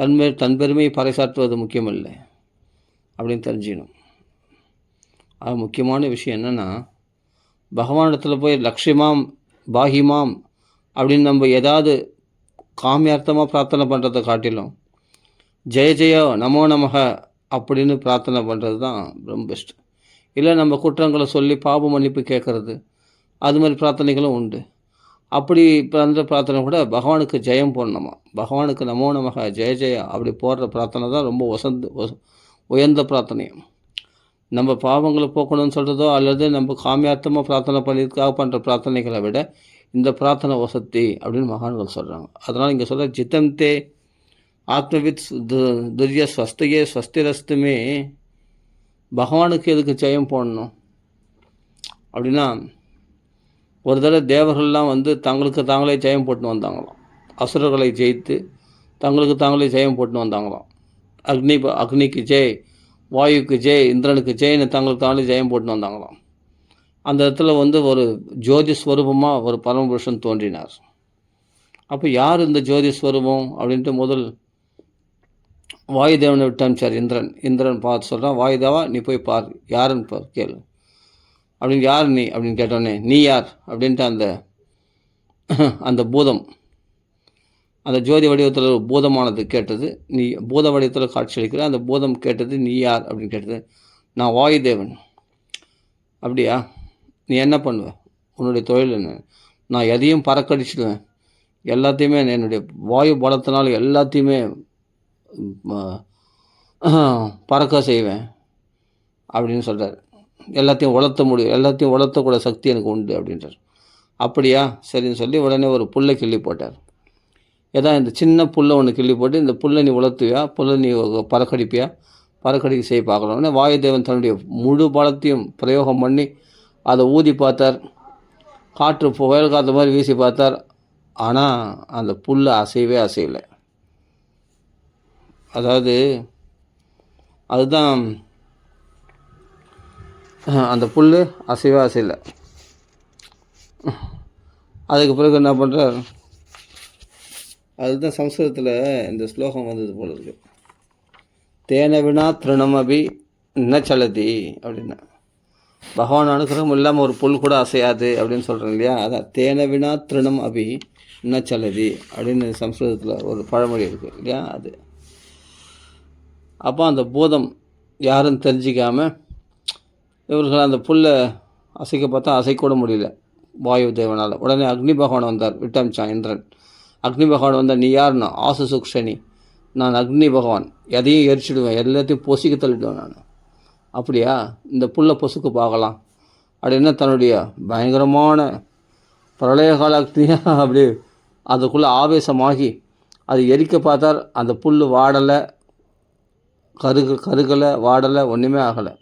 தன் பெருமையை பறைசாற்றுவது முக்கியமில்லை அப்படின்னு தெரிஞ்சுக்கணும். அது முக்கியமான விஷயம் என்னென்னா, பகவானிடத்தில் போய் லக்ஷ்யமாம் பாகிமாம் அப்படின்னு நம்ம ஏதாவது காமியார்த்தமாக பிரார்த்தனை பண்ணுறதை காட்டிலும் ஜெய ஜெயோ நமோ நமக அப்படின்னு பிரார்த்தனை பண்ணுறது தான் ரொம்ப பெஸ்ட். இல்லை நம்ம குற்றங்களை சொல்லி பாப மன்னிப்பு கேட்குறது, அது மாதிரி பிரார்த்தனைகளும் உண்டு. அப்படி அந்த பிரார்த்தனை கூட பகவானுக்கு ஜெயம் போடணுமா, பகவானுக்கு நமோ நமக ஜெய ஜெயா அப்படி போடுற பிரார்த்தனை தான் ரொம்ப உயர்ந்த பிரார்த்தனையும். நம்ம பாவங்களை போக்கணும்னு சொல்கிறதோ அல்லது நம்ம காமியார்த்தமாக பிரார்த்தனை பண்ணியதுக்காக பண்ணுற பிரார்த்தனைகளை விட இந்த பிரார்த்தனை வசதி அப்படின்னு மகான்கள் சொல்கிறாங்க. அதனால் இங்கே சொல்கிற ஜித்தம் தே ஆத்மவித் துரிய ஸ்வஸ்தையே ஸ்வஸ்திரஸ்துமே, பகவானுக்கு எதுக்கு ஜெயம் போடணும் அப்படின்னா, ஒரு தடவை தேவர்கள்லாம் வந்து தங்களுக்கு தாங்களே ஜெயம் போட்டுன்னு வந்தாங்களாம். அசுரர்களை ஜெயித்து தங்களுக்கு தாங்களே ஜெயம் போட்டுன்னு வந்தாங்களாம். அக்னிக்கு ஜெய், வாயுக்கு ஜெய், இந்திரனுக்கு ஜெயின்னு தங்களுக்கு தாங்களே ஜெயம் போட்டுன்னு வந்தாங்களாம். அந்த இடத்துல வந்து ஒரு ஜோதி ஸ்வரூபமாக ஒரு பரமபுருஷன் தோன்றினார். அப்போ யார் இந்த ஜோதி ஸ்வரூபம் அப்படின்ட்டு முதல் வாயுதேவனை விட்டு அனுப்பிச்சார் இந்திரன் பார்த்து சொல்கிறான், வாயுதேவா நீ போய் பார், யாருன்னு பார் கேளு அப்படின்னு. யார் நீ அப்படின்னு கேட்டோடனே, நீ யார் அப்படின்ட்டு அந்த பூதம், அந்த ஜோதி வடிவத்தில் பூதமானது கேட்டது. நீ பூத வடிவத்தில் காட்சியளிக்கிற அந்த பூதம் கேட்டது, நீ யார் அப்படின்னு கேட்டது. நான் வாயுதேவன். அப்படியா, நீ என்ன பண்ணுவ, உன்னுடைய தொழில் என்ன? நான் எதையும் பறக்கடிச்சிடுவேன், எல்லாத்தையுமே என்னுடைய வாயு பலத்தினால் எல்லாத்தையுமே பறக்க செய்வேன் அப்படின்னு சொல்கிறார். எல்லாத்தையும் வளர்த்த முடியும், எல்லாத்தையும் வளர்த்தக்கூட சக்தி எனக்கு உண்டு அப்படின்றார். அப்படியா, சரின்னு சொல்லி உடனே ஒரு புல்லை கிள்ளி போட்டார். ஏதா இந்த சின்ன புல்லை ஒன்று கிள்ளி போட்டு, இந்த புல்லை நீ வளர்த்துவியா, புல்லை நீ பறக்கடிப்பியா, பறக்கடிக்க செய்ய பார்க்கணும்னு வாயுதேவன் தன்னுடைய முழு பலத்தையும் பிரயோகம் பண்ணி அதை ஊதி பார்த்தார். காற்று புயல் காற்று மாதிரி வீசி பார்த்தார். ஆனால் அந்த புல் அசையலை. அதாவது அதுதான் அந்த புல் அசையலை. அதுக்கு பிறகு என்ன பண்ணுறார், அதுதான் சம்ஸ்கிருதத்தில் இந்த ஸ்லோகம் வந்தது போல இருக்கு. தேன வினா திருணம் அபி ந சலதி அப்படின்னா, பகவான் அனுகிரகம் இல்லாமல் ஒரு புல் கூட அசையாது அப்படின்னு சொல்கிறேன் இல்லையா. அதான் தேன வினா திருணம் அபி ந சலதி அப்படின்னு சம்ஸ்கிருதத்தில் ஒரு பழமொழி இருக்குது இல்லையா. அது அப்போ அந்த பூதம் யாருன்னு தெரிஞ்சிக்காமல் இவர்கள் அந்த புல்லை அசைக்க பார்த்தா அசைக்கூட முடியல வாயு தேவனால். உடனே அக்னி பகவான் வந்தார், விட்டமிச்சான் இந்திரன். அக்னி பகவான் வந்தால், நீ யாருன்னா, ஆசு சுக்ஷனி, நான் அக்னி பகவான், எதையும் எரிச்சிடுவேன், எல்லாத்தையும் பொசுக்க தள்ளிடுவேன் நான். அப்படியா, இந்த புல்லை பொசுக்கு பார்க்கலாம் அப்படின்னா தன்னுடைய பயங்கரமான பிரளய கால அக்னியாக அப்படி அதுக்குள்ளே ஆவேசமாகி அது எரிக்க பார்த்தார். அந்த புல் வாடலை, கருகலை, வாடலை, ஒன்றுமே ஆகலை.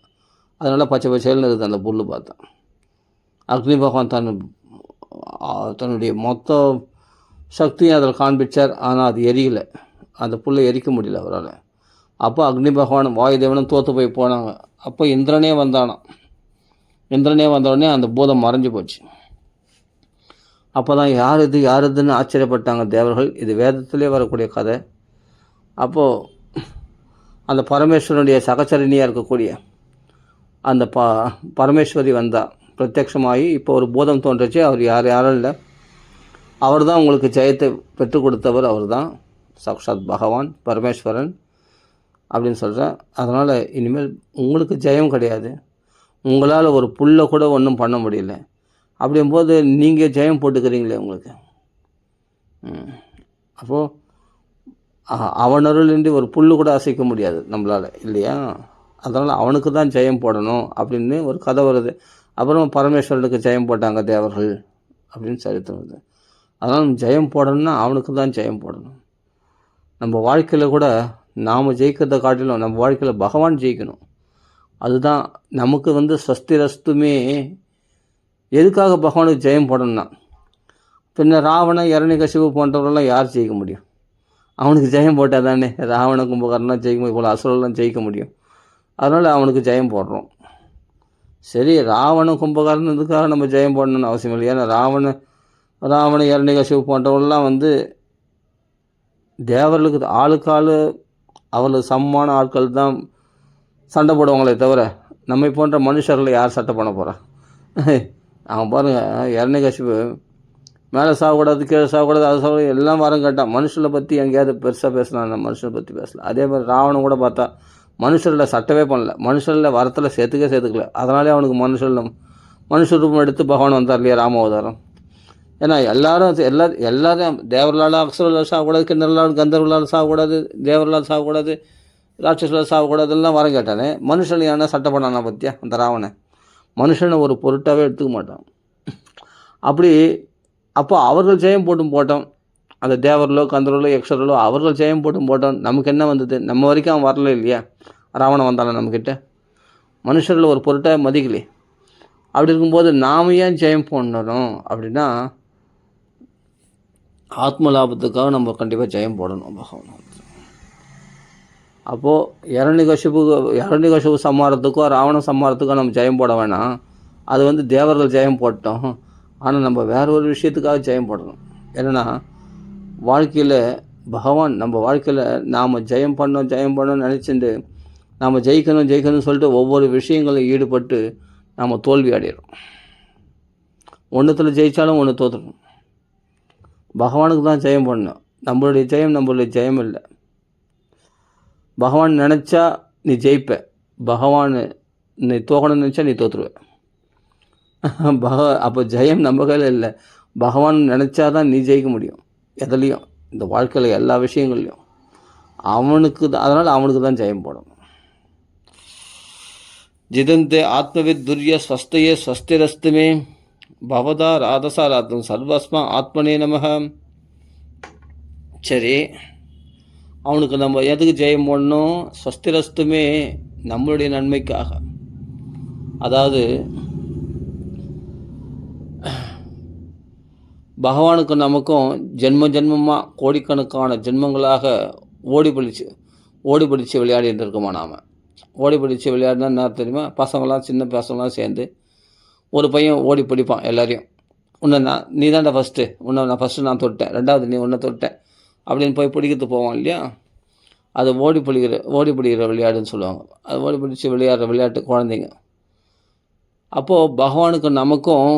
அதனால் பச்சை பச்சைன்னு இருக்குது அந்த புல் பார்த்தா. அக்னி பகவான் தன்னுடைய மொத்த சக்தியும் அதில் காண்பிச்சார். ஆனால் அது எரியலை, அந்த புல்லை எரிக்க முடியல அவரால். அப்போ அக்னி பகவான் வாயுதேவனும் தோற்று போய் போனாங்க. அப்போ இந்திரனே வந்தானான். இந்திரனே வந்தவுடனே அந்த பூதம் மறைஞ்சு போச்சு. அப்போ தான் யார் இதுன்னு ஆச்சரியப்பட்டாங்க தேவர்கள். இது வேதத்திலே வரக்கூடிய கதை. அப்போது அந்த பரமேஸ்வரனுடைய சகச்சரணியாக இருக்கக்கூடிய அந்த பரமேஸ்வரி வந்தால் பிரத்யட்சமாகி, இப்போ ஒரு பூதம் தோன்றுச்சு. அவர் யாரும் இல்லை, அவர் தான் உங்களுக்கு ஜெயத்தை பெற்றுக் கொடுத்தவர், அவர் தான் சாக்ஷாத் பகவான் பரமேஸ்வரன் அப்படின்னு சொல்கிறேன். அதனால் இனிமேல் உங்களுக்கு ஜெயம் கிடையாது, உங்களால் ஒரு புல்லை கூட ஒன்றும் பண்ண முடியல. அப்படிங்கும்போது நீங்கள் ஜெயம் போட்டுக்கிறீங்களே உங்களுக்கு. அப்போது அவனருளின்றி ஒரு புல்லு கூட அசைக்க முடியாது நம்மளால் இல்லையா. அதனால் அவனுக்கு தான் ஜெயம் போடணும் அப்படின்னு ஒரு கதை வருது. அப்புறம் பரமேஸ்வரனுக்கு ஜெயம் போட்டாங்க தேவர்கள் அப்படின்னு சரித்திரம் வருது. அதனால் ஜெயம் போடணும்னா அவனுக்கு தான் ஜெயம் போடணும். நம்ம வாழ்க்கையில் கூட நாம் ஜெயிக்கிறத காட்டிலும் நம்ம வாழ்க்கையில் பகவான் ஜெயிக்கணும். அதுதான் நமக்கு ஸ்வஸ்திரஸ்துமே. எதுக்காக பகவானுக்கு ஜெயம் போடணும்னா, பின்ன ராவணன், இரணிகசிபு போன்றவர்கள்லாம் யார் ஜெயிக்க முடியும்? அவனுக்கு ஜெயம் போட்டால் தானே ராவண கும்பகர்ணம் ஜெயிக்க முடியும், போல அசுரெல்லாம் ஜெயிக்க முடியும். அதனால் அவனுக்கு ஜெயம் போடுறோம். சரி, ராவண கும்பகர்ணத்துக்காக நம்ம ஜெயம் போடணும்னு அவசியம் இல்லை. ஏன்னா ராவண இரணிகசிபு போன்றவர்கள்லாம் தேவர்களுக்கு ஆளுக்கு ஆள் அவர்களுக்கு சமமான ஆட்கள் தான் சண்டை போடுவாங்களே தவிர நம்மை போன்ற மனுஷர்களை யார் சட்டை பண்ண போகிறா? அவன் பாருங்கள், இரண்யகசிபு மேலே சாகக்கூடாது, கீழே சாகக்கூடாது, அது சாகக்கூடாது எல்லாம் வரம் கேட்டான். மனுஷனை பற்றி எங்கேயாவது பெருசாக பேசலாம், மனுஷனை பற்றி பேசல. அதே மாதிரி ராவணன் கூட பார்த்தா மனுஷரில் சட்டவே பண்ணல, மனுஷரில் வரத்தில் சேர்த்துக்கல. அதனாலே அவனுக்கு மனுஷ ரூபம் எடுத்து பகவான் வந்தார் இல்லையா, ராமாவதாரம். ஏன்னா எல்லாரும் தேவர்களால் அக்ஷரால் சாகக்கூடாது, கிண்ணறலால் கந்தர்களால் சாகக்கூடாது, தேவர்களால் சாகக்கூடாது, ராட்சஸால் சாகக்கூடாது எல்லாம் வரம் கேட்டானே. மனுஷன் ஏன்னா சட்டை பண்ணானா பற்றியா அந்த ராவணன்? மனுஷனை ஒரு பொருட்டாகவே எடுத்துக்க மாட்டான். அப்போ அவர்கள் ஜெயம் போட்டோம். அந்த தேவர்களோ கந்தர்களோ யக்ஷர்களோ அவர்கள் ஜெயம் போட்டோம். நமக்கு என்ன வந்தது? நம்ம வரைக்கும் அவன் வரல இல்லையா, ராவணன் வந்தானே நம்மக்கிட்ட. மனுஷரில் ஒரு பொருட்டாக மதிக்கலே. அப்படி இருக்கும்போது நாம் ஏன் ஜெயம் போடணும் அப்படின்னா, ஆத்ம லாபத்துக்காக நம்ம கண்டிப்பாக ஜெயம் போடணும் பகவான். அப்போது இரண்யகசிபு சம்மாரத்துக்கோ ராவண சம்மாரத்துக்கோ நம்ம ஜெயம் போட வேணாம். அது தேவர்கள் ஜெயம் போட்டோம். ஆனால் நம்ம வேற ஒரு விஷயத்துக்காக ஜெயம் போடணும். என்னென்னா, வாழ்க்கையில் பகவான் நம்ம வாழ்க்கையில் நாம் ஜெயம் பண்ணோம் நினச்சிட்டு நாம் ஜெயிக்கணும்னு சொல்லிட்டு ஒவ்வொரு விஷயங்களும் ஈடுபட்டு நாம் தோல்வி அடைகிறோம். ஒன்றுத்தில் ஜெயித்தாலும் ஒன்று தோற்றுடும். பகவானுக்கு தான் ஜெயம் பண்ணணும். நம்மளுடைய ஜெயம் இல்லை. பகவான் நினச்சா நீ ஜெயிப்ப, பகவான் நீ தோக்கணும்னு நினச்சா நீ தோற்றுருவ. அப்போ ஜெயம் நம்ம கையில் இல்லை. பகவான் நினச்சா தான் நீ ஜெயிக்க முடியும். எதுலேயும், இந்த வாழ்க்கையில் எல்லா விஷயங்கள்லையும் அதனால் அவனுக்கு தான் ஜெயம் போடணும். ஜிதந்தே ஆத்மவித் துர்ய ஸ்வஸ்தையே ஸ்வஸ்திரஸ்துமே பவதா ராதசாராத்தம் சர்வஸ்மா ஆத்மனே நமக. சரி, அவனுக்கு நம்ம எதுக்கு ஜெயம் போடணும்? ஸ்வஸ்திரஸ்துமே, நம்மளுடைய நன்மைக்காக. அதாவது பகவானுக்கு நமக்கும் ஜென்மமாக கோடிக்கணக்கான ஜென்மங்களாக ஓடி பிடிச்சி விளையாடிட்டு இருக்கோமா. நாம் ஓடி பிடிச்சி விளையாடினா என்ன தெரியுமா? சின்ன பசங்களாம் சேர்ந்து ஒரு பையன் ஓடி பிடிப்பான் எல்லாரையும். நீ தான்டா ஃபஸ்ட்டு, நான் தொட்டேன், ரெண்டாவது நீ உன்னை தொட்டேன் அப்படின்னு போய் பிடிக்கிறது போவான் இல்லையா. அது ஓடி பிடிக்கிற விளையாடுன்னு சொல்லுவாங்க. அது ஓடி பிடிச்சி விளையாடுற விளையாட்டு குழந்தைங்க. அப்போது பகவானுக்கு நமக்கும்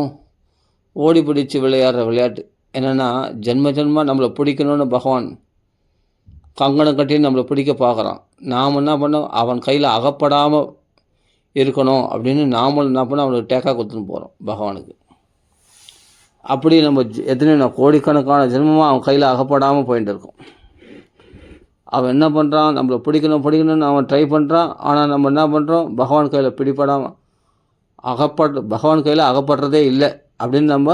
ஓடி பிடிச்சி விளையாடுற விளையாட்டு என்னென்னா, ஜென்ம நம்மளை பிடிக்கணும்னு பகவான் கங்கணம் கட்டி நம்மளை பிடிக்க பார்க்குறான். நாம் என்ன பண்ணோம்? அவன் கையில் அகப்படாமல் இருக்கணும் அப்படின்னு நாமளும் என்ன பண்ணோம்? அவனுக்கு டேக்கா கொடுத்துன்னு போகிறோம் பகவானுக்கு. அப்படி நம்ம எத்தனை கோடிக்கணக்கான ஜென்மமாக அவன் கையில் அகப்படாமல் போயிட்டு இருக்கோம். அவன் என்ன பண்ணுறான்? நம்மளை பிடிக்கணும்னு அவன் ட்ரை பண்ணுறான். ஆனால் நம்ம என்ன பண்ணுறோம்? பகவான் கையில் பிடிப்படாமல் பகவான் கையில் அகப்படுறதே இல்லை அப்படின்னு நம்ம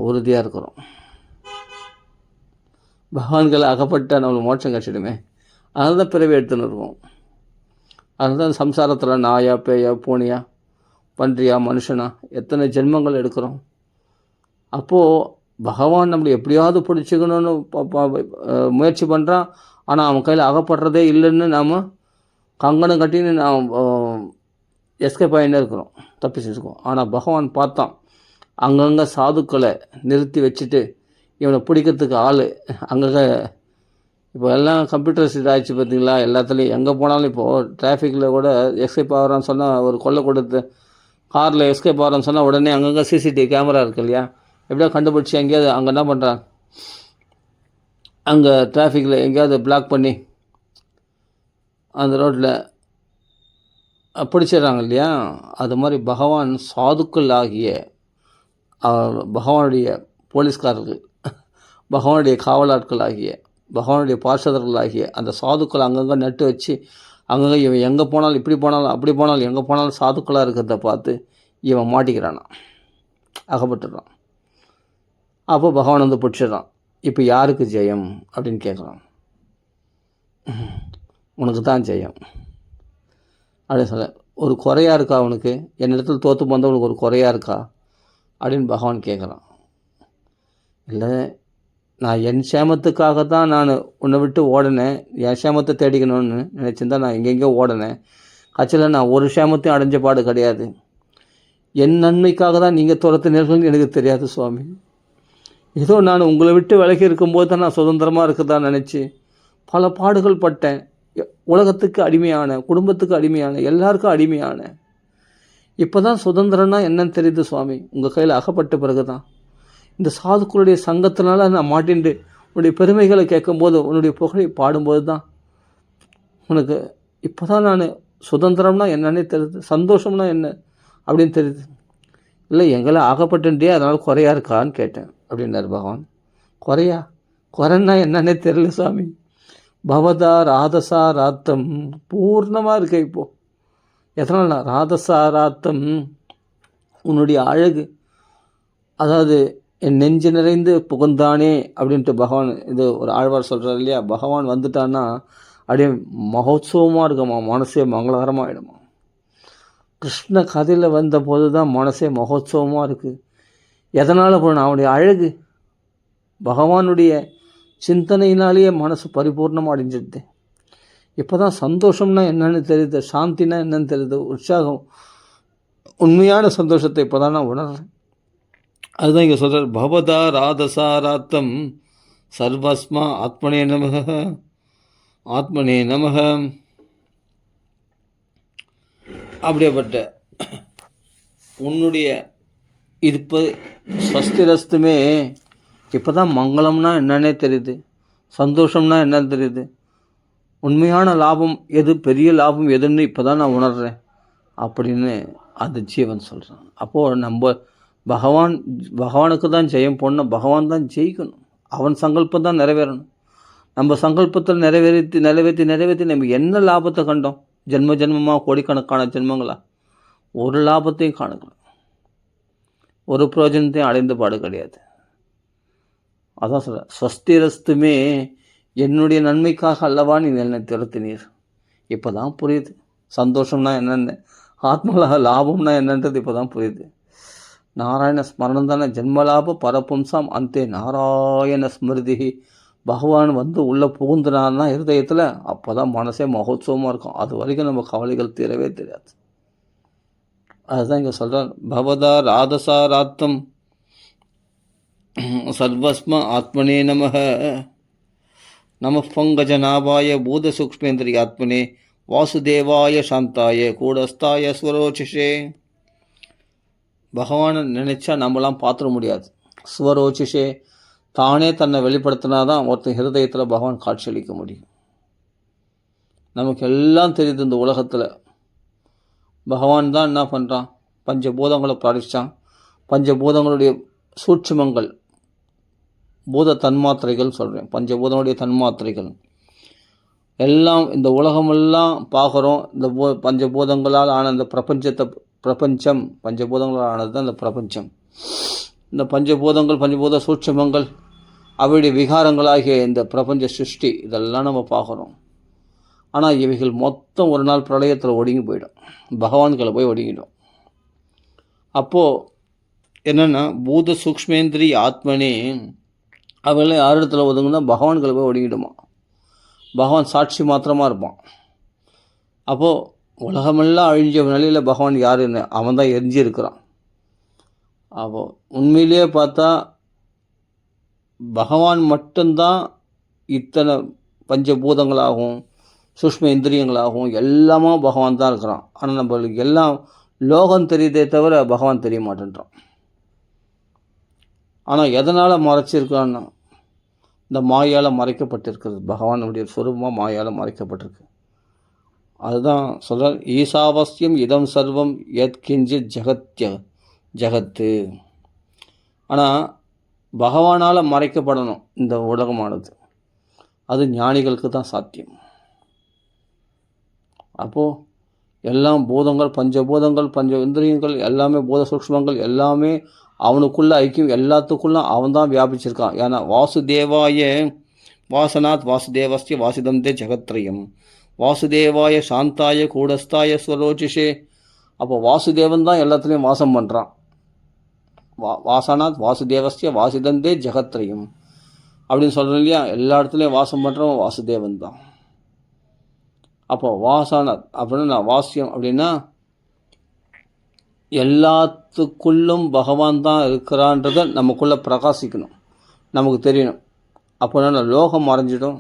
உறுதியாக இருக்கிறோம். பகவான் கையில் அகப்பட்டால் நம்மளுக்கு மோட்சம் கிடச்சிடுமே. அதனால தான் பிறவி எடுத்துன்னு இருக்கோம். அதனால தான் சம்சாரத்தில் நாயா பேயா பூனையா பன்றியா மனுஷனா எத்தனை ஜென்மங்கள் எடுக்கிறோம். அப்போது பகவான் நம்மளை எப்படியாவது பிடிச்சிக்கணும்னு முயற்சி பண்ணுறான். ஆனால் அவன் கையில் அகப்படுறதே இல்லைன்னு நாம் கங்கணம் கட்டின்னு நாம் எஸ்கேப் ஆகினே இருக்கிறோம், தப்பிச்சுருக்கோம். ஆனால் பகவான் பார்த்தான், அங்கங்கே சாதுக்களை நிறுத்தி வச்சுட்டு இவனை பிடிக்கிறதுக்கு ஆள் அங்கங்கே. இப்போ எல்லாம் கம்ப்யூட்டர்ஸ் இதாகிடுச்சு பார்த்தீங்களா, எல்லாத்துலேயும் எங்கே போனாலும். இப்போது டிராஃபிக்கில் கூட எஸ்கேப் ஆகிறான்னு சொன்னால், ஒரு கொள்ளை கொடுத்து காரில் எஸ்கேப் ஆகிறான்னு சொன்னால் உடனே அங்கங்கே சிசிடிவி கேமரா இருக்குது இல்லையா, எப்படியோ கண்டுபிடிச்சி எங்கேயாவது அங்கே என்ன பண்ணுறான், அங்கே டிராஃபிக்கில் எங்கேயாவது பிளாக் பண்ணி அந்த ரோட்டில் பிடிச்சிடுறாங்க இல்லையா. அது மாதிரி பகவான் சாதுக்கள் ஆகிய பகவானுடைய போலீஸ்காரர்கள், பகவானுடைய காவலாட்கள் ஆகிய பகவானுடைய பார்ஷதர்கள் ஆகிய அந்த சாதுக்கள் அங்கங்கே நட்டு வச்சு அங்கங்கே இவன் எங்கே போனாலும் இப்படி போனாலும் அப்படி போனாலும் எங்கே போனாலும் சாதுக்களாக இருக்கிறத பார்த்து இவன் மாட்டிக்கிறானான், அகப்பட்டுறான். அப்போ பகவான் பிடிச்சிடுறான். இப்போ யாருக்கு ஜெயம் அப்படின்னு கேட்குறான். உனக்கு தான் ஜெயம் அப்படின்னு சொல்ல. ஒரு குறையாக இருக்கா அவனுக்கு? என்னிடத்தில் தோற்று வந்தவனுக்கு ஒரு குறையாக இருக்கா அப்படின்னு பகவான் கேட்குறான். இல்லை, நான் என் சேமத்துக்காக தான் நான் உன்னை விட்டு ஓடினேன், என் சேமத்தை தேடிக்கணும்னு நினச்சிருந்தா நான் எங்கெங்கேயோ ஓடினேன். கட்சியில் நான் ஒரு சேமத்தையும் அடைஞ்ச பாடு கிடையாது. என் நன்மைக்காக தான் நீங்கள் துரத்தினீர்கள்னு எனக்கு தெரியாது சுவாமி. ஏதோ நான் உங்களை விட்டு விலகி இருக்கும்போது தான் நான் சுதந்திரமாக இருக்குதா நினச்சி பல பாடுகள் பட்டேன். உலகத்துக்கு அடிமையான, குடும்பத்துக்கு அடிமையான, எல்லாருக்கும் அடிமையான. இப்போ தான் சுதந்திரம்னா என்னன்னு தெரியுது சுவாமி, உங்கள் கையில் அகப்பட்ட பிறகு தான். இந்த சாதுக்களுடைய சங்கத்தினால நான் மாட்டின்ட்டு உன்னுடைய பெருமைகளை கேட்கும்போது, உன்னுடைய புகழை பாடும்போது தான் உனக்கு இப்போ தான் நான் சுதந்திரம்னா என்னன்னே தெரியுது, சந்தோஷம்னா என்ன அப்படின்னு தெரியுது. இல்லை எங்களை ஆகப்பட்டுட்டே அதனால் குறையா இருக்கான்னு கேட்டேன் அப்படின்னாரு பகவான். குறைன்னா என்னன்னே தெரியல சாமி. பவதா ராதசா ராத்தம் பூர்ணமாக இருக்க இப்போது. எத்தனால்னா ராதசா ராத்தம் உன்னுடைய அழகு, அதாவது என் நெஞ்சு நிறைந்து புகுந்தானே அப்படின்ட்டு பகவான், இது ஒரு ஆழ்வார் சொல்கிறார் இல்லையா, பகவான் வந்துட்டான்னா அப்படியே மகோத்சவமாக இருக்குமா, மனசே மங்களகரமாக ஆகிடுமா. கிருஷ்ண கதையில் வந்த போது தான் மனசே மகோத்சவமாக இருக்குது. எதனால் போன அவனுடைய அழகு, பகவானுடைய சிந்தனையினாலேயே மனசு பரிபூர்ணமாக அடைஞ்சிடுது. இப்போ தான் சந்தோஷம்னா என்னென்னு தெரியுது, சாந்தினா என்னென்னு தெரியுது, உற்சாகம், உண்மையான சந்தோஷத்தை இப்போ தான் நான் உணர்றேன். அதுதான் இங்கே சொல்கிறார், பவதா ராதசாராத்தம் சர்வஸ்மா ஆத்மனே நமக ஆத்மனே நமக. அப்படியேப்பட்ட உன்னுடைய இருப்பு ஸ்வஸ்திரஸ்துமே இப்போ தான் மங்களம்னா என்னன்னே தெரியுது, சந்தோஷம்னா என்னன்னு தெரியுது, உண்மையான லாபம் எது, பெரிய லாபம் எதுன்னு இப்போ தான் நான் உணர்கிறேன் அப்படின்னு அந்த ஜீவன் சொல்கிறான். அப்போது நம்ம பகவானுக்கு தான் ஜெயம் போடணும், பகவான் தான் ஜெயிக்கணும், அவன் சங்கல்பம் தான் நிறைவேறணும். நம்ம சங்கல்பத்தில் நிறைவேற்றி நம்ம என்ன லாபத்தை கண்டோம்? ஜென்மமாக கோடிக்கணக்கான ஜென்மங்களா ஒரு லாபத்தையும் காணக்கலாம், ஒரு பிரயோஜனத்தையும் அடைந்த பாடு கிடையாது. அதான் சொல்ல, ஸ்வஸ்திரஸ்துமே என்னுடைய நன்மைக்காக அல்லவா நீ என்னை திறத்தினீர். இப்போ தான் புரியுது சந்தோஷம்னா என்னென்ன, ஆத்ம லாபம்னா என்னன்றது இப்போ தான் புரியுது. நாராயண ஸ்மரணம் தானே ஜென்மலாப பரபும்சாம் அந்தே நாராயண ஸ்மிருதி. பகவான் வந்து உள்ளே புகுந்துனார்னா இருதயத்தில், அப்போ தான் மனசே மகோத்சவமாக இருக்கும். அது வரைக்கும் நம்ம கவலைகள் தீரவே தெரியாது. அதுதான் இங்கே சொல்கிறார், பவதா ராதசா ராத்தம் சர்வஸ்ம ஆத்மனே நமக நம பங்கஜநாபாய பூத சூக்ஷ்மேந்திரி ஆத்மனே வாசுதேவாய சாந்தாய கூடஸ்தாய ஸ்வரோச்சிஷே. பகவானை நினச்சா நம்மளாம் பார்த்துட முடியாது. ஸ்வரோச்சிஷே, தானே தன்னை வெளிப்படுத்தினா தான் ஒருத்தன் ஹிருதயத்தில் பகவான் காட்சியளிக்க முடியும். நமக்கு எல்லாம் தெரியுது, இந்த உலகத்தில் பகவான் தான் என்ன பண்ணுறான், பஞ்சபூதங்களை படைச்சான். பஞ்சபூதங்களுடைய சூட்சுமங்கள், பூத தன்மாத்திரைகள் சொல்கிறேன், பஞ்சபூதங்களுடைய தன்மாத்திரைகள் எல்லாம் இந்த உலகமெல்லாம் பார்க்குறோம். இந்த பஞ்சபூதங்களால் ஆன இந்த பிரபஞ்சம் பஞ்சபூதங்களால் ஆனது தான் இந்த பிரபஞ்சம். இந்த பஞ்சபூத சூட்சுமங்கள், அவருடைய விகாரங்களாகிய இந்த பிரபஞ்ச சிருஷ்டி, இதெல்லாம் நம்ம பார்க்குறோம். ஆனால் இவைகள் மொத்தம் ஒரு நாள் பிரளயத்தில் ஒடுங்கி போயிடும், பகவான்களை போய் ஒடுங்கிடும். அப்போது என்னென்னா, பூத சூக்ஷ்மேந்திரி ஆத்மனே அவங்கள யார் இடத்துல ஒதுங்குன்னா பகவான்களை போய் ஒடுங்கிடுமா. பகவான் சாட்சி மாத்திரமாக இருப்பான். அப்போது உலகமெல்லாம் அழிஞ்ச நிலையில் பகவான் யாருன்னு அவன் தான் எரிஞ்சு இருக்கிறான். அப்போது உண்மையிலேயே பார்த்தா பகவான் மட்டும்தான் இத்தனை பஞ்சபூதங்களாகவும் சூஷ்ம இந்திரியங்களாகவும் எல்லாமே பகவான் தான் இருக்கிறான். ஆனால் நம்மளுக்கு எல்லாம் லோகம் தெரியுதே தவிர பகவான் தெரிய மாட்டேன்றான். ஆனால் எதனால் மறைச்சிருக்கான்னா, இந்த மாயால் மறைக்கப்பட்டிருக்கிறது. பகவானுடைய சுரூபமாக மாயால் மறைக்கப்பட்டிருக்கு. அதுதான் சொல்கிறார், ஈசாவஸ்யம் இதம் சர்வம் யத் கிஞ்சித் ஜகத்து. ஆனால் பகவானால் மறைக்கப்படணும் இந்த உலகமானது, அது ஞானிகளுக்கு தான் சாத்தியம். அப்போது எல்லாம் பூதங்கள், பஞ்சபூதங்கள், பஞ்ச இந்திரியங்கள் எல்லாமே, பூத சூக்ஷ்மங்கள் எல்லாமே அவனுக்குள்ளே ஐக்கியம், எல்லாத்துக்குள்ளும் அவன் தான் வியாபிச்சிருக்கான். ஏன்னா வாசுதேவாய வாசனாத் வாசுதேவஸ்ய வாசிதந்தே ஜெகத்ரயம் வாசுதேவாய சாந்தாய கூடஸ்தாய ஸ்வரோச்சிஷே. அப்போ வாசுதேவன் தான் எல்லாத்துலேயும் வாசம் பண்ணுறான். வாசனாத் வாசுதேவஸ்ய வாசிதந்தே ஜெகத்ரயம் அப்படின்னு சொல்கிறேன் இல்லையா, எல்லா இடத்துலையும் வாசம் பண்ணுறவன் வாசுதேவன் தான். அப்போ வாசனாத் அப்படின்னா வாசியம் அப்படின்னா எல்லாத்துக்குள்ளும் பகவான் தான் இருக்கிறான்றதை நமக்குள்ளே பிரகாசிக்கணும். நமக்கு தெரியணும். அப்போ என்ன லோகம் மறைஞ்சிடும்,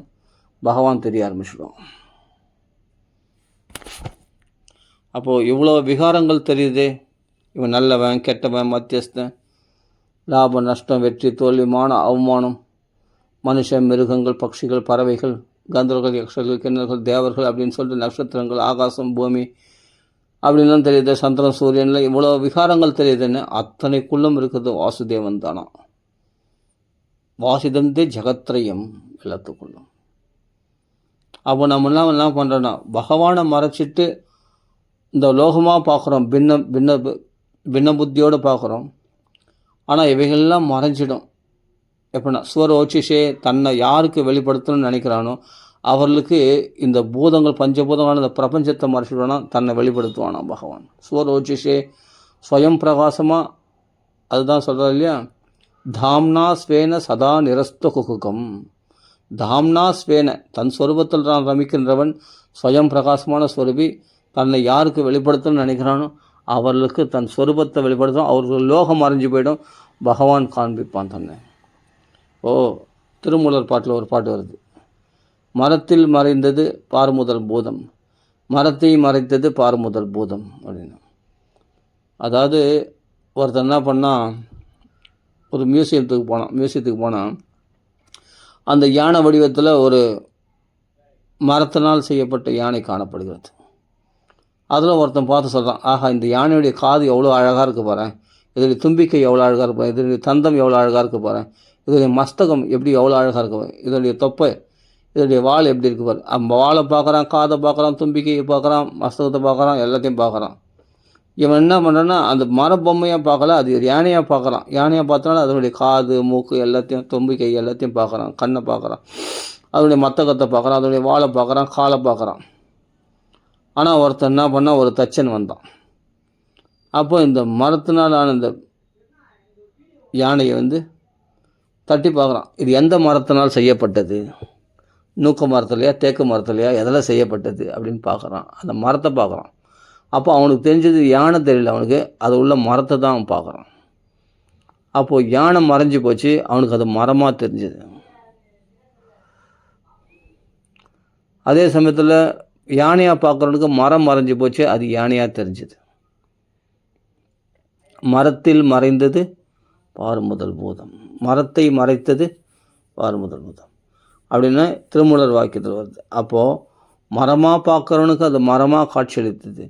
பகவான் தெரிய ஆரம்பிச்சிடும். அப்போது இவ்வளோ விகாரங்கள் தெரியுது. இவன் நல்லவன், கெட்டவன், மத்தியஸ்தன், லாபம், நஷ்டம், வெற்றி, தோல்வி, மானம், அவமானம், மனுஷன், மிருகங்கள், பட்சிகள், பறவைகள், கந்தர்கள், யக்ஷர்கள், கிண்ணர்கள், தேவர்கள் அப்படின்னு சொல்லிட்டு நட்சத்திரங்கள், ஆகாசம், பூமி அப்படின்லாம் தெரியுது. சந்திரன், சூரியனில் இவ்வளோ விகாரங்கள் தெரியுதுன்னு அத்தனைக்குள்ளும் இருக்குது வாசுதேவன் தானா. வாசிதந்தே ஜெகத்ரயம், எல்லாத்துக்குள்ளும். அப்போ நம்மளாம் என்ன பண்ணுறோன்னா பகவானை மறைச்சிட்டு இந்த லோகமாக பார்க்குறோம், பின்ன புத்தியோடு பார்க்குறோம். ஆனால் இவைகள்லாம் மறைஞ்சிடும். எப்படின்னா ஸ்வரோச்சிஷே, தன்னை யாருக்கு வெளிப்படுத்தணும்னு நினைக்கிறானோ அவர்களுக்கு இந்த பூதங்கள், பஞ்சபூதங்களான இந்த பிரபஞ்சத்தை மறைச்சிடுவானா, தன்னை வெளிப்படுத்துவானா பகவான். ஸ்வரோச்சிஷே, ஸ்வயம் பிரகாசமாக. அதுதான் சொல்கிறார் இல்லையா, தாம்னா ஸ்வேன சதா நிரஸ்த குகுகம். தாம்னா ஸ்வேன, தன் ஸ்வரூபத்தில் தான் ரமிக்கின்றவன், ஸ்வயம் பிரகாசமான ஸ்வரூபி. தன்னை யாருக்கு வெளிப்படுத்தணும்னு நினைக்கிறானோ அவர்களுக்கு தன் ஸ்வரூபத்தை வெளிப்படுத்தும். அவர்கள் லோகம் மறைஞ்சு போயிடும், பகவான் காண்பிப்பான் தன்னை. திருமூலர் பாட்டில் ஒரு பாட்டு வருது, மரத்தில் மறைந்தது பார்முதல் பூதம், மரத்தை மறைத்தது பார்முதல் பூதம் அப்படின்னு. அதாவது ஒருத்தர் என்ன பண்ணால், ஒரு மியூசியத்துக்கு போனால் அந்த யானை வடிவத்தில் ஒரு மரத்தினால் செய்யப்பட்ட யானை காணப்படுகிறது. அதில் ஒருத்தன் பார்த்து சொல்கிறான், ஆஹா, இந்த யானையுடைய காது எவ்வளோ அழகாக இருக்குது பாறேன், இதனுடைய தும்பிக்கை எவ்வளோ அழகாக இருப்பேன், இதனுடைய தந்தம் எவ்வளோ அழகாக இருக்குது பாறேன், இதனுடைய மஸ்தகம் எப்படி எவ்வளோ அழகாக இருக்கு, இதனுடைய தொப்பை, இதனுடைய வால் எப்படி இருக்குது பாரு. அந்த வாழை பார்க்குறான், காதை பார்க்குறான், தும்பிக்கையை பார்க்குறான், மஸ்தகத்தை பார்க்குறான், எல்லாத்தையும் பார்க்குறான். இவன் என்ன பண்ணுறான்னா அந்த மரபொம்மையாக பார்க்கல, அது யானையாக பார்க்குறான். யானையாக பார்த்தனால அதனுடைய காது, மூக்கு எல்லாத்தையும், தும்பிக்கை எல்லாத்தையும் பார்க்குறான், கண்ணை பார்க்குறான், அதனுடைய மத்தகத்தை பார்க்குறான், அதனுடைய வாழை பார்க்குறான், காலை பார்க்குறான். ஆனால் ஒருத்தன் என்ன பண்ணால், ஒரு தச்சன் வந்தான். அப்போ இந்த மரத்தினாலான இந்த யானையை தட்டி பார்க்குறான். இது எந்த மரத்தினால் செய்யப்பட்டது, நூக்க மரத்துலையா, தேக்கு மரத்துலையா, எதில் செய்யப்பட்டது அப்படின்னு பார்க்குறான். அந்த மரத்தை பார்க்குறான். அப்போ அவனுக்கு தெரிஞ்சது யானை தெரியல, அவனுக்கு அது உள்ள மரத்தை தான் அவன் பார்க்குறான். அப்போது யானை மறைஞ்சி போச்சு, அவனுக்கு அது மரமாக தெரிஞ்சது. அதே சமயத்தில் யானையாக பார்க்குறவனுக்கு மரம் மறைஞ்சி போச்சு, அது யானையாக தெரிஞ்சது. மரத்தில் மறைந்தது பார்முதல் பூதம், மரத்தை மறைத்தது பார்முதல் பூதம் அப்படின்னா திருமூலர் வாக்கியத்தில் வருது. அப்போது மரமாக பார்க்குறவனுக்கு அது மரமாக காட்சியளித்தது,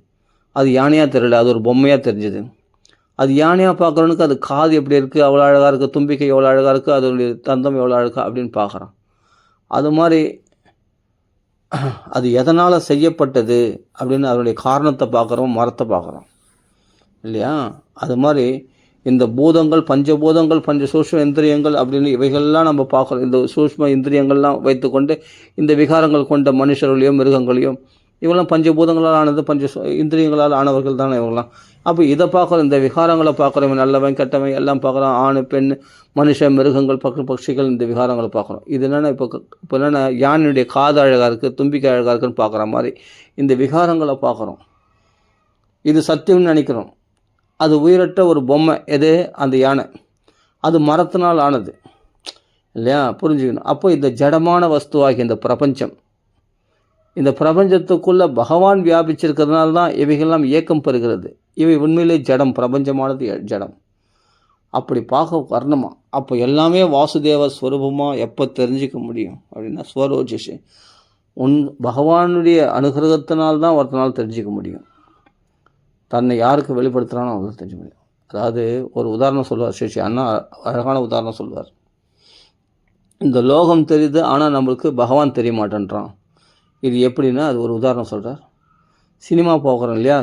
அது யானையாக தெரியல, அது ஒரு பொம்மையாக தெரிஞ்சுது. அது யானையாக பார்க்குறவனுக்கு அது காது எப்படி இருக்குது, அவ்வளோ அழகாக இருக்குது, தும்பிக்கை எவ்வளோ அழகாக இருக்குது, அதனுடைய தந்தம் எவ்வளோ அழகாக அப்படின்னு பார்க்குறான். அது மாதிரி அது எதனால் செய்யப்பட்டது அப்படின்னு அதனுடைய காரணத்தை பார்க்குறோம், மரத்தை பார்க்குறோம் இல்லையா. அது மாதிரி இந்த பூதங்கள், பஞ்சபூதங்கள், பஞ்ச சூஷ்ம இந்திரியங்கள் அப்படின்னு இவைகள்லாம் நம்ம பார்க்குறோம். இந்த சூஷ்ம இந்திரியங்கள்லாம் வைத்துக்கொண்டு இந்த விகாரங்கள் கொண்ட மனுஷர்களையும் மிருகங்களையும், இவெல்லாம் பஞ்சபூதங்களால் ஆனது, இந்திரியங்களால் ஆனவர்கள் தானே இவங்களாம். அப்போ இதை பார்க்குறோம், இந்த விகாரங்களை பார்க்குறோம், நல்லவன் கெட்டவன் எல்லாம் பார்க்குறோம், ஆண் பெண், மனுஷன், மிருகங்கள், பட்சிகள், இந்த விகாரங்களை பார்க்குறோம். இது என்னென்னா இப்போ என்னென்னா யானையுடைய காது அழகாக இருக்குது, தும்பிக்கை அழகாக இருக்குன்னு பார்க்குற மாதிரி இந்த விகாரங்களை பார்க்குறோம். இது சத்தியம்னு நினைக்கிறோம். அது உயிரற்ற ஒரு பொம்மை. எது? அந்த யானை. அது மரத்தினால் ஆனது இல்லையா, புரிஞ்சுக்கணும். அப்போ இந்த ஜடமான வஸ்துவாகி இந்த பிரபஞ்சம், இந்த பிரபஞ்சத்துக்குள்ளே பகவான் வியாபிச்சிருக்கிறதுனால தான் இவைகள்லாம் இயக்கம் பெறுகிறது. இவை உண்மையிலே ஜடம், பிரபஞ்சமானது ஜடம். அப்படி பார்க்க வரணுமா? அப்போ எல்லாமே வாசுதேவ ஸ்வரூபமாக எப்போ தெரிஞ்சிக்க முடியும் அப்படின்னா ஸ்வரோஜிஷே, பகவானுடைய அனுகிரகத்தினால்தான் ஒருத்தனால் தெரிஞ்சிக்க முடியும். தன்னை யாருக்கு வெளிப்படுத்துகிறானோ அவங்களுக்கு தெரிஞ்ச முடியும். அதாவது ஒரு உதாரணம் சொல்லுவார் ஸ்ரீ அண்ணா, அழகான உதாரணம் சொல்லுவார். இந்த லோகம் தெரியுது, ஆனால் நம்மளுக்கு பகவான் தெரிய மாட்டேன்றான். இது எப்படின்னா அது ஒரு உதாரணம் சொல்கிறார். சினிமா பார்க்குறோம் இல்லையா,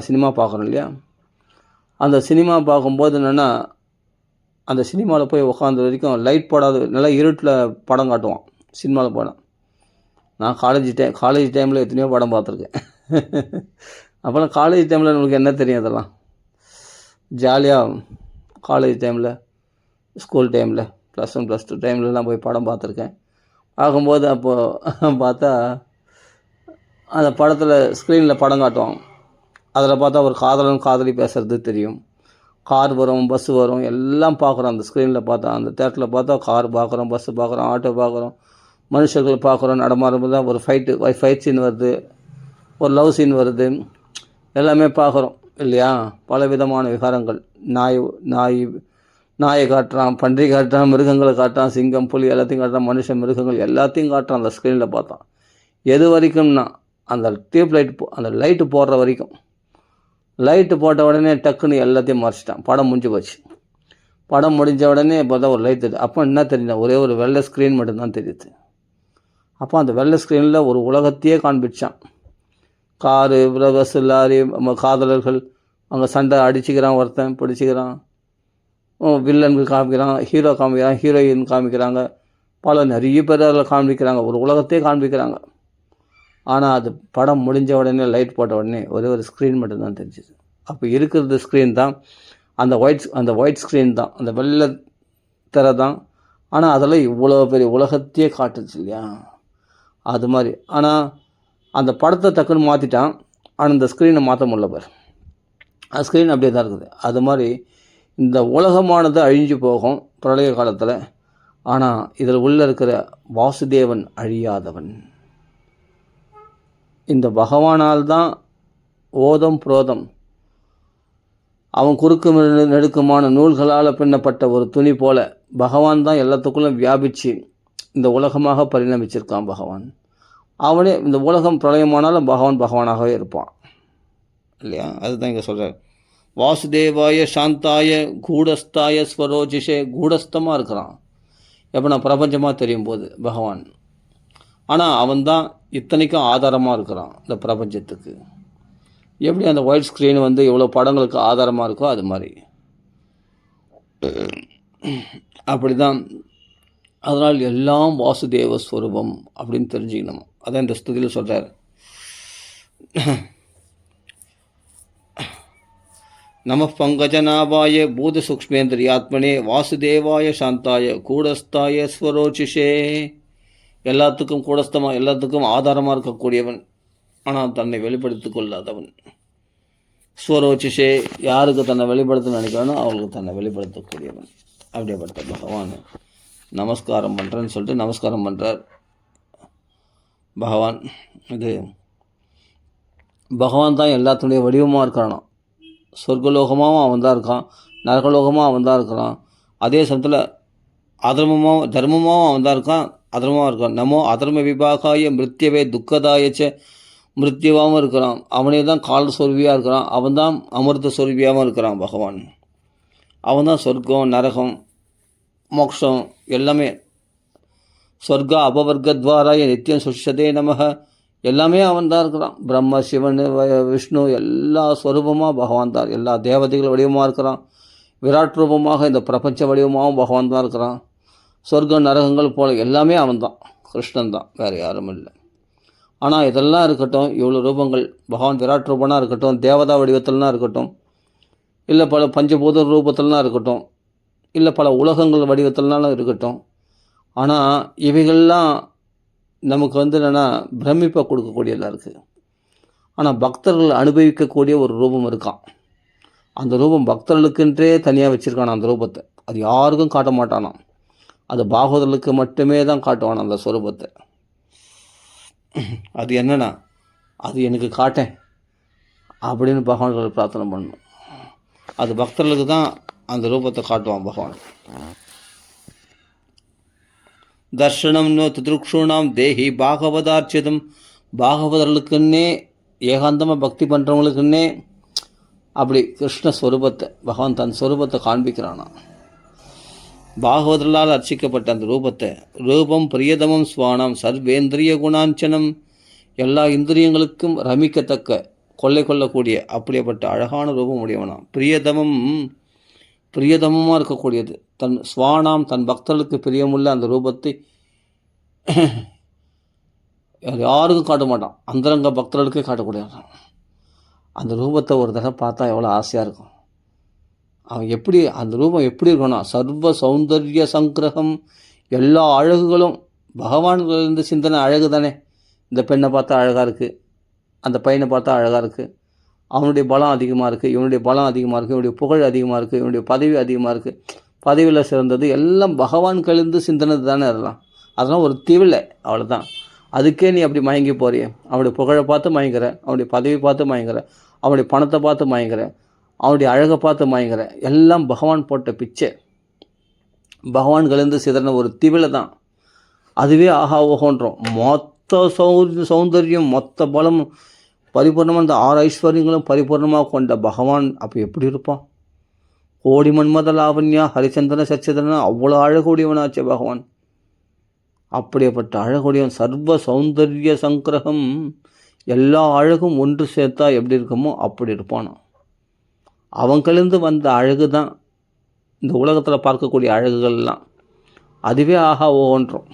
அந்த சினிமா பார்க்கும்போது என்னென்னா, அந்த சினிமாவில் போய் உட்காந்த வரைக்கும் லைட் போடாத நல்லா இருட்டில் படம் காட்டுவான் சினிமாவில் போனால். நான் காலேஜ் டைமில் எத்தனையோ படம் பார்த்துருக்கேன். அப்போலாம் காலேஜ் டைமில் நம்மளுக்கு என்ன தெரியும், அதெல்லாம் ஜாலியாக காலேஜ் டைமில், ஸ்கூல் டைமில், +1 +2 டைம்லலாம் போய் படம் பார்த்துருக்கேன். பார்க்கும்போது அப்போது பார்த்தா அந்த படத்தில் ஸ்க்ரீனில் படம் காட்டுவாங்க. அதில் பார்த்தா ஒரு காதலன் காதலி பேசுகிறது தெரியும், கார் வரும், பஸ்ஸு வரும், எல்லாம் பார்க்குறோம் அந்த ஸ்க்ரீனில் பார்த்தா. அந்த தேட்டரில் பார்த்தா கார் பார்க்குறோம், பஸ்ஸு பார்க்குறோம், ஆட்டோ பார்க்குறோம், மனுஷர்கள் பார்க்குறோம். நடமாறும்போது தான் ஒரு ஃபைட் சீன் வருது, ஒரு லவ் சீன் வருது, எல்லாமே பார்க்குறோம் இல்லையா? பலவிதமான விகாரங்கள். நாயை காட்டுறான், பன்றி காட்டுறான், மிருகங்களை காட்டுறான், சிங்கம், புலி எல்லாத்தையும் காட்டுறான், மனுஷன், மிருகங்கள் எல்லாத்தையும் காட்டுறான் அந்த ஸ்க்ரீனில் பார்த்தான். எது வரைக்கும்னா அந்த டியூப் லைட், அந்த லைட்டு போடுற வரைக்கும். லைட்டு போட்ட உடனே டக்குன்னு எல்லாத்தையும் மறைச்சிட்டான். படம் முடிஞ்சு போச்சு. படம் முடிஞ்ச உடனே பார்த்தா ஒரு லைட் தெரியுது. அப்போ என்ன தெரியுது? ஒரே ஒரு வெள்ளை ஸ்க்ரீன் மட்டும்தான் தெரியுது. அப்போ அந்த வெள்ளை ஸ்க்ரீனில் ஒரு உலகத்தையே காண்பிச்சான். காரு, பஸ், லாரி, காதலர்கள், அங்கே சண்டை அடிச்சுக்கிறான், ஒருத்தன் பிடிச்சிக்கிறான், வில்லன்கள் காமிக்கிறான், ஹீரோ காமிக்கிறான், ஹீரோயின் காமிக்கிறாங்க, நிறைய பேர் அதில் காண்பிக்கிறாங்க, ஒரு உலகத்தையே காண்பிக்கிறாங்க. ஆனால் அது படம் முடிஞ்ச உடனே, லைட் போட்ட உடனே ஒரே ஒரு ஸ்க்ரீன் மட்டும்தான் தெரிஞ்சுது. அப்போ இருக்கிறது ஸ்க்ரீன் தான், அந்த ஒயிட் ஸ்க்ரீன் தான், அந்த வெள்ளை திரை தான். ஆனால் அதில் இவ்வளோ பெரிய உலகத்தையே காட்டுச்சு இல்லையா? அது மாதிரி. ஆனால் அந்த படத்தை டக்குன்னு மாற்றிட்டான். ஆனால் இந்த ஸ்க்ரீனை மாற்ற முடியல பார். அந்த ஸ்க்ரீன் அப்படியே தான் இருக்குது. அது மாதிரி இந்த உலகமானது அழிஞ்சு போகும் பிரளய காலத்தில். ஆனால் இதில் உள்ளே இருக்கிற வாசுதேவன் அழியாதவன். இந்த பகவானால் தான் ஓதம் புரோதம், அவன் குறுக்கு நெடுக்குமான நூல்களால் பின்னப்பட்ட ஒரு துணி போல பகவான் தான் எல்லாத்துக்குள்ளும் வியாபித்து இந்த உலகமாக பரிணமிச்சிருக்கான் பகவான். அவனே இந்த உலகம் பிரளயமானாலும் பகவானாகவே இருப்பான் இல்லையா? அதுதான் இங்கே சொல்கிறார். வாசுதேவாய சாந்தாய கூடஸ்தாய ஸ்வரோஜிஷே. கூடஸ்தமாக இருக்கிறான் எப்போ நான் பிரபஞ்சமாக தெரியும் போது பகவான். ஆனால் அவன் தான் இத்தனைக்கும் ஆதாரமாக இருக்கிறான் இந்த பிரபஞ்சத்துக்கு. எப்படி அந்த ஒயிட் ஸ்க்ரீன் இவ்வளோ படங்களுக்கு ஆதாரமாக இருக்கோ அது மாதிரி அப்படி தான். அதனால் எல்லாம் வாசுதேவ ஸ்வரூபம் அப்படின்னு தெரிஞ்சுக்கணும். அதான் இந்த ஸ்துதியில் சொல்கிறார். நம பங்கஜநாபாய பூத சூக்ஷ்மேந்திரியாத்மனே வாசுதேவாய சாந்தாய கூடஸ்தாய ஸ்வரோச்சிஷே. எல்லாத்துக்கும் கூடஸ்தமாக, எல்லாத்துக்கும் ஆதாரமாக இருக்கக்கூடியவன், ஆனால் தன்னை வெளிப்படுத்தி கொள்ளாதவன். ஸ்வரோச்சிஷே, யாருக்கு தன்னை வெளிப்படுத்த நினைக்கிறானோ அவங்களுக்கு தன்னை வெளிப்படுத்தக்கூடியவன். அப்படியேப்பட்ட பகவான் நமஸ்காரம் பண்ணுறேன்னு சொல்லிட்டு நமஸ்காரம் பண்ணுறார் பகவான். இது பகவான் தான் எல்லாத்துடைய வடிவமாக இருக்கானோ. சொர்க்கலோகமாகவும் அவன் தான் இருக்கான், நரகலோகமாக அவன் தான் இருக்கிறான். அதே சமயத்தில் தர்மமாகவும் அவன் தான் இருக்கான், அதர்மமாக இருக்கான். நமோ அதர்ம விபாகாய மிருத்யவே துக்கதாயச்ச. மிருத்யவாகவும் இருக்கிறான், அவனே தான் கால சொருவியாக இருக்கிறான், அவன் தான் அமிர்த சொருவியாகவும் இருக்கிறான் பகவான். அவன் தான் சொர்க்கம், நரகம், மோக்ஷம் எல்லாமே. சொர்க்கா அபவர்க்கத்வாராய நித்தியம் சுஷதே நமக. எல்லாமே அவன் தான் இருக்கிறான். பிரம்ம, சிவன், விஷ்ணு எல்லா ஸ்வரூபமாக பகவான் தான். எல்லா தேவதைகள் வடிவமாக இருக்கிறான். விராட் ரூபமாக இந்த பிரபஞ்ச வடிவமாகவும் பகவான் தான் இருக்கிறான். சொர்க்க நரகங்கள் போல எல்லாமே அவன் தான், கிருஷ்ணன் தான், வேறு யாரும் இல்லை. ஆனால் இதெல்லாம் இருக்கட்டும், இவ்வளோ ரூபங்கள், பகவான் விராட் ரூபனாக இருக்கட்டும், தேவதா வடிவத்தில்னா இருக்கட்டும், இல்லை பல பஞ்சபூத ரூபத்தில்னா இருக்கட்டும், இல்லை பல உலகங்கள் வடிவத்தில்னாலும் இருக்கட்டும், ஆனால் இவைகள்லாம் நமக்கு என்னென்னா பிரமிப்பை கொடுக்கக்கூடியதாக இருக்குது. ஆனால் பக்தர்கள் அனுபவிக்கக்கூடிய ஒரு ரூபம் இருக்கான். அந்த ரூபம் பக்தர்களுக்கென்றே தனியாக வச்சுருக்கான அந்த ரூபத்தை. அது யாருக்கும் காட்ட மாட்டானான். அது பாகவதர்களுக்கு மட்டுமே தான் காட்டுவான் அந்த ஸ்வரூபத்தை. அது என்னன்னா, அது எனக்கு காட்டேன் அப்படின்னு பகவான்கள் பிரார்த்தனை பண்ணணும். அது பக்தர்களுக்கு தான் அந்த ரூபத்தை காட்டுவான் பகவான். தர்ஷனம் நோ துருக்ஷூணாம் தேஹி பாகவதார்ச்சிதம். பாகவதர்களுக்குன்னே ஏகாந்தமாக பக்தி பண்ணுறவங்களுக்குன்னே அப்படி கிருஷ்ணஸ்வரூபத்தை பகவான் தன் ஸ்வரூபத்தை காண்பிக்கிறானா. பாகவதர்களால் அர்ச்சிக்கப்பட்ட அந்த ரூபத்தை, ரூபம் பிரியதமம் ஸ்வானம் சர்வேந்திரிய குணாஞ்சனம், எல்லா இந்திரியங்களுக்கும் ரமிக்கத்தக்க, கொள்ளை கொள்ளக்கூடிய அப்படிப்பட்ட அழகான ரூபம் உடையவனாம். பிரியதமமாக இருக்கக்கூடியது. தன் ஸ்வானாம், தன் பக்தர்களுக்கு பிரியமுள்ள அந்த ரூபத்தை யாருக்கும் காட்ட மாட்டான். அந்தரங்க பக்தர்களுக்கே காட்டக்கூடியவன். அந்த ரூபத்தை ஒரு தடவை பார்த்தா எவ்வளோ ஆசையாக இருக்கும். அவன் எப்படி, அந்த ரூபம் எப்படி இருக்கணும்? சர்வ சௌந்தர்ய சங்கிரகம், எல்லா அழகுகளும் பகவான்கள் இருந்து சிந்தனை அழகு தானே. இந்த பெண்ணை பார்த்தா அழகாக இருக்குது, அந்த பையனை பார்த்தா அழகாக இருக்குது, அவனுடைய பலம் அதிகமாக இருக்குது, இவனுடைய பலம் அதிகமாக இருக்குது, இவனுடைய புகழ் அதிகமாக இருக்குது, இவனுடைய பதவி அதிகமாக இருக்குது, பதவியில் சிறந்தது எல்லாம் பகவான் கழிந்து சிந்தனது தானே அதெல்லாம் ஒரு திவிலை, அவ்வளோதான். அதுக்கே நீ அப்படி மயங்கி போறிய. அவனுடைய புகழை பார்த்து மயங்குற, அவனுடைய பதவி பார்த்து மயங்குற, அவனுடைய பணத்தை பார்த்து மயங்குற, அவனுடைய அழகை பார்த்து மயங்குற. எல்லாம் பகவான் போட்ட பிச்சை, பகவான் கழிந்து சிதறின ஒரு திவிலை தான். அதுவே ஆஹா ஓஹோன்றோம். மொத்த சௌந்தரியம், மொத்த பலம், பரிபூர்ணமாக அந்த 6 ஐஸ்வர்யங்களும் பரிபூர்ணமாக கொண்ட பகவான் அப்போ எப்படி இருப்பான்? கோடி மன்மத லாவண்யா ஹரிச்சந்திரன சச்சிதரன அவ்வளோ அழகுடையவனாச்சே பகவான். அப்படியேப்பட்ட அழகுடையவன், சர்வ சௌந்தர்ய சங்கிரகம், எல்லா அழகும் ஒன்று சேர்த்தா எப்படி இருக்குமோ அப்படி இருப்பானோ. அவன் கழிந்து வந்த அழகு தான் இந்த உலகத்தில் பார்க்கக்கூடிய அழகுகள்லாம். அதுவே ஆஹா ஓன்றோம்.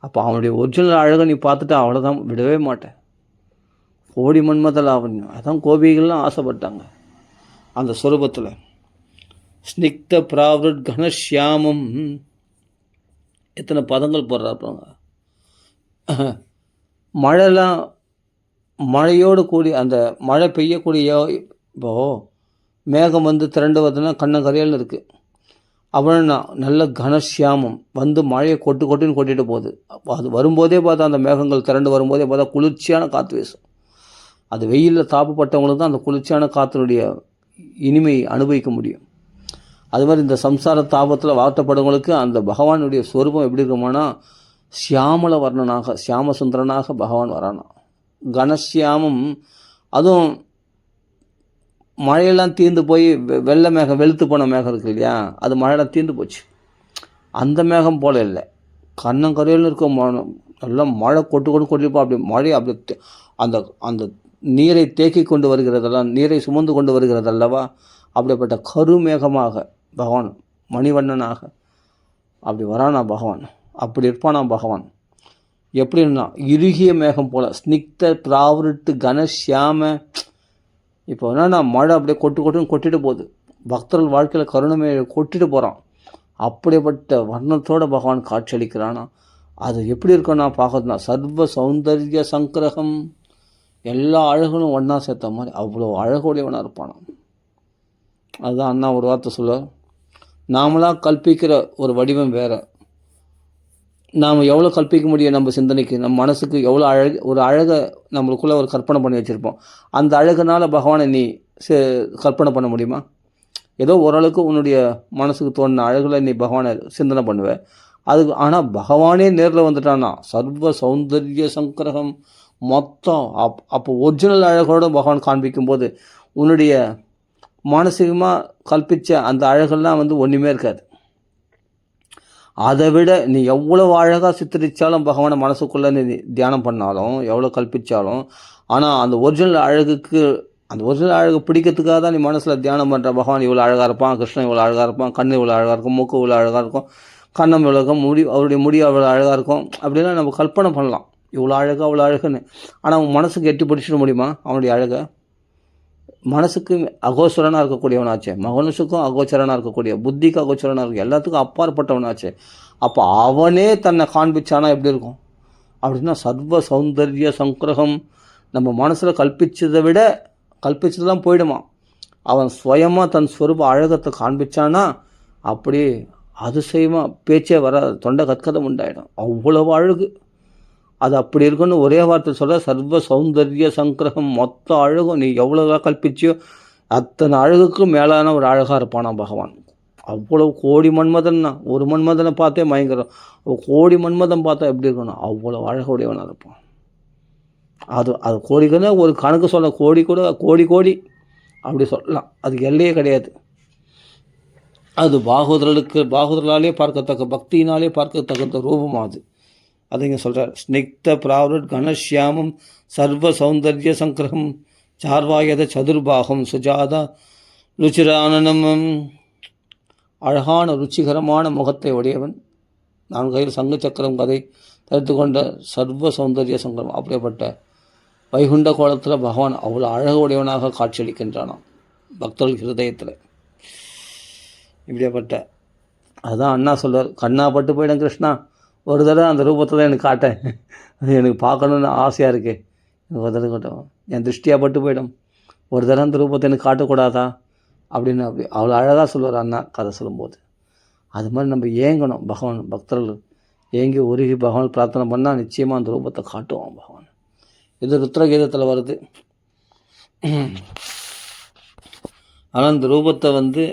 அப்போ அவனுடைய ஒரிஜினல் அழகை நீ பார்த்துட்டு அவ்வளோதான், விடவே மாட்டேன். கோடி மன்மத லாவண்யம், அதான் கோபிகள்லாம் ஆசைப்பட்டாங்க அந்த ஸ்வரூபத்தில். ஸ்னிக்த பிராவிரட் கணஷ்யாமம், எத்தனை பதங்கள் போடுறாப்பாங்க. மழைலாம், மழையோடு கூடி அந்த மழை பெய்யக்கூடிய, இப்போது மேகம் வந்து திரண்டு வருதுன்னா கண்ணங்கரையல்னு இருக்குது. அப்புறம் நல்ல கனசியாமம் வந்து மழையை கொட்டுன்னு கொட்டிட்டு போகுது. அப்போ அது வரும்போதே பார்த்தா, அந்த மேகங்கள் திரண்டு வரும்போதே பார்த்தா குளிர்ச்சியான காற்று வீசும். அது வெயிலில் தாப்பப்பட்டவங்களுக்கு தான் அந்த குளிர்ச்சியான காற்றினுடைய இனிமை அனுபவிக்க முடியும். அது மாதிரி இந்த சம்சார தாபத்தில் வாட்டப்படுறவங்களுக்கு அந்த பகவானுடைய ஸ்வரூபம் எப்படி இருக்குமானா, சியாமல வர்ணனாக, சியாமசுந்தரனாக பகவான் வரானா. கனசியாமம், அதுவும் மழையெல்லாம் தீர்ந்து போய் வெள்ளை மேகம், வெளுத்து போன மேகம் இருக்குது இல்லையா, அது மழையெல்லாம் தீர்ந்து போச்சு. அந்த மேகம் போல் இல்லை, கண்ணங்கரையில் இருக்கும் நல்லா மழை கொட்டிப்போ. அப்படி மழை அப்படி அந்த அந்த நீரை தேக்கி கொண்டு வருகிறதெல்லாம், நீரை சுமந்து கொண்டு வருகிறதல்லவா, அப்படிப்பட்ட கருமேகமாக பகவான் மணிவண்ணனாக அப்படி வரானா பகவான். அப்படி இருப்பானா பகவான். எப்படின்னா இறுகிய மேகம் போல், ஸ்னிக்த பிராவிருட்டு கனசியாம. இப்போ என்னன்னா மழை அப்படியே கொட்டுன்னு கொட்டிட்டு போகுது, பக்தர்கள் வாழ்க்கையில் கருணமே கொட்டிட்டு போகிறான். அப்படிப்பட்ட வர்ணத்தோடு பகவான் காட்சியளிக்கிறானா. அது எப்படி இருக்குன்னா பார்க்கறதுனா, சர்வ சௌந்தர்ய சங்கிரகம், எல்லா அழகுகளும் ஒன்றா சேர்த்த மாதிரி அவ்வளோ அழகுடையவனாக இருப்பானா. அதுதான் அண்ணா ஒரு வார்த்தை சொல்லுவார், நாமளாக கல்பிக்கிற ஒரு வடிவம் வேறு. நாம் எவ்வளோ கல்பிக்க முடியும் நம்ம சிந்தனைக்கு, நம்ம மனசுக்கு எவ்வளோ ஒரு அழகை நம்மளுக்குள்ளே ஒரு கற்பனை பண்ணி வச்சுருப்போம். அந்த அழகுனால் பகவானை நீ கற்பனை பண்ண முடியுமா? ஏதோ ஓரளவுக்கு உன்னுடைய மனசுக்கு தோணுன அழகில் நீ பகவானை சிந்தனை பண்ணுவேன். அதுக்கு ஆனால் பகவானே நேரில் வந்துட்டான்னா, சர்வ சௌந்தர்ய சங்கிரகம் மொத்தம் அப்போ ஒரிஜினல் அழகோடு பகவான் காண்பிக்கும்போது உன்னுடைய மானசீகமாக கல்பித்த அந்த அழகெல்லாம் வந்து ஒன்றுமே இருக்காது. அதை விட நீ எவ்வளோ அழகாக சித்தரித்தாலும், பகவானை மனசுக்குள்ளே நீ தியானம் பண்ணாலும், எவ்வளோ கல்பித்தாலும், ஆனால் அந்த ஒரிஜினல் அழகுக்கு, அந்த ஒரிஜினல் அழகு பிடிக்கிறதுக்காக தான் நீ மனசில் தியானம் பண்ணுற. பகவான் இவ்வளோ அழகாக இருப்பான், கிருஷ்ணன் இவ்வளோ அழகாக இருப்பான், கண்ணு இவ்வளோ அழகாக இருக்கும், மூக்கு இவ்வளோ அழகாக இருக்கும், கண்ணம் இவ்வளோ இருக்கும், அவருடைய முடி அவ்வளோ அழகாக இருக்கும், அப்படிலாம் நம்ம கற்பனை பண்ணலாம், இவ்வளோ அழகாக அவ்வளோ அழகுன்னு. ஆனால் அவன் மனசுக்கு எட்டி பிடிச்சிட முடியுமா அவனுடைய அழகை? மனசுக்கு அகோச்சரனாக இருக்கக்கூடியவனாச்சே, மகனுஷுக்கும் அகோச்சரனாக இருக்கக்கூடிய, புத்திக்கு அகோச்சரனாக இருக்கும், எல்லாத்துக்கும் அப்பாற்பட்டவனாச்சே. அப்போ அவனே தன்னை காண்பிச்சானா எப்படி இருக்கும் அப்படின்னா, சர்வ சௌந்தர்ய சங்கிரகம். நம்ம மனசில் கல்பிச்சதெல்லாம் போயிடுமா. அவன் சுயமாக தன் ஸ்வரூப அழகத்தை காண்பிச்சானா அப்படியே அதிசயமாக பேச்சே வர, தொண்டை கத்கதம் உண்டாயிடும், அவ்வளவு அழகு. அது அப்படி இருக்குன்னு ஒரே வார்த்தை சொல்ல, சர்வ சௌந்தர்ய சங்கிரகம், மொத்த அழகும் நீ எவ்வளோ கல்பிச்சியோ அத்தனை அழகுக்கும் மேலான ஒரு அழகாக இருப்பானா பகவான். அவ்வளோ கோடி மன்மதன்னா, ஒரு மன்மதனை பார்த்தே மயங்குறோம், கோடி மன்மதன் பார்த்தா எப்படி இருக்கணும், அவ்வளோ அழகுடையவனாக இருப்பான். அது கோடிக்குன்னா ஒரு கணக்கு சொல்ல, கோடி கூட கோடி அப்படி சொல்லலாம், அதுக்கு எல்லையே கிடையாது. அது பாகவதர்களாலே பார்க்கத்தக்க, பக்தியினாலே பார்க்கத்தக்க ரூபமாக அது. அதை இங்கே சொல்கிறார், ஸ்னிக்த பிராவிரட் கணசியாமம் சர்வ சௌந்தர்ய சங்கிரகம் சார்வாயத சதுர்பாகம் சுஜாதா ருச்சிரானனம். அழகான ருச்சிகரமான முகத்தை உடையவன், 4 கையில் சங்கு சக்கரம் கதை தடுத்து கொண்ட சர்வ சௌந்தர்ய சங்கிரம். அப்படிப்பட்ட வைகுண்ட கோலத்தில் பகவான் அவ்வளோ அழகு உடையவனாக காட்சியளிக்கின்றானாம் பக்தர்கள் ஹிருதயத்தில். இப்படியாப்பட்ட அதுதான் அண்ணா சொல்வார், கண்ணா பட்டு போயிடும் கிருஷ்ணா, ஒரு தடவை அந்த ரூபத்தை தான் எனக்கு காட்டேன், அது எனக்கு பார்க்கணுன்னு ஆசையாக இருக்குது, எனக்கு ஒரு தடவை காட்டும், என் திருஷ்டியாக பட்டு போயிடும், ஒரு தரம் அந்த ரூபத்தை எனக்கு காட்டக்கூடாதா அப்படின்னு அப்படி அவ்வளோ அழகாக சொல்லுவார் அண்ணா கதை சொல்லும்போது. அது மாதிரி நம்ம ஏங்கணும். பகவான் பக்தர்கள் ஏங்கி உருகி பகவான் பிரார்த்தனை பண்ணால் நிச்சயமாக அந்த ரூபத்தை காட்டுவான் பகவான். இது ருத்ரகீதத்தில் வருது. ஆனால் இந்த ரூபத்தை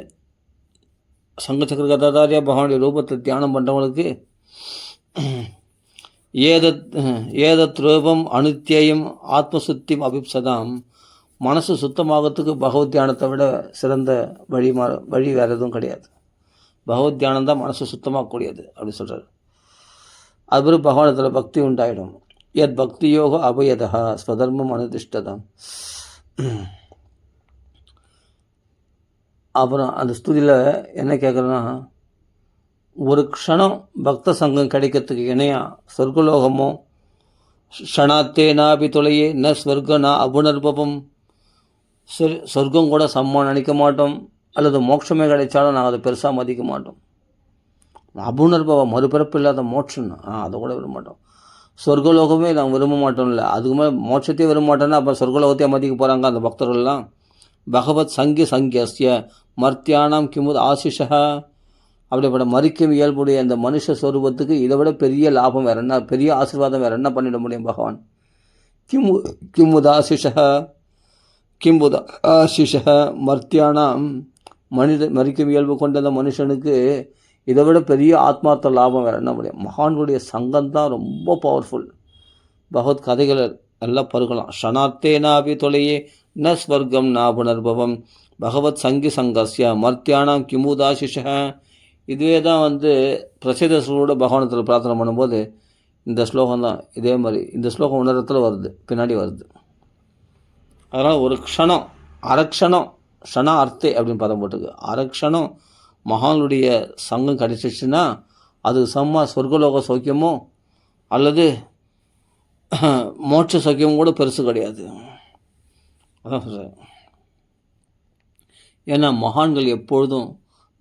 சங்கச்சக்கர கதாதாரியாக பகவானுடைய ரூபத்தை தியானம் பண்ணுறவங்களுக்கு ஏதத் ரூபம் அனுத்தியம் ஆத்மசுத்தியம் அபிப்சதாம், மனசு சுத்தமாகறதுக்கு பகவத் தியானத்தை விட சிறந்த வழி வேறு எதுவும் கிடையாது. பகவத் தியானம் தான் மனசு சுத்தமாகக்கூடியது அப்படி சொல்கிறார். அது பிறகு பகவானத்தில் பக்தி உண்டாயிடும். எத் பக்தி யோக அபயதா ஸ்வதர்மம் அனுதிஷ்டதம். அப்புறம் அந்த ஸ்துதியில் என்ன கேட்குறேன்னா, ஒரு க்ஷணம் பக்த சங்கம் கிடைக்கிறதுக்கு இணையாக சொர்க்கலோகமோ க்ஷணாத்தே நாபி தொலையே ந ஸ்வர்கனா அபுனர்பவம். சொர்க்கம் கூட சம்மா நினைக்க மாட்டோம், அல்லது மோட்சமே கிடைச்சாலும் நாங்கள் அதை பெருசாக மதிக்க மாட்டோம். அபுனர்பவம் மறுபிறப்பு இல்லாத மோட்சம்னா அதை கூட விரும்ப மாட்டோம். சொர்க்கலோகமே நாங்கள் விரும்ப மாட்டோம். இல்லை அதுக்கு மேலே மோட்சத்தையே விரும்ப மாட்டோன்னா அப்போ சொர்க்கலோகத்தையே மதிக்க போகிறாங்க அந்த பக்தர்கள்லாம். பகவத் சங்கிய மர்த்தியானாம் கிமுத் ஆசிஷா. அப்படிப்பட்ட மறிக்கும் இயல்புடைய அந்த மனுஷ ஸ்வரூபத்துக்கு இதை விட பெரிய லாபம் வேறு என்ன, பெரிய ஆசீர்வாதம் வேறு என்ன பண்ணிட முடியும் பகவான்? கிமுதாசிஷா மர்த்தியானாம், மறிக்கும் இயல்பு கொண்ட அந்த மனுஷனுக்கு இதை விட பெரிய ஆத்மார்த்த லாபம் வேறு என்ன முடியும்? மகான்களுடைய சங்கம் தான் ரொம்ப பவர்ஃபுல். பகவத் கதைகளை எல்லாம் பருகலாம். ஷனாத்தேனாபி தொலையே ந ஸ்வர்க்கம் நா புனர்பவம் பகவத் சங்கஸ்ய மர்த்தியானாம் கிமுதாசிஷ. இதுவே தான் பிரசிதர்களோட பகவானத்தில் பிரார்த்தனை பண்ணும்போது இந்த ஸ்லோகம் தான் இதே மாதிரி இந்த ஸ்லோகம் உணரத்தில் வருது, பின்னாடி வருது. அதனால் ஒரு க்ஷணம் அரக்ஷணம் க்ஷணா அர்த்தே அப்படின்னு பதம் போட்டுருக்கு. அரக்ஷணம் மகானுடைய சங்கம் கிடைச்சிச்சுன்னா அது செம்ம சொர்க்கலோக சௌக்கியமோ அல்லது மோட்ச சௌக்கியமும் கூட பெருசு கிடையாது. அதான் சொல்கிறேன். ஏன்னா மகான்கள் எப்பொழுதும்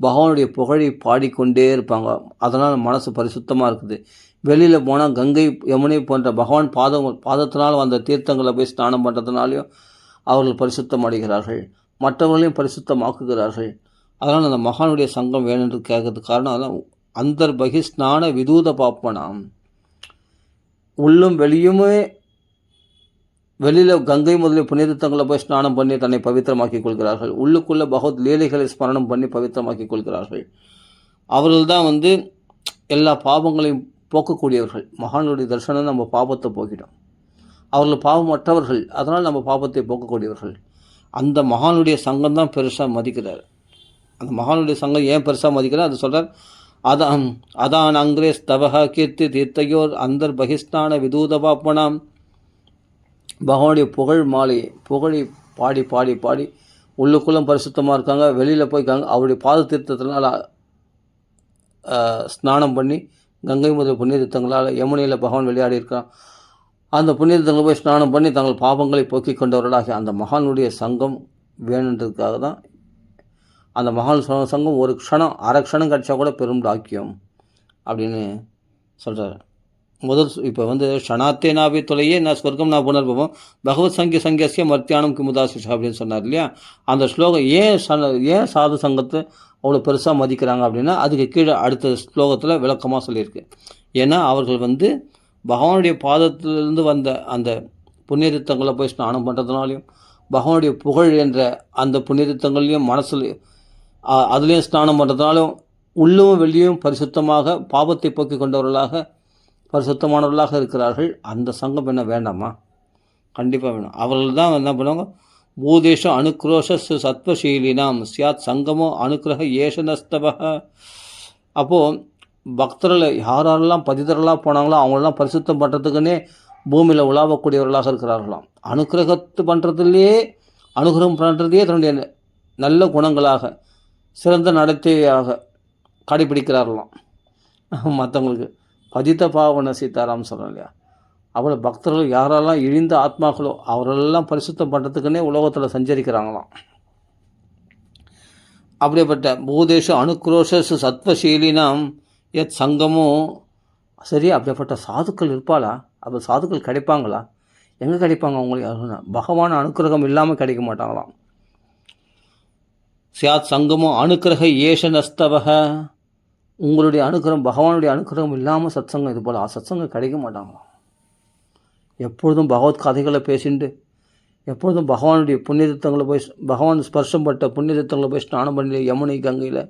பகவானுடைய புகழை பாடிக்கொண்டே இருப்பாங்க. அதனால் மனசு பரிசுத்தமாக இருக்குது. வெளியில் போனால் கங்கை யமுனை போன்ற பகவான் பாதத்தினால் வந்த தீர்த்தங்களை போய் ஸ்நானம் பண்ணுறதுனாலையும் அவர்கள் பரிசுத்தம் அடைகிறார்கள், மற்றவர்களையும் பரிசுத்தமாக்குகிறார்கள். அதனால் அந்த மகானுடைய சங்கம் வேணுன்று கேட்கறதுக்கு காரணம் அதெல்லாம் அந்தர்பகி ஸ்நான விதூத பாப்பனாம். உள்ளும் வெளியுமே வெளியில் கங்கை முதலிய புனிதத்தங்களை போய் ஸ்நானம் பண்ணி தன்னை பவித்திரமாக்கிக் கொள்கிறார்கள். உள்ளுக்குள்ளே பகவத் லீலைகளை ஸ்மரணம் பண்ணி பவித்திரமாக்கிக் கொள்கிறார்கள். அவர்கள் தான் எல்லா பாவங்களையும் போக்கக்கூடியவர்கள். மகானுடைய தரிசனம் நம்ம பாவத்தை போக்கிடும். அவர்கள் பாவமற்றவர்கள், அதனால் நம்ம பாவத்தை போக்கக்கூடியவர்கள். அந்த மகானுடைய சங்கம் தான் பெருசாக மதிக்கிறார். அந்த மகானுடைய சங்கம் ஏன் பெருசாக மதிக்கிறார் அது சொல்கிறார். அதான் அங்கிரேஸ் தவஹ கீர்த்தி தீர்த்தையோர் அந்தர் பகிஸ்தான விதூத பாப்பனாம். பகவானுடைய புகழை பாடி பாடி பாடி உள்ளுக்குள்ளும் பரிசுத்தமாக இருக்காங்க, வெளியில் போய்க்காங்க. அவருடைய பாத தீர்த்தத்தினால் ஸ்நானம் பண்ணி கங்கை முதல் புண்ணிய தீர்த்தங்களால் யமுனையில் பகவான் விளையாடி இருக்கான். அந்த புண்ணிய தீர்த்தங்களை போய் ஸ்நானம் பண்ணி தங்கள் பாவங்களை போக்கிக் கொண்டவர்களாக அந்த மகானுடைய சங்கம் வேணுன்றதுக்காக தான் அந்த மகான் சங்கம் ஒரு க்ஷணம் அரக்ஷணம் கிடச்சா கூட பெரும் டாக்கியம் அப்படின்னு சொல்கிறார். முதல் இப்போ ஷனாத்தே நாபி தொலையே நான் ஸ்வர்க்கம் நான் புனர்பவம் பகவத் சங்கிய மர்த்தியானம் கிமுதாசிஷா அப்படின்னு சொன்னார் இல்லையா? அந்த ஸ்லோகம் ஏன் சாது சங்கத்தை அவ்வளோ பெருசாக மதிக்கிறாங்க அப்படின்னா அதுக்கு கீழே அடுத்த ஸ்லோகத்தில் விளக்கமாக சொல்லியிருக்கு. ஏன்னா அவர்கள் பகவானுடைய பாதத்திலிருந்து வந்த அந்த புண்ணிய தீர்த்தங்களை போய் ஸ்நானம் பண்ணுறதுனாலையும் பகவானுடைய புகழ் என்ற அந்த புண்ணிய தீர்த்தங்கள்லையும் மனசில் அதுலேயும் ஸ்நானம் பண்ணுறதுனாலும் உள்ளும் வெளியும் பரிசுத்தமாக பாவத்தை போக்கி கொண்டவர்களாக பரிசுத்தமானவர்களாக இருக்கிறார்கள். அந்த சங்கம் என்ன வேண்டாமா? கண்டிப்பாக வேணும். அவர்கள் தான் என்ன பண்ணுவாங்க, பூதேஷம் அனுக்ரோஷ சத்வசீலினாம் சியாத் சங்கமோ அனுக்கிரக ஏஷனஸ்தப. அப்போது பக்தர்கள் யாரெல்லாம் பதிதர்களாக போனாங்களோ அவங்களெல்லாம் பரிசுத்தம் பண்ணுறதுக்குன்னே பூமியில் உலாவக்கூடியவர்களாக இருக்கிறார்களாம். அனுக்கிரகத்து பண்ணுறதுலேயே அனுகிரகம் பண்ணுறதையே தன்னுடைய நல்ல குணங்களாக சிறந்த நடத்தையாக கடைபிடிக்கிறார்களாம். மற்றவங்களுக்கு பதித்த பாவன சீதாராம் சொல்கிறோம் இல்லையா? அவ்வளோ பக்தர்கள் யாரெல்லாம் இழிந்த ஆத்மாக்களோ அவரெல்லாம் பரிசுத்தம் பண்ணுறதுக்குன்னே உலகத்தில் சஞ்சரிக்கிறாங்களாம். அப்படிப்பட்ட பூதேஷ அனுக்ரோஷ சத்வசீலினாம் எத் சங்கமும் சரி. அப்படிப்பட்ட சாதுக்கள் இருப்பாளா? அப்போ சாதுக்கள் கிடைப்பாங்களா? எங்கே கிடைப்பாங்க அவங்களுக்கு? பகவான் அனுக்கிரகம் இல்லாமல் கிடைக்க மாட்டாங்களாம். சியாத் சங்கமோ அனுக்கிரக ஏஷனஸ்தவக, உங்களுடைய அனுக்கிரகம், பகவானுடைய அனுக்கிரகம் இல்லாமல் சத்சங்கம் இது போல் சத்சங்கம் கிடைக்க மாட்டாங்களாம். எப்பொழுதும் பகவத் கதைகளை பேசிட்டு, எப்பொழுதும் பகவானுடைய புண்ணியத்தங்களை போய், பகவான் ஸ்பர்ஷம் பட்ட புண்ணியத்தங்களை போய் ஸ்நானம் பண்ணி யமுனை கங்கையில்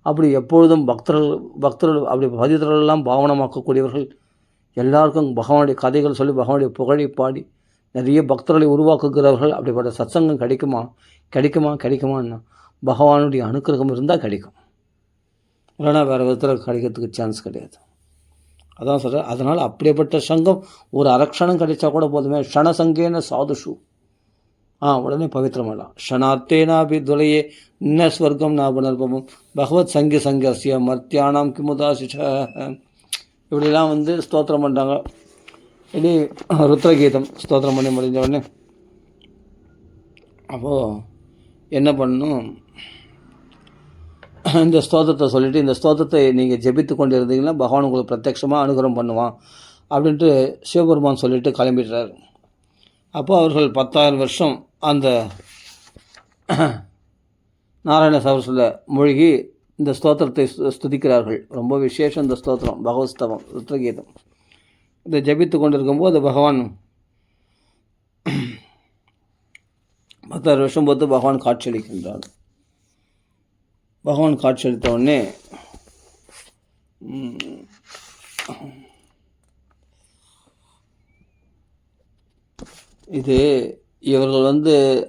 அப்படி எப்பொழுதும் பக்தர்கள் அப்படி பதிதரெல்லாம் பாவனமாக்கக்கூடியவர்கள், எல்லாருக்கும் பகவானுடைய கதைகள் சொல்லி பகவானுடைய புகழை பாடி நிறைய பக்தர்களை உருவாக்குகிறவர்கள். அப்படிப்பட்ட சத்சங்கம் கிடைக்குமான்னா பகவானுடைய அனுக்கிரகம் இருந்தால் கிடைக்கும், இல்லைனா வேறு விதத்தில் கிடைக்கிறதுக்கு சான்ஸ் கிடையாது. அதான் சொல்கிறேன். அதனால் அப்படிப்பட்ட சங்கம் ஒரு அரக்ஷணம் கிடைச்சா கூட போதுமே. க்ஷணசங்கேன சாதுஷு, உடனே பவித்திரமாகலாம். க்ஷணார்த்தேனாபி துலையே ந ஸ்வர்க்கம் ந புனர்பவம் பகவத் சங்கிய மர்த்தியானாம் கிமுதாசிஷ, இப்படிலாம் ஸ்தோத்திரம் பண்ணுறாங்க. இனி ருத்ரகீதம் ஸ்தோத்திரம் பண்ணி முடிஞ்ச உடனே அப்போது என்ன பண்ணணும், இந்த ஸ்தோத்திரத்தை சொல்லிவிட்டு, இந்த ஸ்தோத்திரத்தை நீங்கள் ஜெபித்து கொண்டு இருந்தீங்கன்னா பகவான் உங்களுக்கு பிரத்யட்சமாக அனுகிரகம் பண்ணுவான் அப்படின்ட்டு சிவபெருமான் சொல்லிவிட்டு கிளம்பிடுறார். அப்போ அவர்கள் 10,000 வருஷம் அந்த நாராயண சரஸ்வதியில் மூழ்கி இந்த ஸ்தோத்திரத்தை ஸ்துதிக்கிறார்கள். ரொம்ப விசேஷம் இந்த ஸ்தோத்திரம், பகவத்ஸ்தவம் ருத்ரகீதம். இதை ஜபித்து கொண்டிருக்கும்போது பகவான் 10,000 வருஷம் பொறுத்து பகவான் காட்சியளிக்கின்றார். பகவான் காட்சியளித்த உடனே இது இவர்கள்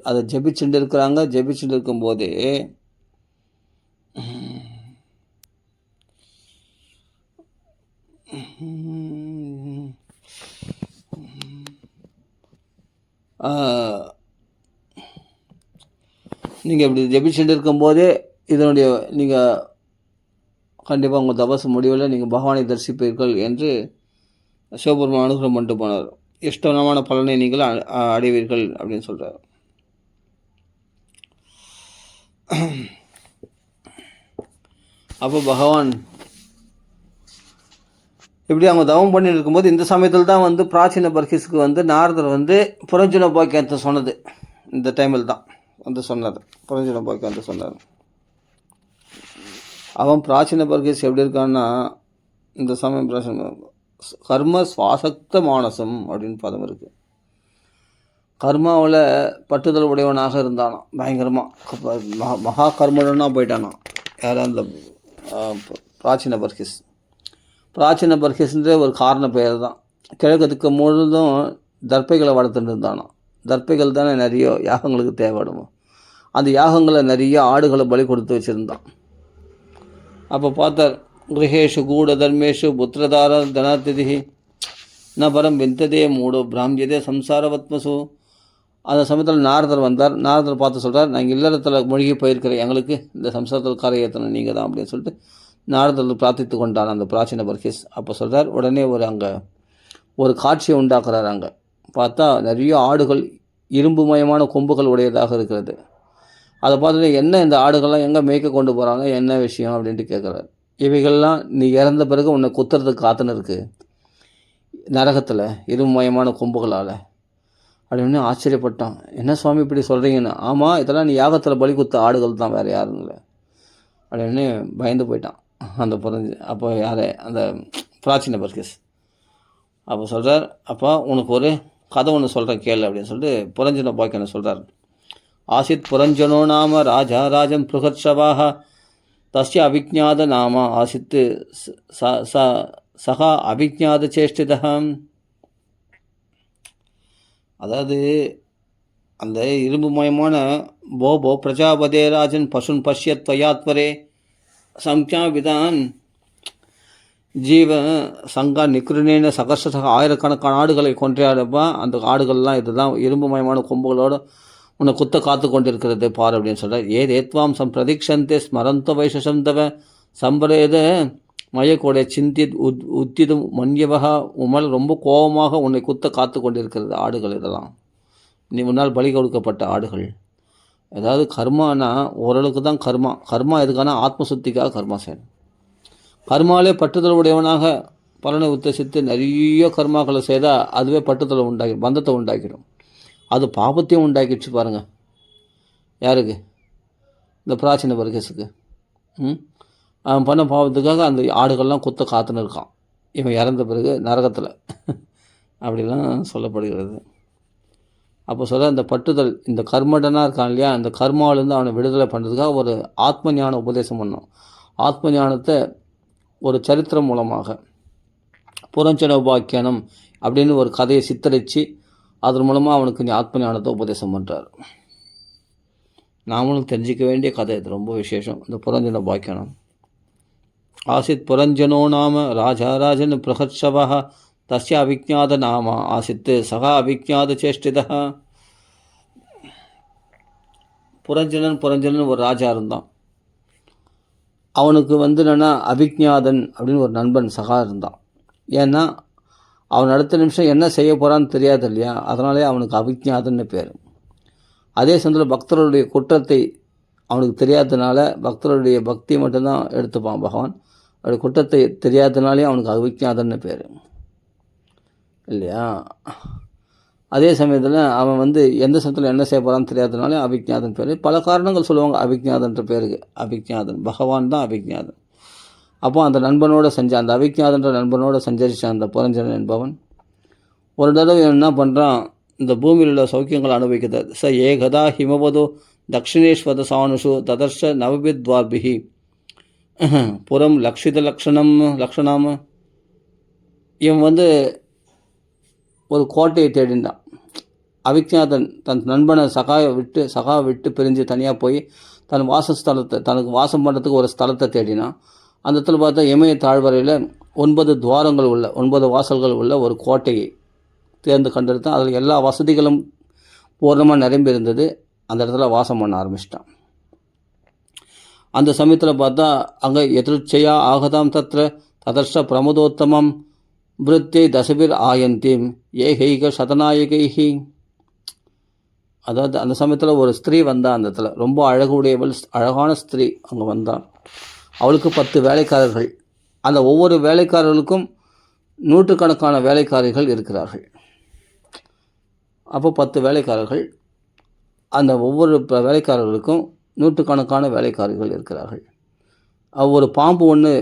அதை ஜபிச்சுட்டு இருக்கிறாங்க. ஜபிச்சுட்டு இருக்கும்போதே நீங்கள் இப்படி ஜபிச்சுட்டு இருக்கும்போதே இதனுடைய நீங்கள் கண்டிப்பாக உங்கள் தபசு முடிவில் நீங்கள் பகவானை தரிசிப்பீர்கள் என்று சிவபெருமான் அனுகிரகம் பண்ணிட்டு போனார். இஷ்டமான பலனை நீங்கள் அடைவீர்கள் அப்படின்னு சொல்கிறார். அப்போ பகவான் இப்படி அவங்க தவம் பண்ணி இருக்கும்போது இந்த சமயத்தில் தான் பிராச்சீன பர்கிஸ்க்கு நாரதர் புரஞ்சன பாக்கியத்தை சொன்னது. இந்த டைமில் தான் சொன்னார். புரஞ்சன பாக்கியம் சொன்னார். அவன் பிராச்சீன பர்கிஸ் எப்படி இருக்கான்னா, இந்த சமயம் கர்ம சுவாசக்த மானசம் அப்படின்னு பதம் இருக்குது. கர்மாவில் பட்டுதல் உடையவனாக இருந்தானா, பயங்கரமாக மகா கர்மனா போயிட்டானா. யாரும் அந்த பிராச்சீன பர்கிஸ். பிராச்சீன பர்கிஸ்ன்ற ஒரு காரண பெயர் தான். கிழக்கத்துக்கு முழுதும் தர்ப்பைகளை வளர்த்துட்டு இருந்தானோ. தர்ப்பைகள் தானே நிறைய யாகங்களுக்கு தேவைப்படுமோ. அந்த யாகங்களை நிறைய ஆடுகளை பலி கொடுத்து வச்சுருந்தான். அப்போ பார்த்தார், கிரகேஷு கூட தர்மேஷு புத்திரதார தனாதிதி ந பரம் விந்ததே மூடோ பிராமியதே சம்சாரவத்மசு. அந்த சமயத்தில் நாரதர் வந்தார். நாரதர் பார்த்து சொல்கிறார், நாங்கள் இல்லறத்தில் மூழ்கி போயிருக்கிறேன், எங்களுக்கு இந்த சம்சாரத்தில் கரை ஏற்றணும் நீங்கள் தான் அப்படின்னு சொல்லிட்டு நாரதர் பிரார்த்தித்து கொண்டார் அந்த பிராச்சீன பர்கிஸ். அப்போ சொல்கிறார், உடனே அங்கே ஒரு காட்சியை உண்டாக்குறார். அங்கே பார்த்தா நிறைய ஆடுகள் இரும்புமயமான கொம்புகள் உடையதாக இருக்கிறது. அதை பார்த்துட்டு என்ன இந்த ஆடுகள்லாம் எங்கே மேய்க்க கொண்டு போகிறாங்க, என்ன விஷயம் அப்படின்ட்டு கேட்குறாரு. இவைகள்லாம் நீ இறந்த பிறகு உன்னை குத்துறதுக்கு காத்துன்னு இருக்குது நரகத்தில் இரும்புமயமான கொம்புகளால் அப்படின்னு ஆச்சரியப்பட்டான். என்ன சுவாமி இப்படி சொல்கிறீங்கன்னு. ஆமாம், இதெல்லாம் நீ யாகத்தில் பலி குத்த ஆடுகள் தான், வேறு யாரும் இல்லை அப்படின்னு பயந்து போயிட்டான் அந்த அப்போ யார் அந்த பிராச்சீன பர்கிஸ். அப்போ சொல்கிறார், அப்போ உனக்கு ஒரு கதை ஒன்று சொல்கிறேன் கேளு அப்படின்னு சொல்லிட்டு புரஞ்சன பாக்கியனை சொல்கிறார். ஆசித் புரஞ்சனோ நாம ராஜா ராஜம் பிருகத்ஷவாக தஸ்ய அவிஜாத நாம ஆசித்து சகா அவிஜாத சேஷ்டிதம். அதாவது அந்த இரும்புமயமான போபோ பிரஜாபதே ராஜன் பசுன் பஷ்யத் துவயாத்வரே சம்யா விதான் ஜீவ சங்கா நிக்ருனேன சகர்ஷக ஆயிரக்கணக்கான ஆடுகளை கொன்றையாடுப்பா. அந்த ஆடுகள்லாம் இதுதான் இரும்புமயமான கொம்புகளோடு உன்னை குத்த காத்து கொண்டிருக்கிறது பார் அப்படின்னு சொல்கிறார். ஏதேத்வாம் பிரதீக்ஷந்தே ஸ்மரந்த வைஷசம் தவ சம்பரேத மயக்கோடைய சிந்தித் உத்திதும் மன்யவகா. உமல் ரொம்ப கோபமாக உன்னை குத்த காத்து கொண்டிருக்கிறது ஆடுகள். இதெல்லாம் நீ முன்னால் பலி கொடுக்கப்பட்ட ஆடுகள். ஏதாவது கர்மானா ஓரளவுக்கு தான் கர்மா எதுக்கான ஆத்மசுத்திக்காக கர்மா செய்யணும். கர்மாலே பற்றுதல் உடையவனாக பலனை உத்தேசித்து நிறைய கர்மாக்களை செய்தால் அதுவே பட்டுத்தலை பந்தத்தை உண்டாக்கிடும். அது பாபத்தையும் உண்டாக்கிடுச்சு பாருங்கள். யாருக்கு? இந்த பிராச்சீன பர்கேஸுக்கு. அவன் பண்ண பாவத்துக்காக அந்த ஆடுகள்லாம் குத்த காத்துன்னு இருக்கான் இவன் இறந்த பிறகு நரகத்தில். அப்படிலாம் சொல்லப்படுகிறது. அப்போ சொல்ல இந்த பட்டுதல், இந்த கர்மடனாக இருக்கான் இல்லையா, இந்த கர்மாவிலேருந்து அவனை விடுதலை பண்ணுறதுக்காக ஒரு ஆத்ம ஞான உபதேசம் பண்ணோம். ஆத்ம ஞானத்தை ஒரு சரித்திரம் மூலமாக புரஞ்சன உபாக்கியானம் அப்படின்னு ஒரு கதையை சித்தரித்து அதன் மூலமாக அவனுக்கு ஆத்ம ஞானத்தை உபதேசம் பண்ணுறார். நாமளும் தெரிஞ்சிக்க வேண்டிய கதை இது, ரொம்ப விசேஷம். இந்த புரஞ்சன உபாக்கியானம். ஆசித் புரஞ்சனோ நாம ராஜாராஜன் பிரகர்ஷவா தஸ்ய அவிஜாத நாம ஆசித் சகா அவிஜாத சேஷ்டிதா. புரஞ்சனன் ஒரு ராஜா இருந்தான். அவனுக்கு என்னென்னா அவிஜாதன் அப்படின்னு ஒரு நண்பன் சகா இருந்தான். ஏன்னா அவன் அடுத்த நிமிஷம் என்ன செய்ய போகிறான்னு தெரியாது இல்லையா, அதனாலே அவனுக்கு அவிஜாதன்னு பேர். அதே சமயத்தில் பக்தர்களுடைய குற்றத்தை அவனுக்கு தெரியாததுனால, பக்தருடைய பக்தி மட்டும்தான் எடுத்துப்பான் பகவான். அவருடைய குற்றத்தை தெரியாததுனாலே அவனுக்கு அவிஜாதன்னு பேர் இல்லையா. அதே சமயத்தில் அவன் எந்த சமயத்தில் என்ன செய்ய போகிறான்னு தெரியாததுனாலே அவிஜாதன் பேர். பல காரணங்கள் சொல்லுவாங்க அவிஜாதன்ற பேருக்கு. அவிஜாதன் பகவான் தான் அவிஜாதன். அப்போ அந்த நண்பனோடு அந்த அவிஜாதன்ற நண்பனோடு சஞ்சரித்தான் அந்த புரஞ்சனன் என்பவன். ஒரு தடவை என்ன பண்ணுறான், இந்த பூமியில் உள்ள சௌக்கியங்களை அனுபவிக்கிறது. ச ஏகதா ஹிமவதோ தக்ஷிணேஸ்வத சானுஷு ததர்ஷ நவபித்வார்பிஹி புறம் லக்ஷித லக்ஷணம். இவன் ஒரு கோட்டையை தேடினான். அவிஜாதன் தன் நண்பனை சகா விட்டு பிரிஞ்சு தனியாக போய் தன் வாசஸ்தலத்தை, தனக்கு வாசம் பண்ணுறதுக்கு ஒரு ஸ்தலத்தை தேடினான். அந்த இடத்துல பார்த்தா இமய தாழ்வரையில் 9 துவாரங்கள் உள்ள 9 வாசல்கள் உள்ள ஒரு கோட்டையை தேர்ந்து கண்டெடுத்தான். அதில் எல்லா வசதிகளும் பூர்ணமாக நிரம்பி இருந்தது. அந்த இடத்துல வாசம் பண்ண ஆரம்பிச்சிட்டான். அந்த சமயத்தில் பார்த்தா அங்கே எதிர்ச்சையா ஆகதாம் ததர்ஷ பிரமதோத்தமம் விருத்தியை தசபிர் ஆயந்தீம் ஏகைக சதநாயகைஹி. அதாவது அந்த சமயத்தில் ஒரு ஸ்திரீ வந்தாள். அந்த இடத்துல ரொம்ப அழகுடையவள், அழகான ஸ்திரீ அங்கே வந்தாள். அவளுக்கு 10 வேலைக்காரர்கள். அந்த ஒவ்வொரு வேலைக்காரர்களுக்கும் நூற்றுக்கணக்கான வேலைக்காரிகள் இருக்கிறார்கள். அப்போ 10 வேலைக்காரர்கள், அந்த ஒவ்வொரு வேலைக்காரர்களுக்கும் நூற்றுக்கணக்கான வேலைக்காரிகள் இருக்கிறார்கள். ஒரு பாம்பு ஒன்று,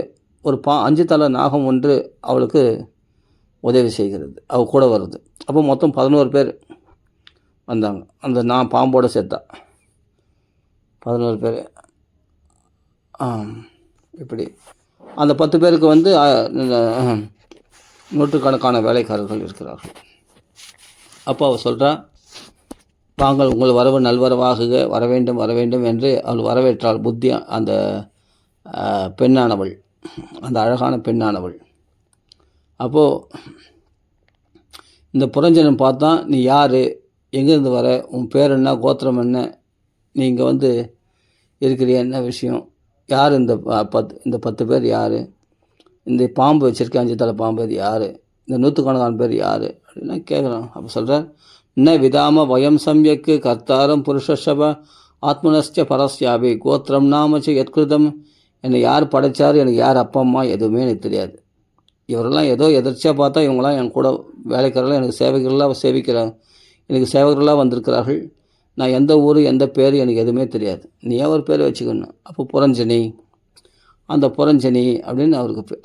ஒரு 5 தலை நாகம் ஒன்று அவளுக்கு உதவி செய்கிறது, அவள் கூட வருது. அப்போ மொத்தம் 11 பேர் வந்தாங்க. அந்த பாம்போடு சேர்த்தா 11 பேர். இப்படி அந்த 10 பேருக்கு நூற்றுக்கணக்கான வேலைக்காரர்கள் இருக்கிறார்கள். அப்போ அவள் சொல்கிறா, வாங்கள் உங்கள் வரவு நல்வரவாகுக, வர வேண்டும் என்று அவள் வரவேற்றாள். புத்தி அந்த பெண்ணானவள், அந்த அழகான பெண்ணானவள். அப்போது இந்த புரஞ்சனன் பார்த்தா, நீ யார், எங்கேருந்து வர, உன் பேர் என்ன, கோத்திரம் என்ன, நீ இங்கே இருக்கிறிய, என்ன விஷயம், யார் இந்த 10 பேர் யார், இந்த பாம்பு வச்சுருக்கேன் 5 தலை பாம்பு அது யார், இந்த நூற்றுக்கணக்கான பேர் யார் அப்படின்னா கேட்குறான். அப்போ சொல்கிறார், ந விதாம வயம் சம்யக்கு கர்த்தாரம் புருஷப ஆத்மனஸ்ய பரஸ்யாபி கோத்திரம் நாமச்ச எத்கிருதம். என்னை யார் படைத்தார், எனக்கு யார் அப்பா அம்மா எதுவுமே எனக்கு தெரியாது. இவரெல்லாம் ஏதோ எதிர்ச்சியாக பார்த்தா இவங்களாம் என் கூட வேலைக்காரர்களாக எனக்கு சேவகர்களாக வந்திருக்கிறார்கள். நான் எந்த ஊர் எந்த பேர் எனக்கு எதுவுமே தெரியாது, நீ ஏன் ஒரு பேர் வச்சுக்கணும். அப்போ புரஞ்சனி, அந்த புரஞ்சனி அப்படின்னு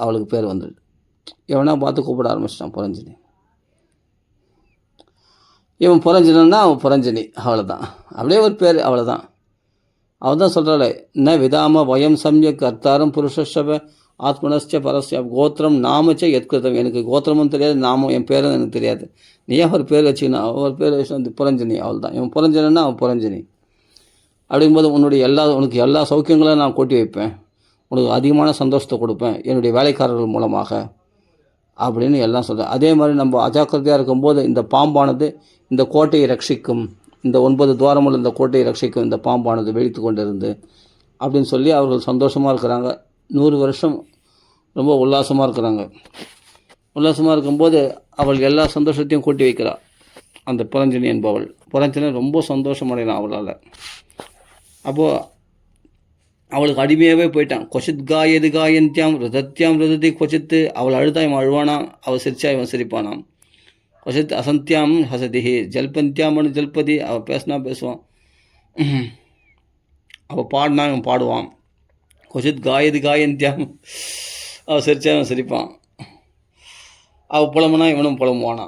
அவளுக்கு பேர் வந்துடுது. எவனா பார்த்து கூப்பிட ஆரம்பிச்சிட்டான் புரஞ்சனி. இவன் புரஞ்சனா அவன் புரஞ்சனி, அவ்வளோதான், அப்படியே ஒரு பேர், அவ்வளோதான். அவள் தான் சொல்கிறாளே, ந விதாம வயம் சம்யக் கர்த்தாரம் புருஷப ஆத்மனஸ்ய பரஸ்ய கோத்திரம் நாமச்ச எத்கிருதம். எனக்கு கோத்திரமும் தெரியாது, நாமும் என் பேரும் எனக்கு தெரியாது, நீ ஏன் ஒரு பேர் வச்சுக்கணும். ஒரு பேர் வச்சு புரஞ்சனி, அவள் தான். இவன் புரஞ்சனா அவன் புரஞ்சனி. அப்படிங்கும்போது உனக்கு எல்லா சௌக்கியங்களும் நான் கூட்டி வைப்பேன், உனக்கு அதிகமான சந்தோஷத்தை கொடுப்பேன் என்னுடைய வேலைக்காரர்கள் மூலமாக அப்படின்னு எல்லாம் சொல்கிறேன். அதே மாதிரி நம்ம அஜாக்கிரதையாக இருக்கும்போது இந்த பாம்பானது இந்த கோட்டையை ரட்சிக்கும், இந்த 9 துவாரமுள்ள இந்த கோட்டையை ரட்சிக்கும் இந்த பாம்பானது வெடித்து கொண்டு இருந்து அப்படின்னு சொல்லி அவர்கள் சந்தோஷமாக இருக்கிறாங்க. 100 வருஷம் ரொம்ப உல்லாசமாக இருக்கிறாங்க. உல்லாசமாக இருக்கும்போது அவள் எல்லா சந்தோஷத்தையும் கூட்டி வைக்கிறாள். அந்த புரஞ்சனி என்பவள், புரஞ்சனி ரொம்ப சந்தோஷம் அடையலாம் அவளால். அப்போது அவளுக்கு அடிமையாகவே போயிட்டான். கொஷித் காயது காயந்தியாம் ரிதத்தியாம் ரிதத்தி கொச்சித்து. அவள் அழுதா இவன் அழுவானாம், அவள் சிரிச்சா இவன் சிரிப்பானாம். கொஷித் அசந்தியாம் ஹசதிஹி ஜல்பந்தியாமனு ஜல்பதி. அவள் பேசினா பேசுவான், அவள் பாடினா இவன் பாடுவான். கொஷித் காயது காயந்தியாம், அவள் சிரிச்சா இவன் சிரிப்பான். அவள் புலம்புனா இவனும் புலம்புவானா.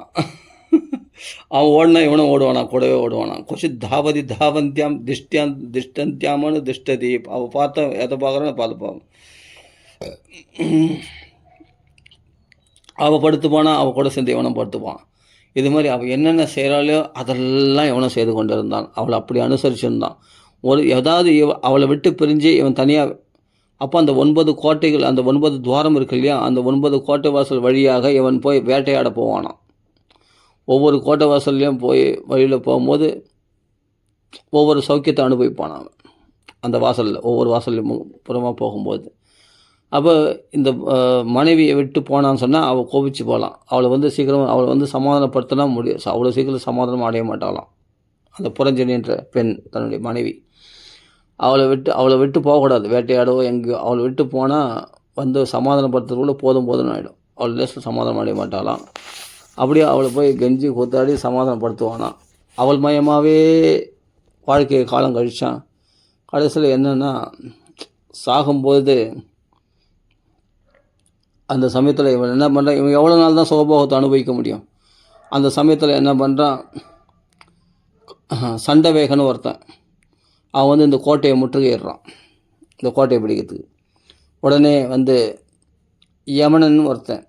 அவன் ஓடினா இவனும் ஓடுவானா, கூடவே ஓடுவானா. கொஷித் தாவதி தாவந்தியாம் திஷ்டந்தியாமனு திஷ்டதி. அவள் பார்த்தா எதை பார்க்குறான்னு பார்த்துப்பான். அவள் படுத்துப்பானா, அவள் கூட சேர்ந்து இவனும் படுத்துப்பான். இது மாதிரி அவள் என்னென்ன செய்கிறாளோ அதெல்லாம் இவனும் செய்து கொண்டு இருந்தான். அவளை அப்படி அனுசரிச்சுருந்தான். ஏதாவது அவளை விட்டு பிரிஞ்சு இவன் தனியாக. அப்போ அந்த 9 கோட்டைகள், அந்த 9 துவாரம் இருக்கு இல்லையா, அந்த 9 கோட்டை வாசல் வழியாக இவன் போய் வேட்டையாட போவானான். ஒவ்வொரு கோட்டை வாசல்லையும் போய் வழியில் போகும்போது ஒவ்வொரு சௌக்கியத்தை அனுபவிப்பான் அவன். அந்த வாசலில் ஒவ்வொரு வாசல்லையும் புறமாக போகும்போது. அப்போ இந்த மனைவியை விட்டு போனான்னு சொன்னால் அவள் கோபிச்சு போகலாம். அவளை சீக்கிரம் அவளை சமாதானப்படுத்தினா முடியும். அவ்வளோ சீக்கிரம் சமாதானம் அடைய மாட்டாளாம் அந்த புரஞ்சனின்ற பெண், தன்னுடைய மனைவி. அவளை விட்டு போகக்கூடாது. வேட்டையாடவோ எங்கேயோ அவளை விட்டு போனால் சமாதானப்படுத்துறதுக்குள்ளே போதும்னு ஆகிடும். அவள் லேசில் சமாதானம் அடைய மாட்டாளாம். அப்படியே அவளை போய் கெஞ்சி கூத்தாடி சமாதானப்படுத்துவானா. அவள் மயமாகவே வாழ்க்கையை காலம் கழித்தான். கடைசியில் என்னென்னா, சாகும்போது அந்த சமயத்தில் இவன் என்ன பண்ணுறான், இவன் எவ்வளோ நாள் தான் சுகபோகத்தை அனுபவிக்க முடியும். அந்த சமயத்தில் என்ன பண்ணுறான், சண்டவேகன்னு ஒருத்தன் அவன் இந்த கோட்டையை முற்றுகையிடுறான், இந்த கோட்டையை பிடிக்கிறதுக்கு. உடனே யமனன் ஒருத்தன்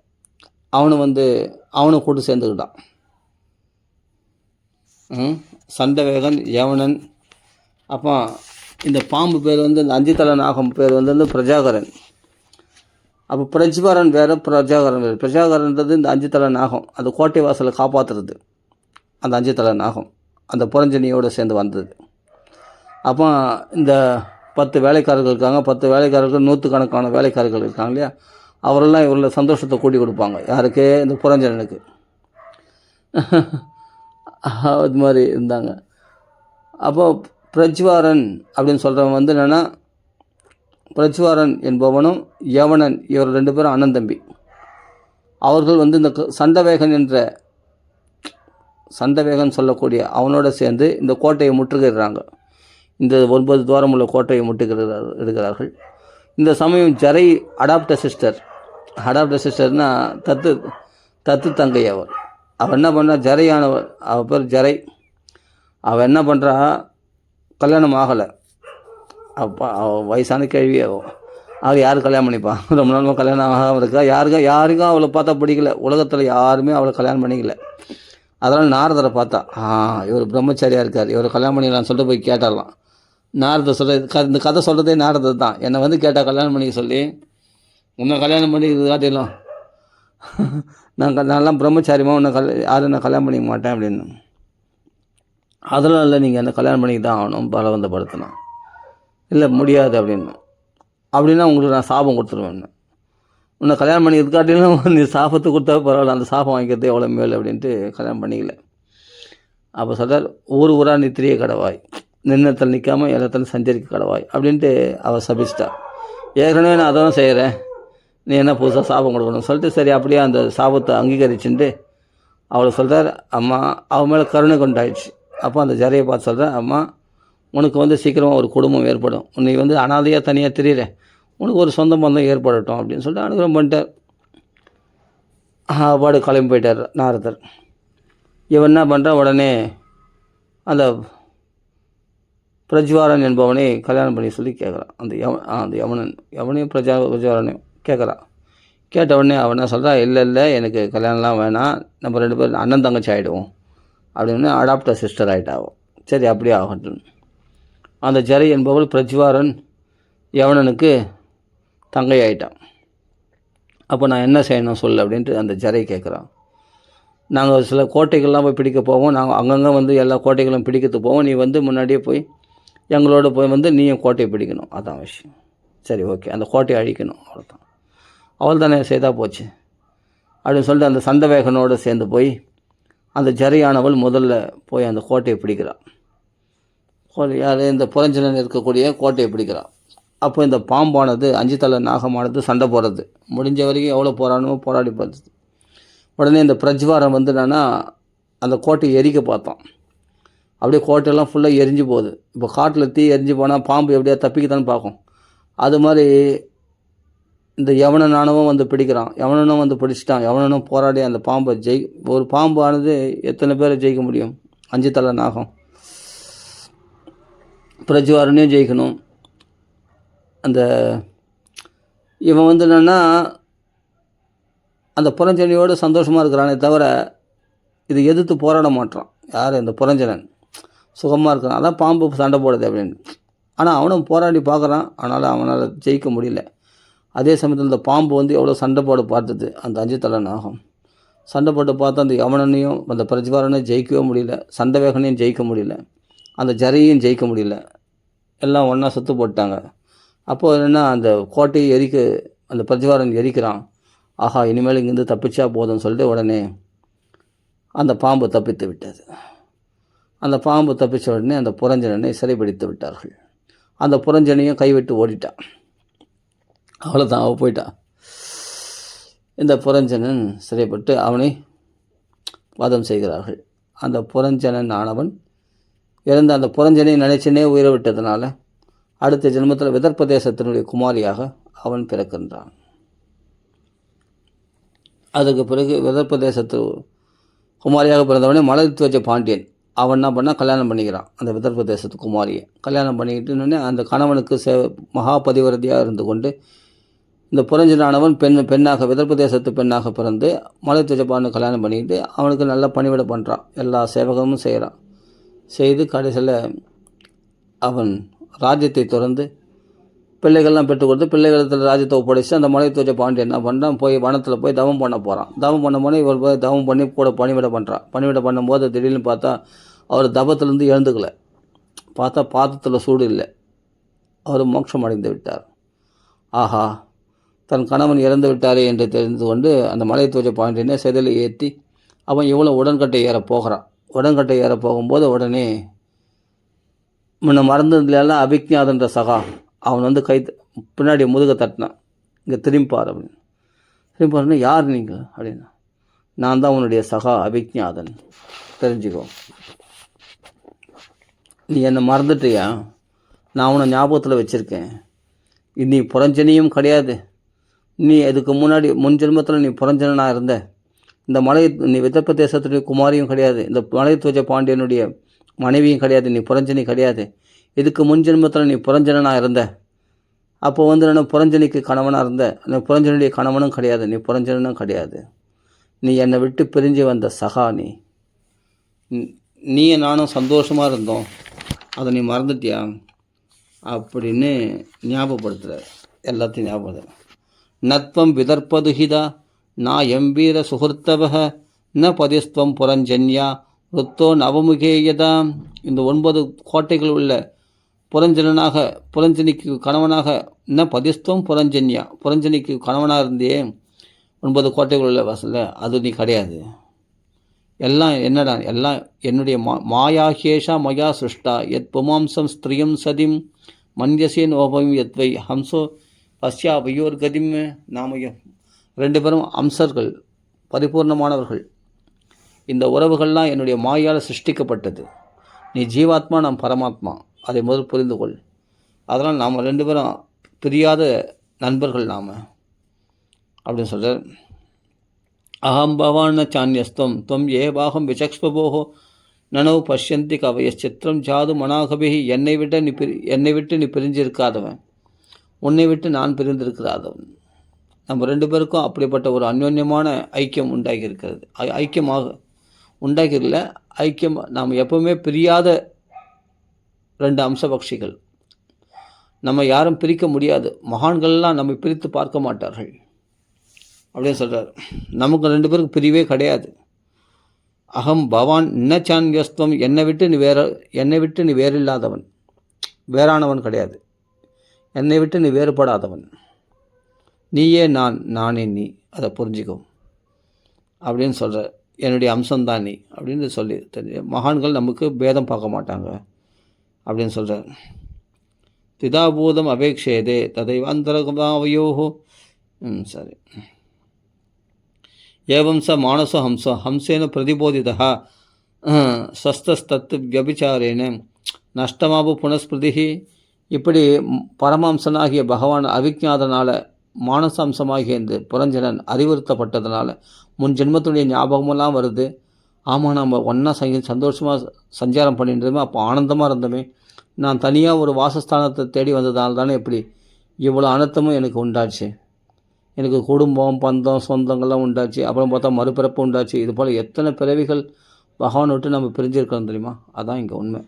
அவனை கூட்டு சேர்ந்துக்கிட்டான். சண்டவேகன், யவனன். அப்போ இந்த பாம்பு பேர் இந்த 5 தலை நாகம் பேர் பிரஜாகரன். அப்போ பிரஜ்வாரன் வேறு, பிரஜாகரன் வேறு. பிரஜாகரன்றது இந்த 5 தலை நாகம், அந்த கோட்டை வாசலை காப்பாற்றுறது. அந்த 5 தலை நாகம் அந்த புரஞ்சனியோடு சேர்ந்து வந்தது. அப்போ இந்த 10 வேலைக்காரர்கள் இருக்காங்க. 10 வேலைக்காரர்கள், 100கணக்கான வேலைக்காரர்கள் இருக்காங்க இல்லையா, அவரெல்லாம் இவரில் சந்தோஷத்தை கூட்டி கொடுப்பாங்க. யாருக்கு? இந்த புரஞ்சனனுக்கு. அது மாதிரி இருந்தாங்க. அப்போ பிரஜ்வாரன் அப்படின்னு சொல்கிறவன் என்னென்னா, பிரஜ்வாரன் என்பவனும் யவனன், இவர் 2 பேரும் அண்ணன் தம்பி. அவர்கள் இந்த சண்டவேகன் சொல்லக்கூடிய அவனோட சேர்ந்து இந்த கோட்டையை முற்றுகையிடுறாங்க. இந்த 9 துவாரம் உள்ள கோட்டையை முற்றுகிறார்கள். இந்த சமயம் ஜரை அடாப்ட சிஸ்டர்னால் தத்து தங்கை. அவள் என்ன பண்ணுறா, ஜரையானவள், அவள் பேர் ஜரை. அவள் என்ன பண்ணுறா, கல்யாணம் ஆகலை. அவள் வயசான கேள்வி. அவள் யார் கல்யாணம் பண்ணிப்பான்? ரொம்ப நாள் கல்யாணம் ஆகாமல் இருக்கா. யாருக்கும் அவளை பார்த்தா பிடிக்கல. உலகத்தில் யாருமே அவளை கல்யாணம் பண்ணிக்கல. அதனால் நாரதரை பார்த்தா, இவர் பிரம்மச்சாரியாக இருக்கார், இவர் கல்யாணம் பண்ணிக்கலாம்னு சொல்லிட்டு போய் கேட்டாரலாம். நாரதர் இந்த கதை சொல்கிறதே நாரதர் தான். என்னை கேட்டால் கல்யாணம் பண்ணிக்க சொல்லி, உன்னை கல்யாணம் பண்ணி இது காட்டிடலாம், நான்லாம் பிரம்மச்சாரியமாக யாரும் நான் கல்யாணம் பண்ணிக்க மாட்டேன் அப்படின்னு. அதெல்லாம் இல்லை, நீங்கள் என்ன கல்யாணம் பண்ணிக்க தான் ஆகணும், பலவந்தப்படுத்தணும். இல்லை முடியாது அப்படின்னா உங்களுக்கு நான் சாபம் கொடுத்துருவேன். உன்னை கல்யாணம் பண்ணிக்கிறது காட்டிலும் நீ சாபத்தை கொடுத்தா பரவாயில்ல, அந்த சாபம் வாங்கிக்கிறது எவ்வளோ மேல் அப்படின்ட்டு கல்யாணம் பண்ணிக்கல. அப்போ சொல்கிறார், ஊராக நித்திரிய கடவாய், நின்னத்தில் நிற்காமல் எல்லாத்திலும் சஞ்சரிக்க கடவாய் அப்படின்ட்டு அவள் சபிச்சிட்டா. ஏற்கனவே நான் அதான் செய்கிறேன், நீ என்ன புதுசாக சாபம் கொடுக்கணும்னு சொல்லிட்டு, சரி அப்படியே அந்த சாபத்தை அங்கீகரிச்சுட்டு அவளை சொல்கிறார், அம்மா அவன் மேலே கருணை கொண்டாயிடுச்சு. அப்போ அந்த ஜரையை பார்த்து சொல்கிறேன், அம்மா உனக்கு சீக்கிரமாக ஒரு குடும்பம் ஏற்படும், நீ அனாதையாக தனியாக தெரியுற, உனக்கு ஒரு சொந்த பந்தம் ஏற்படட்டும் அப்படின்னு சொல்லிட்டு அனுகிரகம் பண்ணிட்டார். பாடு கிளம்பி போயிட்டார் நாரதர். இவன் என்ன பண்ணுறான், உடனே அந்த பிரஜ்வாரன் என்பவனை கல்யாணம் பண்ணி சொல்லி கேட்குறான். அந்த யவனையும் பிரஜ்வாரனையும் கேட்குறான். கேட்ட உடனே அவன் என்ன சொல்கிறா, இல்லை எனக்கு கல்யாணம்லாம் வேணாம், நம்ம 2 பேரும் அண்ணன் தங்கச்சி ஆகிடுவோம் அப்படின்னு அடாப்டர் சிஸ்டர் ஆகிட்டாவும். சரி அப்படியே ஆகட்டும். அந்த ஜரை என்பவள் பிரஜ்வாரன் யவனனுக்கு தங்கை ஆகிட்டான். அப்போ நான் என்ன செய்யணும் சொல்லு அப்படின்ட்டு அந்த ஜரை கேட்குறான். நாங்கள் சில கோட்டைகள்லாம் போய் பிடிக்க போவோம், நாங்கள் அங்கங்கே எல்லா கோட்டைகளும் பிடிக்கிறதுக்கு போவோம், நீ முன்னாடியே போய் எங்களோட போய் நீயும் கோட்டையை பிடிக்கணும், அதான் விஷயம். சரி ஓகே, அந்த கோட்டையை அழிக்கணும், அவ்வளோதான். அவள் தானே செய்தால் போச்சு அப்படின்னு சொல்லிட்டு அந்த சண்டவேகனோடு சேர்ந்து போய் அந்த ஜரையானவள் முதல்ல போய் அந்த கோட்டையை பிடிக்கிறாள். யார்? இந்த புரஞ்சனன் இருக்கக்கூடிய கோட்டையை பிடிக்கிறாள். அப்போ இந்த பாம்பானது 5 தலை நாகமானது சண்டை போடுறது. முடிஞ்ச வரைக்கும் எவ்வளோ போராடணுமோ போராடி பார்த்துது. உடனே இந்த பிரஜ்வாரம் வந்து என்னன்னா அந்த கோட்டையை எரிக்க பார்த்தோம். அப்படியே கோட்டையெல்லாம் ஃபுல்லாக எரிஞ்சு போகுது. இப்போ காட்டில் தீ எரிஞ்சு போனால் பாம்பு எப்படியா தப்பிக்கத்தான்னு பார்க்கும். அது மாதிரி இந்த யவனனானவன் வந்து பிடிக்கிறான். யவனனும் வந்து பிடிச்சிட்டான். யவனனும் போராடி அந்த பாம்பை ஒரு பாம்பானது எத்தனை பேரை ஜெயிக்க முடியும்? 5 தலை நாகம். பிரஜ்வாரனையும் ஜெயிக்கணும். அந்த இவன் வந்து என்னென்னா அந்த புறஞ்சனியோடு சந்தோஷமாக இருக்கிறானே தவிர இது எதிர்த்து போராட மாட்டான். யார்? இந்த புறஞ்சனன் சுகமாக இருக்கிறான். அதான் பாம்பு சண்டை போடுது அப்படின்னு. ஆனால் அவனும் போராடி பார்க்குறான். அதனால் அவனால் ஜெயிக்க முடியல. அதே சமயத்தில் இந்த பாம்பு வந்து எவ்வளோ சண்டை போட பார்த்தது அந்த 5 தலை நாகம். சண்டை போட்டு பார்த்தா அந்த யவனனையும் அந்த பிரஜ்வாரனையும் ஜெயிக்கவே முடியல. சண்டை வேகனையும் ஜெயிக்க முடியல. அந்த ஜரையும் ஜெயிக்க முடியல. எல்லாம் ஒன்றா சுற்று போட்டாங்க. அப்போது என்னென்னா அந்த கோட்டையை அந்த பிரஜ்வாரன் எரிக்கிறான். ஆஹா, இனிமேல் இங்கேருந்து தப்பிச்சா போதும்னு சொல்லிட்டு உடனே அந்த பாம்பு தப்பித்து விட்டது. அந்த பாம்பு தப்பித்த உடனே அந்த புறஞ்சனனை சிறைப்பிடித்து விட்டார்கள். அந்த புறஞ்சனையும் கைவிட்டு ஓடிட்டான். அவ்வளோதான், அவள் போயிட்டா. இந்த புறஞ்சனன் சிறைப்பட்டு அவனை வதம் செய்கிறார்கள். அந்த புறஞ்சனன் ஆனவன் இறந்த அந்த புறஞ்சனை நினைச்சனே உயிரை விட்டதுனால அடுத்த ஜென்மத்தில் விதர்ப்பதேசத்தினுடைய குமாரியாக அவன் பிறக்கின்றான். அதுக்கு பிறகு விதர்ப்பதேசத்து குமாரியாக பிறந்தவனே மலைத்துவஜ பாண்டியன் அவன் என்ன பண்ணால் கல்யாணம் பண்ணிக்கிறான். அந்த விதர்ப்பதேசத்து குமாரியை கல்யாணம் பண்ணிக்கிட்டு அந்த கணவனுக்கு மகாபதிவரதியாக இருந்து கொண்டு இந்த புறஞ்சனானவன் பெண்ணாக விதர்ப்பதேசத்து பெண்ணாக பிறந்து மலைத்துவஜ பாண்டியன் கல்யாணம் பண்ணிக்கிட்டு அவனுக்கு நல்ல பணிவிடை பண்ணுறான். எல்லா சேவகமும் செய்கிறான். செய்து கடைசியில் அவன் ராஜ்யத்தை திறந்து பிள்ளைகள்லாம் பெற்றுக் கொடுத்து பிள்ளைகளிடத்தில் ராஜ்யத்தை ஒப்படைச்சு அந்த மலைத்துவஜ பாண்டியன் என்ன பண்ணுறான்? போய் வனத்தில் போய் தவம் பண்ண போகிறான். தவம் பண்ண போனே இவர் போய் தவம் பண்ணி கூட பணிவிடை பண்ணுறான். பணிவிடை பண்ணும்போது திடீர்னு பார்த்தா அவர் தவத்திலேருந்து எழுந்துக்கலை. பார்த்தா பாதத்தில் சூடு இல்லை. அவர் மோட்சம் அடைந்து விட்டார். ஆஹா, தன் கணவன் இறந்து விட்டாரே என்று தெரிந்து கொண்டு அந்த மலைத்துவஜ பாண்டியனை செதில் ஏற்றி அவன் இவ்வளோ உடன்கட்டை ஏற போகிறான். உடன்கட்டை ஏற போகும்போது உடனே முன்ன மறந்ததுலாம் அபிக்ஞாதன்ற சகா அவன் வந்து பின்னாடி முதுக தட்டினான். இங்கே திரும்பிப்பார் அப்படின்னு. திரும்பிப்பாருன்னா யார் நீங்கள் அப்படின்னா, நான் தான் உன்னுடைய சகா அபிக்ஞாதன், தெரிஞ்சுக்கோ. நீ என்னை மறந்துட்டியா? நான் உன்னை ஞாபகத்தில் வச்சுருக்கேன். நீ புறஞ்சனியும் கிடையாது. நீ இதுக்கு முன்னாடி முன் ஜென்மத்தில் நீ புறஞ்சனாக இருந்த. இந்த நீ விதர்ப்பதேசத்துடைய குமாரியும் கிடையாது. இந்த மலைத்துவஜ பாண்டியனுடைய மனைவியும் கிடையாது. நீ புறஞ்சனி கிடையாது. இதுக்கு முன் ஜென்மத்தில் நீ புறஞ்சனாக இருந்த. அப்போ வந்து நான் புறஞ்சனிக்கு கணவனாக இருந்த. புறஞ்சனுடைய கணவனும் கிடையாது. நீ புறஞ்சனும் கிடையாது. நீ என்னை விட்டு பிரிஞ்சு வந்த சகா. நீ நானும் சந்தோஷமாக இருந்தோம். அதை நீ மறந்துட்டியா அப்படின்னு ஞாபகப்படுத்துகிற. எல்லாத்தையும் ஞாபகம். நத்வம் விதர்ப்பதுஹிதா நான் எம்பீர சுகர்த்தவக ந பதிஸ்துவம் புரஞ்சன்யா ருத்தோ நவமுகேயதா. இந்த 9 கோட்டைகள் உள்ள புரஞ்சனிக்கு கணவனாக ந பதிஸ்துவம் புரஞ்சன்யா, புரஞ்சனிக்கு கணவனாக இருந்தே 9 கோட்டைகள் உள்ள வாசலில் அது நீ கிடையாது. எல்லாம் என்னடா? எல்லாம் என்னுடைய மாயாஹேஷா மயா சிருஷ்டா எத் புமாம்சம் ஸ்திரியம் சதிம் மன்யசேன் ஓபம் எத்வை ஹம்சோ பஸ்யா வையோர் கதிம். நாம 2 பேரும் அம்சர்கள், பரிபூர்ணமானவர்கள். இந்த உறவுகள்லாம் என்னுடைய மாயால் சிருஷ்டிக்கப்பட்டது. நீ ஜீவாத்மா, நாம் பரமாத்மா. அதை முதல் புரிந்து கொள். அதனால் நாம் 2 பேரும் பிரியாத நண்பர்கள் நாம் அப்படின்னு சொல்கிறார். அகம் பவான சான்யஸ்தம் துவம் ஏ பாகம் விசக்ஷ்போகோ நனவு பஷ்யந்தி கவய சித்திரம் ஜாது மனாகபிகி. என்னை விட்டு நீ பிரிஞ்சிருக்காதவன், உன்னை விட்டு நான் பிரிந்திருக்கிறாதவன். நம்ம 2 பேருக்கும் அப்படிப்பட்ட ஒரு அந்யோன்யமான ஐக்கியம் உண்டாகி இருக்கிறது. ஐக்கியமாக உண்டாகிடல, ஐக்கியம். நாம் எப்பவுமே பிரியாத 2 அம்சபக்ஷிகள். நம்ம யாரும் பிரிக்க முடியாது. மகான்கள்லாம் நம்ம பிரித்து பார்க்க மாட்டார்கள் அப்படின்னு சொல்கிறார். நமக்கு 2 பேருக்கு பிரிவே கிடையாது. அகம் பவான் ந சான்யஸ்துவம். என்னை விட்டு நீ வேறில்லாதவன், வேறானவன் கிடையாது. என்னை விட்டு நீ வேறுபடாதவன். நீயே நான், நானே நீ. அதை புரிஞ்சுக்கோ அப்படின்னு சொல்கிற. என்னுடைய அம்சம்தான் நீ அப்படின்னு சொல்லி தெரிஞ்சு. மகான்கள் நமக்கு பேதம் பார்க்க மாட்டாங்க அப்படின்னு சொல்கிறார். திதாபூதம் அபேக்ஷேதே ததைவாந்தரகமாவயோஹோ. சரி. ஏவம் ச மானசோ ஹம்சேன பிரதிபோதிதா ஸ்வஸ்தஸ்தத்து வியபிச்சாரேன நஷ்டமாபு புனஸ்பிருதி. இப்படி பரமாம்சனாகிய பகவான் அவிஜாதனால் மானசாம்சமாகிய இந்த புரஞ்சனன் அறிவுறுத்தப்பட்டதுனால முன் ஜென்மத்துடைய ஞாபகமெல்லாம் வருது. ஆமாம், நம்ம ஒன்றா சந்தோஷமாக சஞ்சாரம் பண்ணிட்டு இருந்தோமே, அப்போ ஆனந்தமாக இருந்தோமே, நான் தனியாக ஒரு வாசஸ்தானத்தை தேடி வந்ததால் தானே இப்படி இவ்வளோ அனர்த்தமும் எனக்கு உண்டாச்சு. எனக்கு குடும்பம், பந்தம், சொந்தங்கள்லாம் உண்டாச்சு. அப்புறம் பார்த்தா மறுபிறப்பு உண்டாச்சு. இது போல் எத்தனை பிறவிகள் பகவானை விட்டு நம்ம பிரிஞ்சிருக்கோம் தெரியுமா? அதான் இங்கே உண்மை.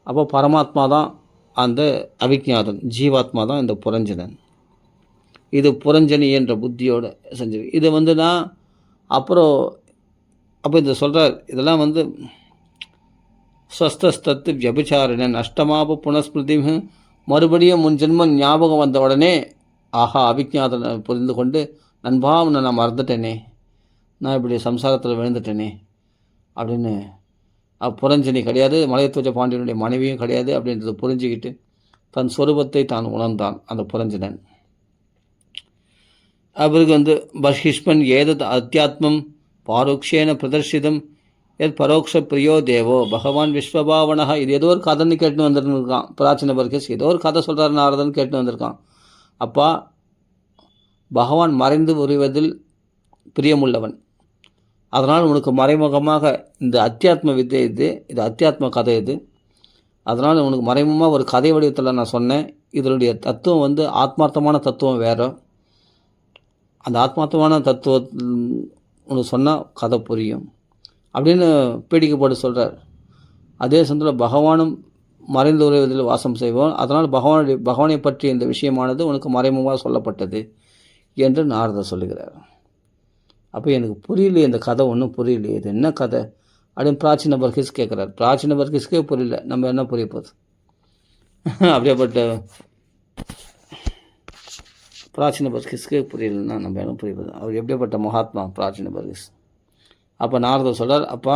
அப்போ பரமாத்மா தான் அந்த அவிஜாதன், ஜீவாத்மா தான் இந்த புரஞ்சனன். இது புரஞ்சனி என்ற புத்தியோடு செஞ்சது. இது நான் அப்புறம் அப்போ இந்த சொல்கிறார், இதெல்லாம் ஸ்வஸ்தஸ்தத்து வியபிச்சாரணன் நஷ்டமாப புனஸ்மிருதி. மறுபடியும் முன் ஜென்மம் ஞாபகம் வந்த உடனே ஆஹா, அவிஜாதனை புரிந்து கொண்டு நண்பா உன்னை நான் மறந்துட்டேனே, நான் இப்படி சம்சாரத்தில் விழுந்துட்டேனே அப்படின்னு. புரஞ்சனி கிடையாது, மலையத்துவஜ பாண்டியனுடைய மனைவியும் கிடையாது அப்படின்றத புரிஞ்சுக்கிட்டு தன் சொரூபத்தை தான் உணர்ந்தான் அந்த புரஞ்சனன். அவருக்கு பர்ஹிஷ்மன் ஏதத் அத்தியாத்மம் பாரோக்ஷேன பிரதர்ஷிதம் எத் பரோக்ஷ பிரியோ தேவோ பகவான் விஸ்வபாவனா. இது ஏதோ ஒரு கதைன்னு கேட்டுன்னு வந்துருக்கான் பிராச்சீன பர்கஸ். ஏதோ ஒரு கதை சொல்கிறார் நாரதன் கேட்டுன்னு வந்திருக்கான். அப்பா, பகவான் மறைந்து உரிவதில் பிரியமுள்ளவன், அதனால் உனக்கு மறைமுகமாக இந்த அத்தியாத்ம வித்தை இது அத்தியாத்ம கதை இது. அதனால் உனக்கு மறைமுகமாக ஒரு கதை வடிவத்தில் நான் சொன்னேன். இதனுடைய தத்துவம் ஆத்மார்த்தமான தத்துவம் வேறு. அந்த ஆத்மார்த்தமான தத்துவம் உனக்கு சொன்னால் கதை புரியும் அப்படின்னு பீடிக்கப்பட்டு சொல்கிறார். அதே சமயத்தில் பகவானும் மறைந்து உரைவதில் வாசம் செய்வோம், அதனால் பகவானை பற்றி இந்த விஷயமானது உனக்கு மறைமுகமாக சொல்லப்பட்டது என்று நாரதர் சொல்லுகிறார். அப்போ எனக்கு புரியலையே, இந்த கதை ஒன்றும் புரியலையே, இது என்ன கதை அப்படின்னு பிராச்சீன பர்கிஸ் கேட்குறாரு. பிராச்சீன பர்கிஸ்க்கே புரியல, நம்ம என்ன புரிய போகுது? அப்படியேப்பட்ட பிராச்சீன பர்கிஸ்க்கே புரியலன்னா நம்ம என்ன புரிய போகுது? அவர் எப்படியாப்பட்ட மகாத்மா பிராச்சீன பர்கிஸ். அப்போ நாரதர் சொல்கிறார், அப்பா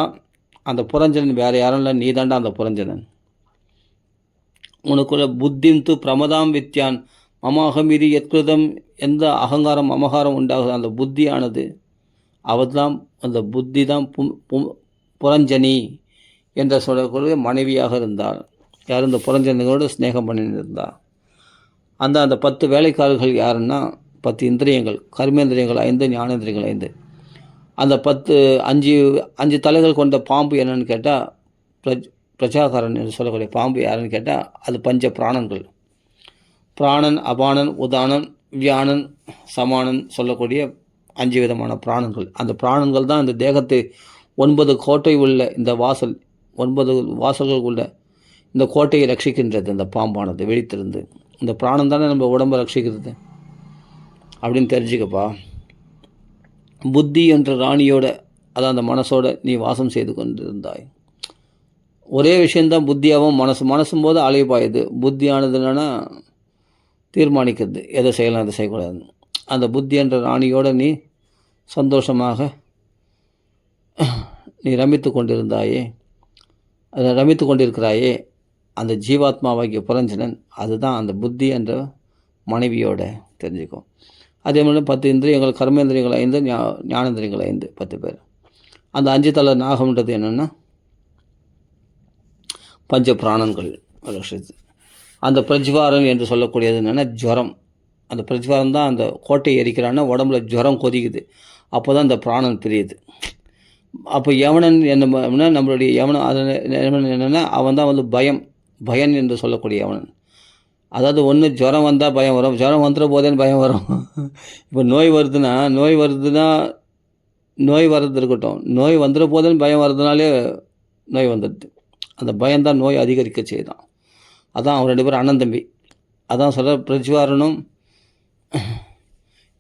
அந்த புரஞ்சனன் வேறு யாரும் இல்லை, நீ தாண்டா அந்த புரஞ்சனன். உனக்குள்ள புத்திந்து பிரமதாம் வித்யான் மமாகம் இது எத்கிருதம். எந்த அகங்காரம் மமகாரம் உண்டாகுது அந்த புத்தியானது, அவர்தான் அந்த புத்தி தான் புரஞ்சனி என்ற சொல்லக்கூடிய மனைவியாக இருந்தார். யார்? இந்த புரஞ்சனோடு ஸ்நேகம் பண்ணியிருந்தார். அந்த 10 வேலைக்காரர்கள் யாருன்னா 10 இந்திரியங்கள், கர்மேந்திரியங்கள் 5, ஞானேந்திரியங்கள் 5. அந்த 5 தலைகள் கொண்ட பாம்பு என்னன்னு கேட்டால் பிரஜாகாரன் என்று சொல்லக்கூடிய பாம்பு யாருன்னு கேட்டால் அது 5 பிராணன்கள். பிராணன், அபானன், உதானன், வியானன், சமானன் சொல்லக்கூடிய 5 விதமான பிராணன்கள். அந்த பிராணன்கள் தான் இந்த தேகத்தை 9 கோட்டை உள்ள இந்த 9 வாசல்கள் உள்ள இந்த கோட்டையை ரட்சிக்கின்றது. இந்த பாம்பானது வெடித்திருந்து இந்த பிராணம் தானே நம்ம உடம்பை ரட்சிக்கிறது அப்படின்னு தெரிஞ்சுக்கப்பா. புத்தி என்ற ராணியோட, அதான் அந்த மனசோட நீ வாசம் செய்து கொண்டிருந்தாய். ஒரே விஷயந்தான் புத்தியாகவும் மனசும் போது அலைபாயுது. புத்தியானது என்னென்னா தீர்மானிக்கிறது, எதை செய்யலாம் எதை செய்யக்கூடாது. அந்த புத்தி என்ற ராணியோடு நீ சந்தோஷமாக நீ ரமித்து கொண்டிருக்கிறாயே அந்த ஜீவாத்மாவாகிய புரஞ்சனன், அதுதான் அந்த புத்தி என்ற மனைவியோட தெரிஞ்சுக்கும். அதே மாதிரி 10 இந்திரியங்கள், கர்மேந்திரியங்கள் 5, ஞானேந்திரியங்கள் 5, 10 பேர். அந்த 5 தலை நாகம்ன்றது என்னென்னா 5 பிராணன்கள் ரட்சித்து. அந்த பிரஜ்வாரன் என்று சொல்லக்கூடியது என்னென்னா ஜுரம். அந்த பிரஜ்வாரம் தான் அந்த கோட்டையை எரிக்கிறான்னா உடம்புல ஜுரம் கொதிக்குது, அப்போ தான் அந்த பிராணன் பிரியுது. அப்போ யவனன் என்ன நம்மளுடைய யவனன் என்னென்னா அவன் தான் பயன் என்று சொல்லக்கூடிய யவனன். அதாவது ஒன்று ஜுரம் வந்தால் பயம் வரும், ஜுரம் வந்துட போதேன்னு பயம் வரும். இப்போ நோய் வருதுன்னா நோய் வர்றது இருக்கட்டும், நோய் வந்துட போதேன்னு பயம் வர்றதுனாலே நோய் வந்துடுது. அந்த பயம்தான் நோய் அதிகரிக்க செய்தான். அதான் அவன் 2 பேரும் அண்ணன் தம்பி. அதான் சொல்கிற பிரஜ்வாரனும்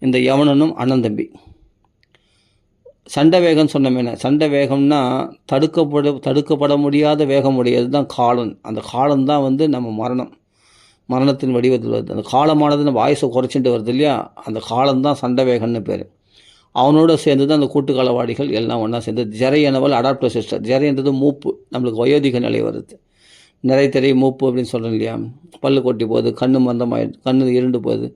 இந்த யவனனும் அண்ணன் தம்பி. சண்டை வேகம் சொன்னமேன, சண்டை வேகம்னா தடுக்கப்பட முடியாத வேகம் உடையது தான் காலன். அந்த காலம் தான் நம்ம மரணத்தின் வடிவத்தில் வருது. அந்த காலமானது நம்ம வாய்ஸை குறைச்சிட்டு வருது இல்லையா, அந்த காலம்தான் சண்டை வேகம்னு பேர். அவனோட சேர்ந்து தான் அந்த கூட்டுக்காலவாடிகள் எல்லாம் ஒன்றா சேர்ந்து ஜரை எனவல் அடாப்டோ சிஸ்டர். ஜரைன்றது மூப்பு, நம்மளுக்கு வயோதிக நிலை வருது. நிறைத்தறி மூப்பு அப்படின்னு சொல்கிறேன் இல்லையா, பல்லு கொட்டி போகுது, கண்ணு மந்தமாயிடுது, கண்ணு இருண்டு போகுது,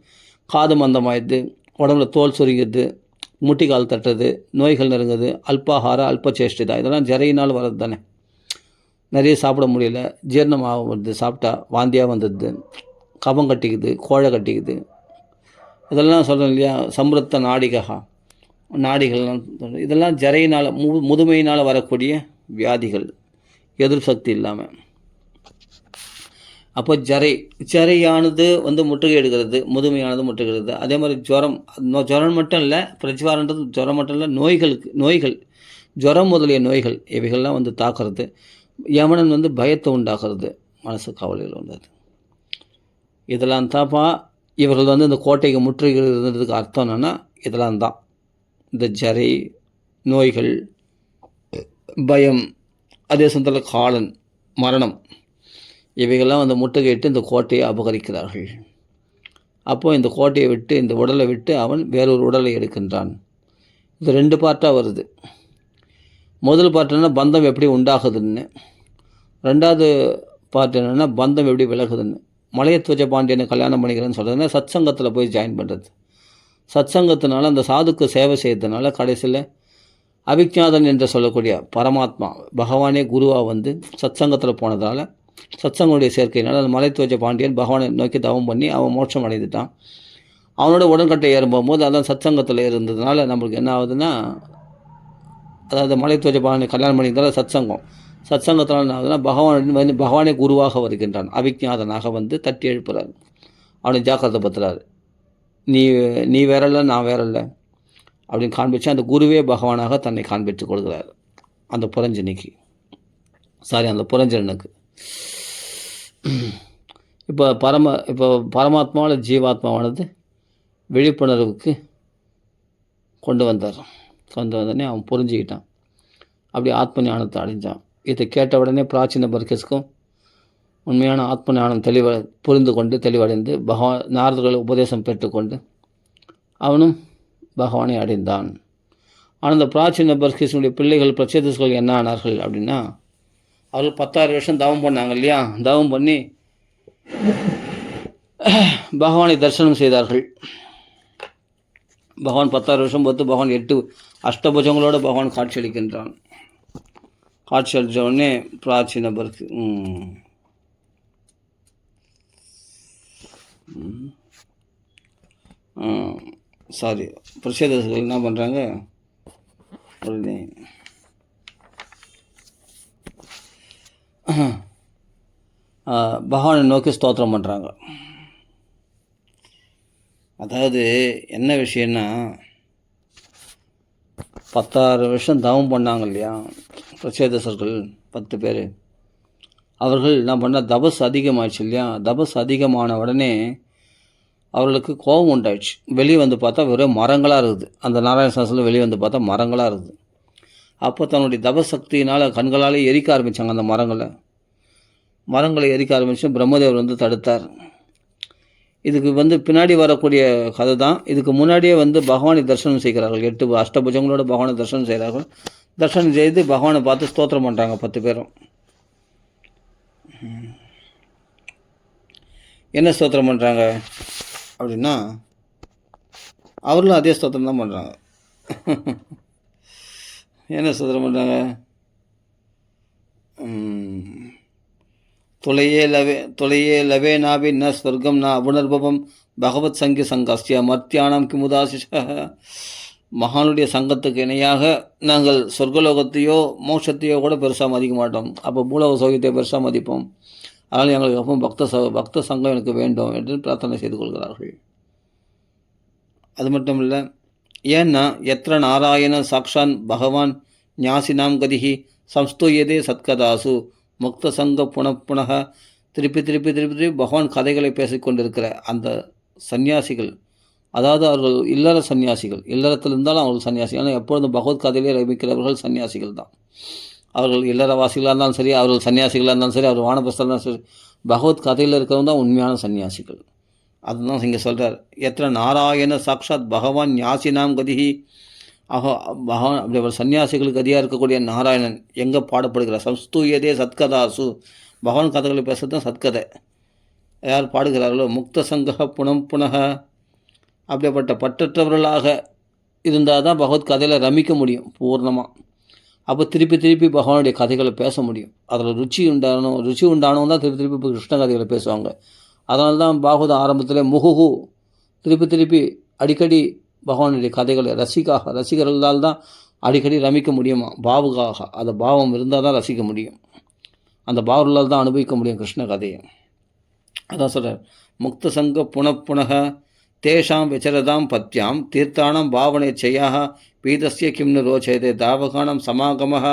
காது மந்தமாயிடுது, உடம்புல தோல் சுருங்கிடுது, முட்டி கால் தட்டுறது, நோய்கள் நெருங்குது, அல்பாகார அல்பச்சேஷ்டிதா, இதெல்லாம் ஜரையினால் வர்றது தானே. நிறைய சாப்பிட முடியல, ஜீரணமாக வருது, சாப்பிட்டா வாந்தியாக வந்துடுது, கபம் கட்டிக்குது, கோழை கட்டிக்குது, இதெல்லாம் சொல்கிறேன் இல்லையா. சம்ருத்த நாடிகா, நாடிகள்லாம் இதெல்லாம் ஜரையினால் முதுமையினால் வரக்கூடிய வியாதிகள், எதிர்ப்பு சக்தி இல்லாமல். அப்போ ஜரையானது முற்றுகை எடுக்கிறது, முதுமையானது முற்றுகை எடுக்கிறது. அதே மாதிரி ஜுரம் மட்டும் இல்லை, பிரஜ்வாரன்றது ஜுரம் மட்டும் இல்லை, நோய்கள் ஜுரம் முதலிய நோய்கள் இவைகள்லாம் தாக்குறது. யமனன் பயத்தை உண்டாக்குறது, மனசு கவலையில் வந்தது. இதெல்லாம் தான்ப்பா இவர்கள் இந்த கோட்டைக்கு முற்றுகை இருந்ததுக்கு அர்த்தம் என்னென்னா இதெல்லாம் தான். இந்த ஜரை, நோய்கள், பயம், அதே சமயத்தில் காலன், மரணம், இவைகள்லாம் முற்றுகையிட்டு இந்த கோட்டையை அபகரிக்கிறார்கள். அப்போது இந்த கோட்டையை விட்டு, இந்த உடலை விட்டு அவன் வேறொரு உடலை எடுக்கின்றான். இது 2 பார்ட்டாக வருது. முதல் பார்ட் என்னென்னா பந்தம் எப்படி உண்டாகுதுன்னு, 2வது பார்ட் என்னென்னா பந்தம் எப்படி விலகுதுன்னு. மலையத்வஜ பாண்டியனை கல்யாணம் பண்ணிக்கிறேன்னு சொல்கிறதுனா சத்சங்கத்தில் போய் ஜாயின் பண்ணுறது. சத்சங்கத்தினால அந்த சாதுக்கு சேவை செய்யறதுனால கடைசியில் அவிஜ்ஞாதன் என்று சொல்லக்கூடிய பரமாத்மா பகவானே குருவாக சத்சங்கத்தில் போனதுனால, சத்சங்கனுடைய சேர்க்கையினால் அந்த மலைத்வஜ பாண்டியன் பகவானை நோக்கி தவம் பண்ணி அவன் மோட்சம் அடைந்துட்டான். அவனோட உடன்கட்டை ஏறும்போது அதான் சத்சங்கத்தில் இருந்ததுனால நம்மளுக்கு என்ன ஆகுதுன்னா, அதாவது மலைத்வஜ பாண்டியனை கல்யாணம் பண்ணிக்கிறதால சத்சங்கத்தினால் என்ன ஆகுதுன்னா பகவானே குருவாக வருகின்றான். அவிஜ்ஞாதனாக தட்டி எழுப்புறாரு, அவனை ஜாக்கிரதை பத்துறாரு. நீ வேறல்ல, நான் வேறல்ல அப்படின்னு காண்பிச்சு அந்த குருவே பகவானாக தன்னை காண்பித்து கொடுக்குறாரு அந்த புரஞ்சனுக்கு. இப்போ பரமாத்மாவில் ஜீவாத்மாவானது விழிப்புணர்வுக்கு கொண்டு வந்தோடனே அவன் புரிஞ்சுக்கிட்டான். அப்படி ஆத்ம ஞானத்தை அடைஞ்சான். இதை கேட்ட உடனே பிராச்சீன பர்கஸ்க்கும் உண்மையான ஆத்ம ஞானம் புரிந்து கொண்டு தெளிவடைந்து நாரதர்களை உபதேசம் பெற்றுக்கொண்டு அவனும் பகவானை அடைந்தான். ஆனால் இந்த பிராச்சீன பர்கஸினுடைய பிள்ளைகள் பிரச்சேதஸ்கள் என்ன ஆனார்கள் அப்படின்னா, அவர்கள் 10,000 வருஷம் தவம் பண்ணாங்க இல்லையா. தவம் பண்ணி பகவானை தரிசனம் செய்தார்கள். பகவான் 10,000 வருஷம் பொறுத்து பகவான் 8 அஷ்டபுஜங்களோடு பகவான் காட்சியளிக்கின்றான். காட்சியளித்த உடனே பிராச்சீன பர்கு பிரச்சேதஸ்கள் என்ன பண்ணுறாங்க, உடனே பகவானை நோக்கி ஸ்தோத்திரம் பண்ணுறாங்க. அதாவது என்ன விஷயம்னா, 10,000 வருஷம் தவம் பண்ணாங்க இல்லையா பிரச்சேதசர்கள் 10 பேர். அவர்கள் என்ன பண்ணால் தபஸ் அதிகமாகிடுச்சு இல்லையா. தபஸ் அதிகமான உடனே அவர்களுக்கு கோபம் உண்டாயிடுச்சு. வெளியே பார்த்தா வெறும் மரங்களாக இருக்குது. அந்த நாராயண சாஸ்திரத்தில் வெளியே பார்த்தா மரங்களாக இருக்குது. அப்போ தன்னுடைய தபசக்தியினால் கண்களாலே எரிக்க ஆரம்பித்தாங்க. அந்த மரங்களை எரிக்க ஆரம்பித்து பிரம்மதேவர் தடுத்தார். இதுக்கு பின்னாடி வரக்கூடிய கதை தான். இதுக்கு முன்னாடியே பகவானை தரிசனம் செய்கிறார்கள். 8 அஷ்டபுஜங்களோட பகவானை தரிசனம் செய்கிறார்கள். தரிசனம் செய்து பகவானை பார்த்து ஸ்தோத்திரம் பண்ணுறாங்க 10 பேரும். என்ன ஸ்தோத்திரம் பண்ணுறாங்க அப்படின்னா, அவர்களும் அதே ஸ்தோத்திரம் தான் பண்ணுறாங்க. என்ன ஸ்தோத்திரம் பண்ணுறாங்க, தொலையே லவே நாபி ந ஸ்வர்க்கம் ந அபுனர்பவம் பகவத் சங்கி சங்கஸ்ய மர்த்தியானம் கிமுதாசிஷ. மகானுடைய சங்கத்துக்கு இணையாக நாங்கள் சொர்க்கலோகத்தையோ மோட்சத்தையோ கூட பெருசாக மதிக்க மாட்டோம். அப்போ பூலோக சௌகியத்தை பெருசாக மதிப்போம். அதனால் எங்களுக்கு அப்போ பக்த சங்கம் எனக்கு வேண்டும் என்று பிரார்த்தனை செய்து கொள்கிறார்கள். அது மட்டும் இல்லை, ஏன்னா எத்திர நாராயண சாக்ஷான் பகவான் ஞாசினாம் கதிஹி சம்ஸ்தூயதே சத்கதாசு முக்த சங்க புனப்புனக. திருப்பி பகவான் கதைகளை பேசிக்கொண்டிருக்கிற அந்த சன்னியாசிகள், அதாவது அவர்கள் இல்லற சன்னியாசிகள், இல்லறத்தில் இருந்தாலும் அவர்கள் சன்னியாசி. ஆனால் எப்பொழுதும் பகவத் கதையிலே ரமிக்கிறவர்கள் சன்னியாசிகள் தான். அவர்கள் இல்லறவாசிகளாக இருந்தாலும் சரி, அவர்கள் சன்னியாசிகளாக இருந்தாலும் சரி, அவர் வானபஸ்தராக இருந்தாலும் சரி, பகவத் கதையில் இருக்கிறவங்க தான் உண்மையான சன்னியாசிகள். அதுதான் இங்கே சொல்கிறார். எத்தனை நாராயண சாக்ஷாத் பகவான் ஞாசினாம் கதிஹி. பகவான் அப்படி அவர் சன்னியாசிகளுக்கு கதியாக இருக்கக்கூடிய நாராயணன் எங்கே பாடப்படுகிறார். சம்ஸ்தூயதே சத்கதாசு, பகவான் கதைகளை பேசுறது தான் சத்கதை. யார் பாடுகிறார்களோ முக்த சங்கக புனம் புனக, அப்படிப்பட்ட பற்றற்றவர்களாக இருந்தால் தான் பகவத் கதையில் ரமிக்க முடியும் பூர்ணமாக. அப்போ திருப்பி திருப்பி பகவானுடைய கதைகளை பேச முடியும். அதில் ருச்சி உண்டானவங்க தான் திருப்பி திருப்பி கிருஷ்ண கதைகளை பேசுவாங்க. அதனால தான் பாகவத ஆரம்பத்தில் முகுகு திருப்பி திருப்பி அடிக்கடி பகவானுடைய கதைகளை ரசிகர்களால் தான் அடிக்கடி ரமிக்க முடியுமா, பாவுகாக. அந்த பாவம் இருந்தால் தான் ரசிக்க முடியும், அந்த பாவர்களால் தான் அனுபவிக்க முடியும் கிருஷ்ண கதையை. அதான் சொல்கிறார், முக்த சங்க புனப்புனக தேஷாம் விசரதாம் பத்யாம் தீர்த்தானம் பாவனை செய்யாக பீதஸ்ய கிம்னு ரோச்சேதே தாவகானம் சமாகமக.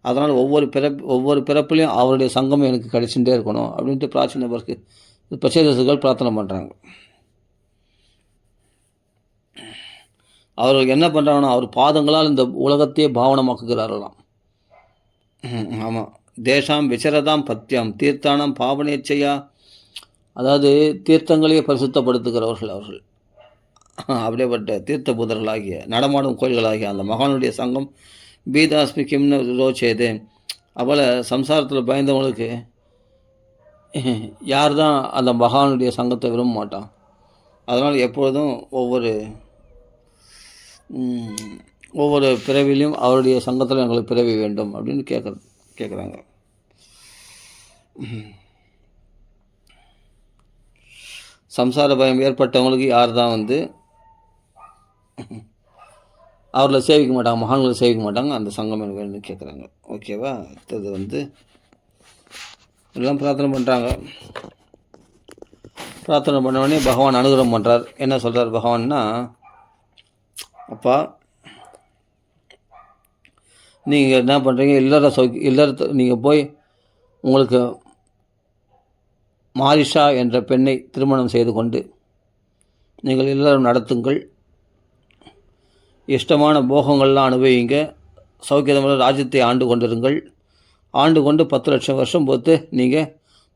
அதனால் ஒவ்வொரு பிறப்புலையும் அவருடைய சங்கம் எனக்கு கிடைச்சுட்டே இருக்கணும் அப்படின்ட்டு பிராச்சீன பிரச்சேதசுகள் பிரார்த்தனை பண்ணுறாங்க. அவர்கள் என்ன பண்ணுறாங்கன்னா அவர் பாதங்களால் இந்த உலகத்தையே பாவனமாக்குகிறார்களாம். ஆமாம், தேஷாம் விசரதாம் பத்தியம் தீர்த்தானம் பாவனேச்சையா, அதாவது தீர்த்தங்களையே பரிசுத்தப்படுத்துகிறவர்கள் அவர்கள். அப்படிப்பட்ட தீர்த்த புதர்களாகிய நடமாடும் கோயில்களாகிய அந்த மகானுடைய சங்கம் பீதாஸ்மி கிம்னு ரோச்சேது. அவளை சம்சாரத்தில் பயந்தவங்களுக்கு யார் தான் அந்த மகானுடைய சங்கத்தை விரும்ப மாட்டான். அதனால் எப்பொழுதும் ஒவ்வொரு பிறவிலையும் அவருடைய சங்கத்தில் எங்களுக்கு பிறவி வேண்டும் அப்படின்னு கேட்குறாங்க. சம்சார பயம் ஏற்பட்டவங்களுக்கு யார் தான் அவர்களை சேவிக்க மாட்டாங்க, மகான்களை சேவிக்க மாட்டாங்க, அந்த சங்கம் எனக்கு வேணும்னு கேட்குறாங்க. ஓகேவா? அடுத்தது எல்லாம் பிரார்த்தனை பண்ணுறாங்க. பிரார்த்தனை பண்ணவொடனே பகவான் அனுகிரகம் பண்ணுறார். என்ன சொல்கிறார் பகவான்னா, அப்பா நீங்கள் என்ன பண்ணுறீங்க, இல்லறத்தை நீங்கள் போய் உங்களுக்கு மாரிஷா என்ற பெண்ணை திருமணம் செய்து கொண்டு நீங்கள் இல்லறம் நடத்துங்கள், இஷ்டமான போகங்கள்லாம் அனுபவிங்க, சௌக்கியமான ராஜ்யத்தை ஆண்டு கொண்டிருங்கள். ஆண்டு கொண்டு 10 லட்சம் வருஷம் பொறுத்து நீங்கள்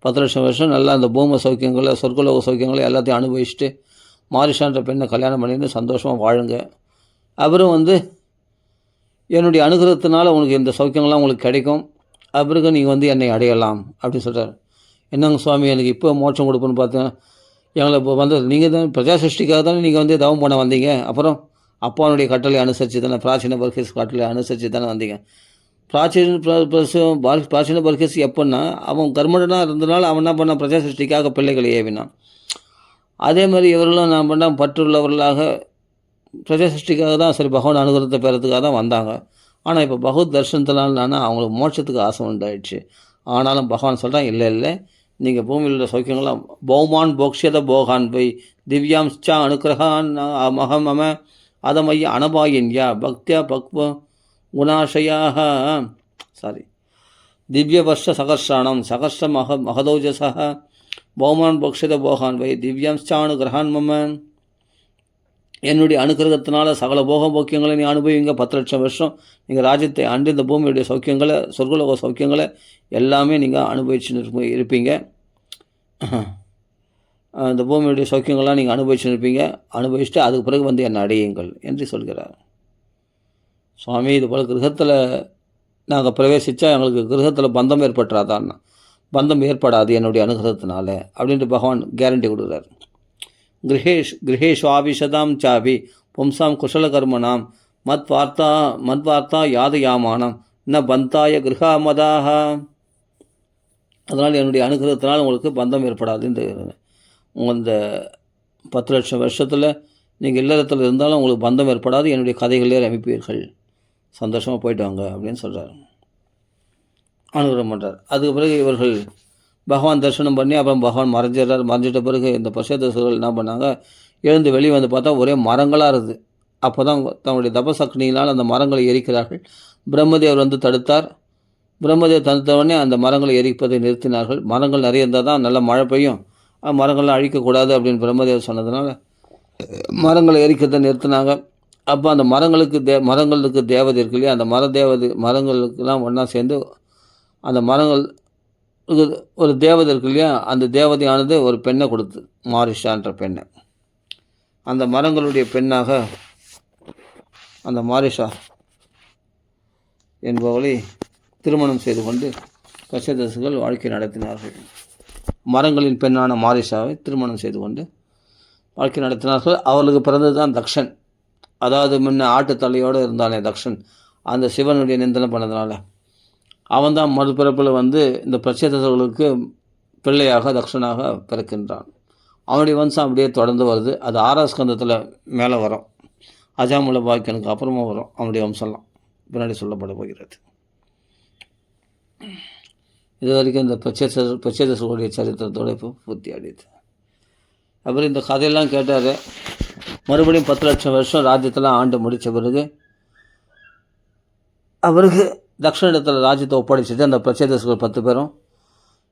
10 லட்சம் வருஷம் நல்லா அந்த பூம சௌக்கியங்களை சொர்க்கலோக சௌக்கியங்களை எல்லாத்தையும் அனுபவிச்சுட்டு மாரிஷான்ற பெண்ணை கல்யாணம் பண்ணிட்டு சந்தோஷமாக வாழுங்க. அப்புறம் என்னுடைய அனுகிரகத்தினால உங்களுக்கு இந்த சௌக்கியங்கள்லாம் உங்களுக்கு கிடைக்கும், அப்புறம் நீங்கள் என்னை அடையலாம் அப்படின்னு சொல்கிறார். என்னங்க சுவாமி, எனக்கு இப்போ மோட்சம் கொடுப்போன்னு பார்த்தேன், எங்களை இப்போ நீங்கள் தான் பிரஜா சிருஷ்டிக்காக தானே நீங்கள் தவம் பண்ண வந்தீங்க, அப்புறம் அப்பாவுடைய கட்டளை அனுசரித்து தானே, பிராச்சீன பர்கேஸ் கட்டளை அனுசரித்து தானே வந்தீங்க. பிராச்சீன பர்கேஸ் எப்போன்னா அவன் கர்மடனாக இருந்தனால அவன் என்ன பண்ணான், பிரஜா சிருஷ்டிக்காக பிள்ளைகளை ஏவினான். அதே மாதிரி இவர்களும் நான் பண்ணால் பற்றுள்ளவர்களாக பிரஜா சிருஷ்டிக்காக தான் சரி பகவான் அனுகிரகத்தை பெறத்துக்காக தான் வந்தாங்க. ஆனால் இப்போ பகவத் தர்ஷனத்தினால அவங்களுக்கு மோட்சத்துக்கு ஆசை உண்டாயிடுச்சு. ஆனாலும் பகவான் சொல்கிறான், இல்லை நீங்கள் பூமியில் உள்ள சௌக்கியங்களாம் பௌமான் போக்ஷத போகான் பை திவ்யாம்ச்சா அனுக்கிரகான் மகம அதமைய அனபாயின்யா பக்தியா பக்வ குணாஷயாக திவ்யவர்ஷ சகர்ஷாணம் சகர்ஷ மகதோஜச பௌமான் போக்ஷத போகான் பை திவ்யாம்ச்சா அனுகிரகான் மம. என்னுடைய அனுகிரகத்தினால சகல போக்கியங்களை நீ அனுபவிங்க. 10 லட்சம் வருஷம் நீங்கள் ராஜ்யத்தை ஆண்டு இந்த பூமியுடைய சௌக்கியங்களை சொர்க்கலோக சௌக்கியங்களை எல்லாமே நீங்கள் அனுபவிச்சுன்னு இருப்பீங்க. இந்த பூமியுடைய சௌக்கியங்கள்லாம் நீங்கள் அனுபவிச்சுன்னு இருப்பீங்க. அனுபவிச்சுட்டு அதுக்கு பிறகு என்னை அடையுங்கள் என்று சொல்கிறார். சுவாமி, இது போல் கிரகத்தில் நாங்கள் பிரவேசித்தா எங்களுக்கு கிரகத்தில் பந்தம் ஏற்பட்டுறாதான். பந்தம் ஏற்படாது என்னுடைய அனுகிரகத்தினால அப்படின்ட்டு பகவான் கேரண்டி கொடுக்குறார். கிரகேஷ்வாபிஷதாம் சாபி பும்சாம் குஷலகர்மனாம் மத்வார்த்தா யாதயாமானம் ந பந்தாய கிரகாமதாக. அதனால் என்னுடைய அனுகிரகத்தினால் உங்களுக்கு பந்தம் ஏற்படாது. இந்த 10 லட்சம் வருஷத்தில் நீங்கள் இல்லறத்தில் இருந்தாலும் உங்களுக்கு பந்தம் ஏற்படாது, என்னுடைய கதைகளே ரமிப்பீர்கள், சந்தோஷமாக போயிட்டு வாங்க அப்படின்னு சொல்கிறார், அனுகிரகம் பண்ணுறார். அதுக்கு பிறகு இவர்கள் பகவான் தரிசனம் பண்ணி அப்புறம் பகவான் மறைஞ்சிட்ட பிறகு இந்த பிரசேதர்கள் என்ன பண்ணாங்க, எழுந்து வெளியே பார்த்தா ஒரே மரங்களாக இருக்குது. அப்போ தான் தன்னுடைய தபசக்னியினால் அந்த மரங்களை எரிக்கிறார்கள். பிரம்மதேவர் தடுத்தார். பிரம்மதேவர் தடுத்தவொடனே அந்த மரங்களை எரிப்பதை நிறுத்தினார்கள். மரங்கள் நிறைய இருந்தால் தான் நல்ல மழை பெய்யும், மரங்கள்லாம் அழிக்கக்கூடாது அப்படின்னு பிரம்மதேவர் சொன்னதுனால மரங்களை எரிக்கிறதை நிறுத்தினாங்க. அப்போ அந்த மரங்களுக்கு தேவதை இருக்கு இல்லையா, அந்த மரங்களுக்கெல்லாம் ஒன்றா சேர்ந்து அந்த மரங்கள் ஒரு தேவதை இருக்கு இல்லையா, அந்த தேவதையானது ஒரு பெண்ணை கொடுத்து, மாரிஷான்ற பெண்ணை. அந்த மரங்களுடைய பெண்ணாக அந்த மாரிஷா என்பவளை திருமணம் செய்து கொண்டு பிரச்சேதசுகள் வாழ்க்கை நடத்தினார்கள். மரங்களின் பெண்ணான மாரிஷாவை திருமணம் செய்து கொண்டு வாழ்க்கை நடத்தினார்கள். அவர்களுக்கு பிறந்தது தான் தக்ஷன். அதாவது முன்ன ஆட்டுத்தலையோடு இருந்தானே தக்ஷன், அந்த சிவனுடைய நிந்தனை பண்ணதுனால அவன் தான் மறுபிறப்பில் இந்த பிரச்சேதசுகளுக்கு பிள்ளையாக தக்ஷனாக பிறக்கின்றான். அவனுடைய வம்சம் அப்படியே தொடர்ந்து வருது. அது 6ஆம் ஸ்கந்தத்தில் மேலே வரும். அஜாமுல பாக்கியனுக்கு அப்புறமா வரும் அவனுடைய வம்சம்லாம் பின்னாடி சொல்லப்பட போகிறது. இது வரைக்கும் இந்த பிரச்சேதசுடைய சரித்திரத்தோடு இப்போ பூர்த்தி அடையுது. அப்புறம் இந்த கதையெல்லாம் கேட்டார். மறுபடியும் 10 லட்சம் வருஷம் ராஜ்யத்தெல்லாம் ஆண்டு முடித்த பிறகு அவருக்கு தக்ஷனிடத்தில் ராஜ்யத்தை ஒப்படைச்சிட்டு அந்த பிரச்சேதசுகள் 10 பேரும்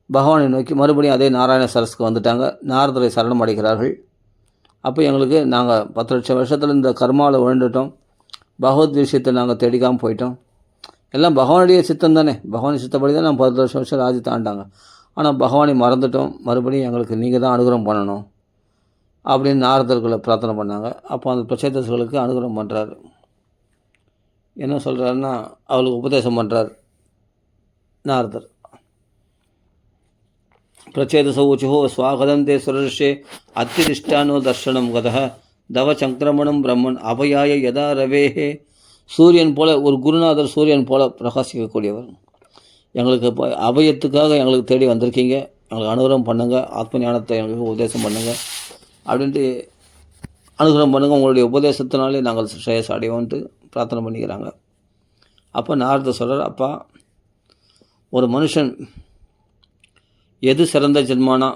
பகவானை நோக்கி மறுபடியும் அதே நாராயண சரஸ்க்கு வந்துட்டாங்க. நாரதரை சரணம் அடைகிறார்கள். அப்போ எங்களுக்கு நாங்கள் 10 லட்சம் வருஷத்தில் இந்த கர்மாவில் விழுந்துட்டோம், பகவத் விஷயத்தை நாங்கள் தேடிக்காமல் போயிட்டோம். எல்லாம் பகவானுடைய சித்தம் தானே, பகவானுடைய சித்தப்படி தான் நம்ம 10 லட்சம் வருஷம் ராஜ்யத்தை ஆண்டாங்க. ஆனால் பகவானை மறந்துட்டோம், மறுபடியும் எங்களுக்கு நீங்கள் தான் அனுகிரகம் பண்ணணும் அப்படின்னு நாரதர்களை பிரார்த்தனை பண்ணாங்க. அப்போ அந்த பிரச்சேதசுகளுக்கு அனுகிரகம் பண்ணுறாரு. என்ன சொல்கிறாருன்னா, அவளுக்கு உபதேசம் பண்ணுறார் நாரதர். பிரச்சேதசௌச்சுஹோ ஸ்வாகதம் தே சுரர்ஷே அத்திதிஷ்டானோ தர்ஷனம் கதः தவ சங்கிரமணம் பிரம்மன் அபயாய யதா ரவேஹே. சூரியன் போல ஒரு குருநாதர் சூரியன் போல பிரகாசிக்கக்கூடியவர். எங்களுக்கு அபயத்துக்காக எங்களுக்கு தேடி வந்திருக்கீங்க, எங்களுக்கு அனுகிரகம் பண்ணுங்கள், ஆத்ம ஞானத்தை எங்களுக்கு உபதேசம் பண்ணுங்கள் அப்படின்ட்டு அனுகிரகம் பண்ணுங்கள், உங்களுடைய உபதேசத்தினாலே நாங்கள் ஸ்ரேயஸ் அடைவோன்ட்டு பிரார்த்தனை பண்ணிக்கிறாங்க. அப்போ நாரதர் சொல்கிறார், அப்பா ஒரு மனுஷன் எது சிறந்த ஜென்மானா,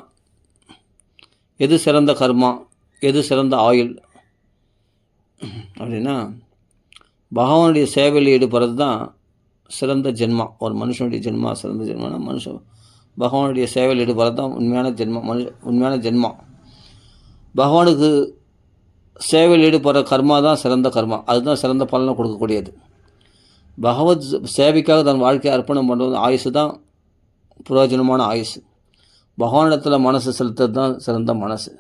எது சிறந்த கர்மா, எது சிறந்த ஆயுள் அப்படின்னா பகவானுடைய சேவையில் ஈடுபடுறது தான் சிறந்த ஜென்மா. ஒரு மனுஷனுடைய ஜென்மா சிறந்த ஜென்மானா மனுஷன் பகவானுடைய சேவையில் ஈடுபடுறது தான் உண்மையான ஜென்மா. பகவானுக்கு சேவையில் ஈடுபடுற கர்மா தான் சிறந்த கர்மா, அதுதான் சிறந்த பலனை கொடுக்கக்கூடியது. பகவத் சேவைக்காக தன் வாழ்க்கையை அர்ப்பணம் பண்ணுறது ஆயுசு தான் பிரயோஜனமான ஆயுசு. பகவானிடத்தில் மனசு செலுத்துறது தான் சிறந்த மனசு.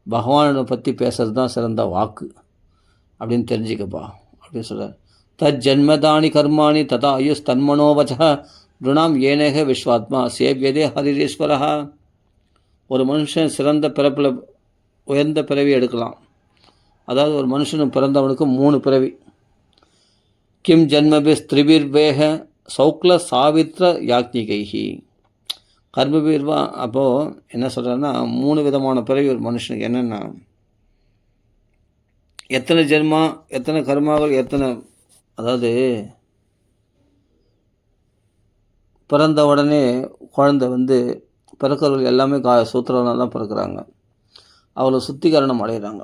பகவானை பற்றி பேசுறது தான் சிறந்த வாக்கு அப்படின்னு தெரிஞ்சுக்கப்பா அப்படின்னு சொல்கிறார். தத் ஜென்மதானி கர்மாணி ததா ஆயுஷ் தன்மனோவச்ச ருணாம் ஏனேக விஸ்வாத்மா சேவியதே ஹரிரீஸ்வரா. ஒரு மனுஷன் சிறந்த பிறப்பில் உயர்ந்த பிறவி எடுக்கலாம். அதாவது ஒரு மனுஷனும் பிறந்தவனுக்கு 3 பிறவி. கிம் ஜன்மபிஸ் திரிபிர்வேக சௌக்ல சாவித்ர யாக்ஞிகைஹி கர்மபீர்வா. அப்போது என்ன சொல்கிறேன்னா 3 விதமான பிறவி ஒரு மனுஷனுக்கு. என்னென்னா எத்தனை ஜென்மா, எத்தனை கர்மாக்கள், எத்தனை, அதாவது பிறந்த உடனே குழந்தை பிறக்கிறவர்கள் எல்லாமே சூத்திரனாக தான் பிறக்கிறாங்க. அவளை சுத்திகரணம் அடைகிறாங்க.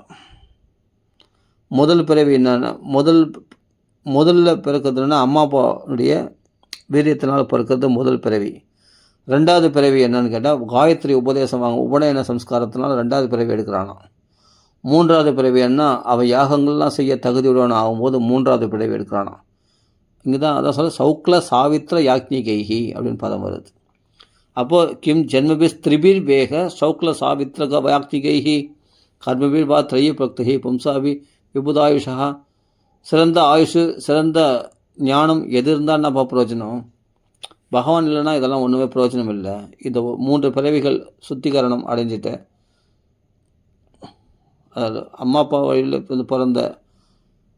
முதல் பிறவி என்னென்னா முதல்ல பிறக்கிறதுனா அம்மா அப்பாவுடைய வீரியத்தினால் பிறக்கிறது முதல் பிறவி. 2வது பிறவி என்னன்னு கேட்டால் காயத்ரி உபதேசம் உபநயன சம்ஸ்காரத்தினால் 2வது பிறவி எடுக்கிறானா. 3வது பிறவி என்ன, அவன் யாகங்கள்லாம் செய்ய தகுதியுடன் ஆகும்போது 3வது பிறவி எடுக்கிறானா. இங்கே தான் அதான் சொல்ல சௌக்ல சாவித்ர யாக்ஞிகைஹி அப்படின்னு பதம் வருது. அப்போது கிம் ஜென்மபிஸ் திரிபிர் வேக சௌக்ல சாவித்ர யாக்ஞிகைஹி கர்மபீர் வா திரைய பிரக்தி பும்சாவி விபுதாயுஷா. சிறந்த ஆயுஷு சிறந்த ஞானம் எது இருந்தால் நம்ம பிரயோஜனம், பகவான் இல்லைன்னா இதெல்லாம் ஒன்றுமே பிரயோஜனம் இல்லை. இந்த 3 பிறவிகள் சுத்திகரணம் அடைஞ்சிட்டு, அதாவது அம்மா அப்பா வழியில் பிறந்த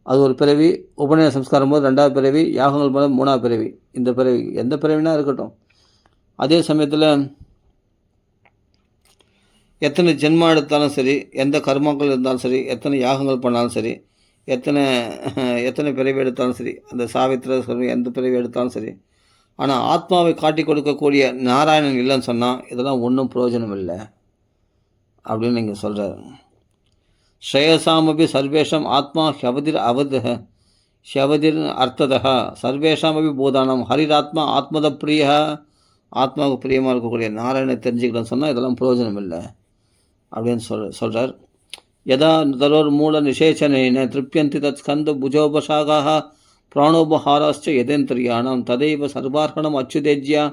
அது ஒரு பிறவி, உபநயன சம்ஸ்காரம் போது 2வது பிறவி, யாகங்கள் போது 3வது பிறவி. இந்த பிறவி எந்த பிறவினா இருக்கட்டும். அதே சமயத்தில் எத்தனை ஜென்மா எடுத்தாலும் சரி, எந்த கர்மாக்கள் இருந்தாலும் சரி, எத்தனை யாகங்கள் பண்ணாலும் சரி, எத்தனை பிறவி எடுத்தாலும் சரி, அந்த சாவித்திர எந்த பிறவி எடுத்தாலும் சரி, ஆனால் ஆத்மாவை காட்டி கொடுக்கக்கூடிய நாராயணன் இல்லைன்னு சொன்னால் இதெல்லாம் ஒன்றும் பிரயோஜனம் இல்லை அப்படின்னு நீங்கள் சொல்கிறார். ஸ்ரேயசாமபி சர்வேஷம் ஆத்மா ஹவதிர் அர்த்ததா சர்வேஷாமபி பூதானம் ஹரிராத்மா ஆத்மத பிரிய. ஆத்மாவுக்கு பிரியமாக இருக்கக்கூடிய நாராயணனை தெரிஞ்சுக்கலன்னு சொன்னால் இதெல்லாம் பிரயோஜனம் இல்லை அப்படின்னு சொல்கிறார். யதா தரோர் மூல நிஷேச்சனேன திருப்தியந்தி தத் ஸ்கந்த புஜோபசாகாக பிராணோபஹாராச்ச எதேந்திரியானம் ததைவ சர்வார்ப்பணம் அச்சுதேஜ்யா.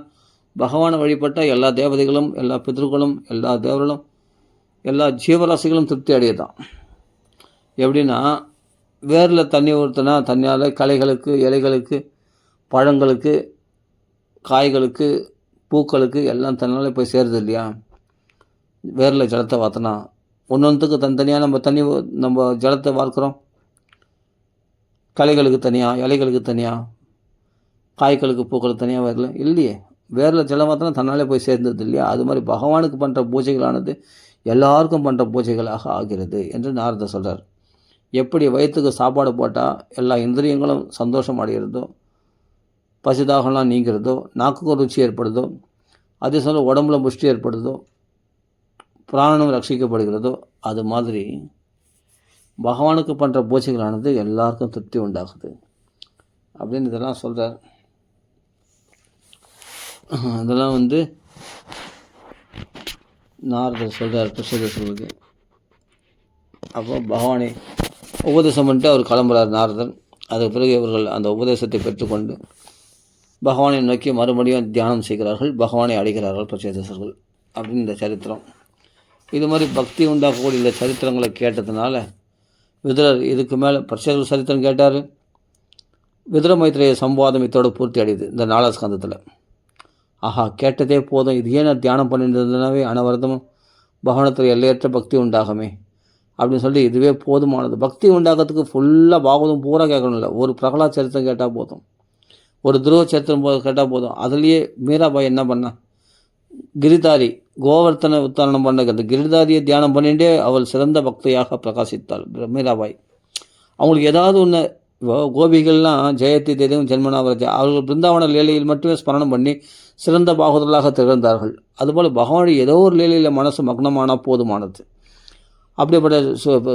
பகவானை வழிபட்ட எல்லா தேவதைகளும், எல்லா பித்ருக்களும், எல்லா தேவர்களும், எல்லா ஜீவராசிகளும் திருப்தி அடையதான். எப்படின்னா வேரில் தண்ணி ஊற்றினா தண்ணியால் களைகளுக்கு, இலைகளுக்கு, பழங்களுக்கு, காய்களுக்கு பூக்களுக்கு எல்லாம் தன்னாலே போய் சேருது இல்லையா? வேரில் ஜலத்தை வார்த்தனா ஒன்றுத்துக்கு தனித்தனியாக நம்ம ஜலத்தை வார்க்கிறோம். களைகளுக்கு தனியாக, இலைகளுக்கு தனியாக, காய்களுக்கு பூக்களுக்கு தனியாக வேரில் இல்லையே. வேரில் ஜலம் வார்த்தனா தன்னாலே போய் சேர்ந்தது இல்லையா? அது மாதிரி பகவானுக்கு பண்ணுற பூஜைகளானது எல்லாருக்கும் பண்ணுற பூஜைகளாக ஆகிறது என்று நாரதர் சொல்கிறார். எப்படி வயிற்றுக்கு சாப்பாடு போட்டால் எல்லா இந்திரியங்களும் சந்தோஷம் அடைகிறதோ, பசிதாகலாம் நீங்கிறதோ, நாக்குக்கு ருச்சி ஏற்படுதோ, அதே சமயம் உடம்புல புஷ்டி ஏற்படுதோ, பிராணனும் ரட்சிக்கப்படுகிறதோ, அது மாதிரி பகவானுக்கு பண்ணுற பூஜைகளானது எல்லாருக்கும் திருப்தி உண்டாகுது அப்படின்னு இதெல்லாம் சொல்கிறார். இதெல்லாம் நாரதர் சொல்கிறார் பிரச்சோதசர்களுக்கு. அப்போ பகவானை உபதேசம் பண்ணிட்டு அவர் கிளம்புறார் நாரதர். அதுக்கு பிறகு இவர்கள் அந்த உபதேசத்தை பெற்றுக்கொண்டு பகவானை நோக்கி மறுபடியும் தியானம் செய்கிறார்கள், பகவானை அடைகிறார்கள் பிரச்சோதசர்கள் அப்படின்னு இந்த சரித்திரம். இது மாதிரி பக்தி உண்டாக்கக்கூடிய இந்த சரித்திரங்களை கேட்டதுனால விதுரர் இதுக்கு மேலே பிரச்சோதசர் சரித்திரம் கேட்டார். விதுர மைத்ரேய சம்வாதம் இதோட பூர்த்தி அடையுது இந்த 4வது ஸ்கந்தத்தில். ஆஹா, கேட்டதே போதும், இது ஏன் தியானம் பண்ணிட்டு இருந்ததுனாவே அனவரதமும் பகவானத்தில் எல்லையற்ற பக்தி உண்டாகுமே அப்படின்னு சொல்லி இதுவே போதுமானது. பக்தி உண்டாகிறதுக்கு ஃபுல்லாக பாகவதம் பூரா கேட்கணும் இல்லை, ஒரு பிரகலாத் சரித்திரம் கேட்டால் போதும், ஒரு துருவ சரித்திரம் கேட்டால் போதும். அதுலேயே மீராபாய் என்ன பண்ணா, கிரிதாரி கோவர்த்தனை உத்தாரணம் பண்ண அந்த கிரிதாரியை தியானம் பண்ணிகிட்டே அவள் சிறந்த பக்தியாக பிரகாசித்தாள் மீராபாய். அவங்களுக்கு ஏதாவது ஒன்று கோபிகள்லாம் ஜெயதி தேதியும் ஜென்மனாவரஜ அவர்கள் பிருந்தாவன லீலையில் மட்டுமே ஸ்மரணம் பண்ணி சிறந்த பாகவதர்களாக திகழ்ந்தார்கள். அதுபோல் பகவானுடைய ஏதோ ஒரு லீலையில் மனசு மக்னமானால் போதுமானது. அப்படிப்பட்ட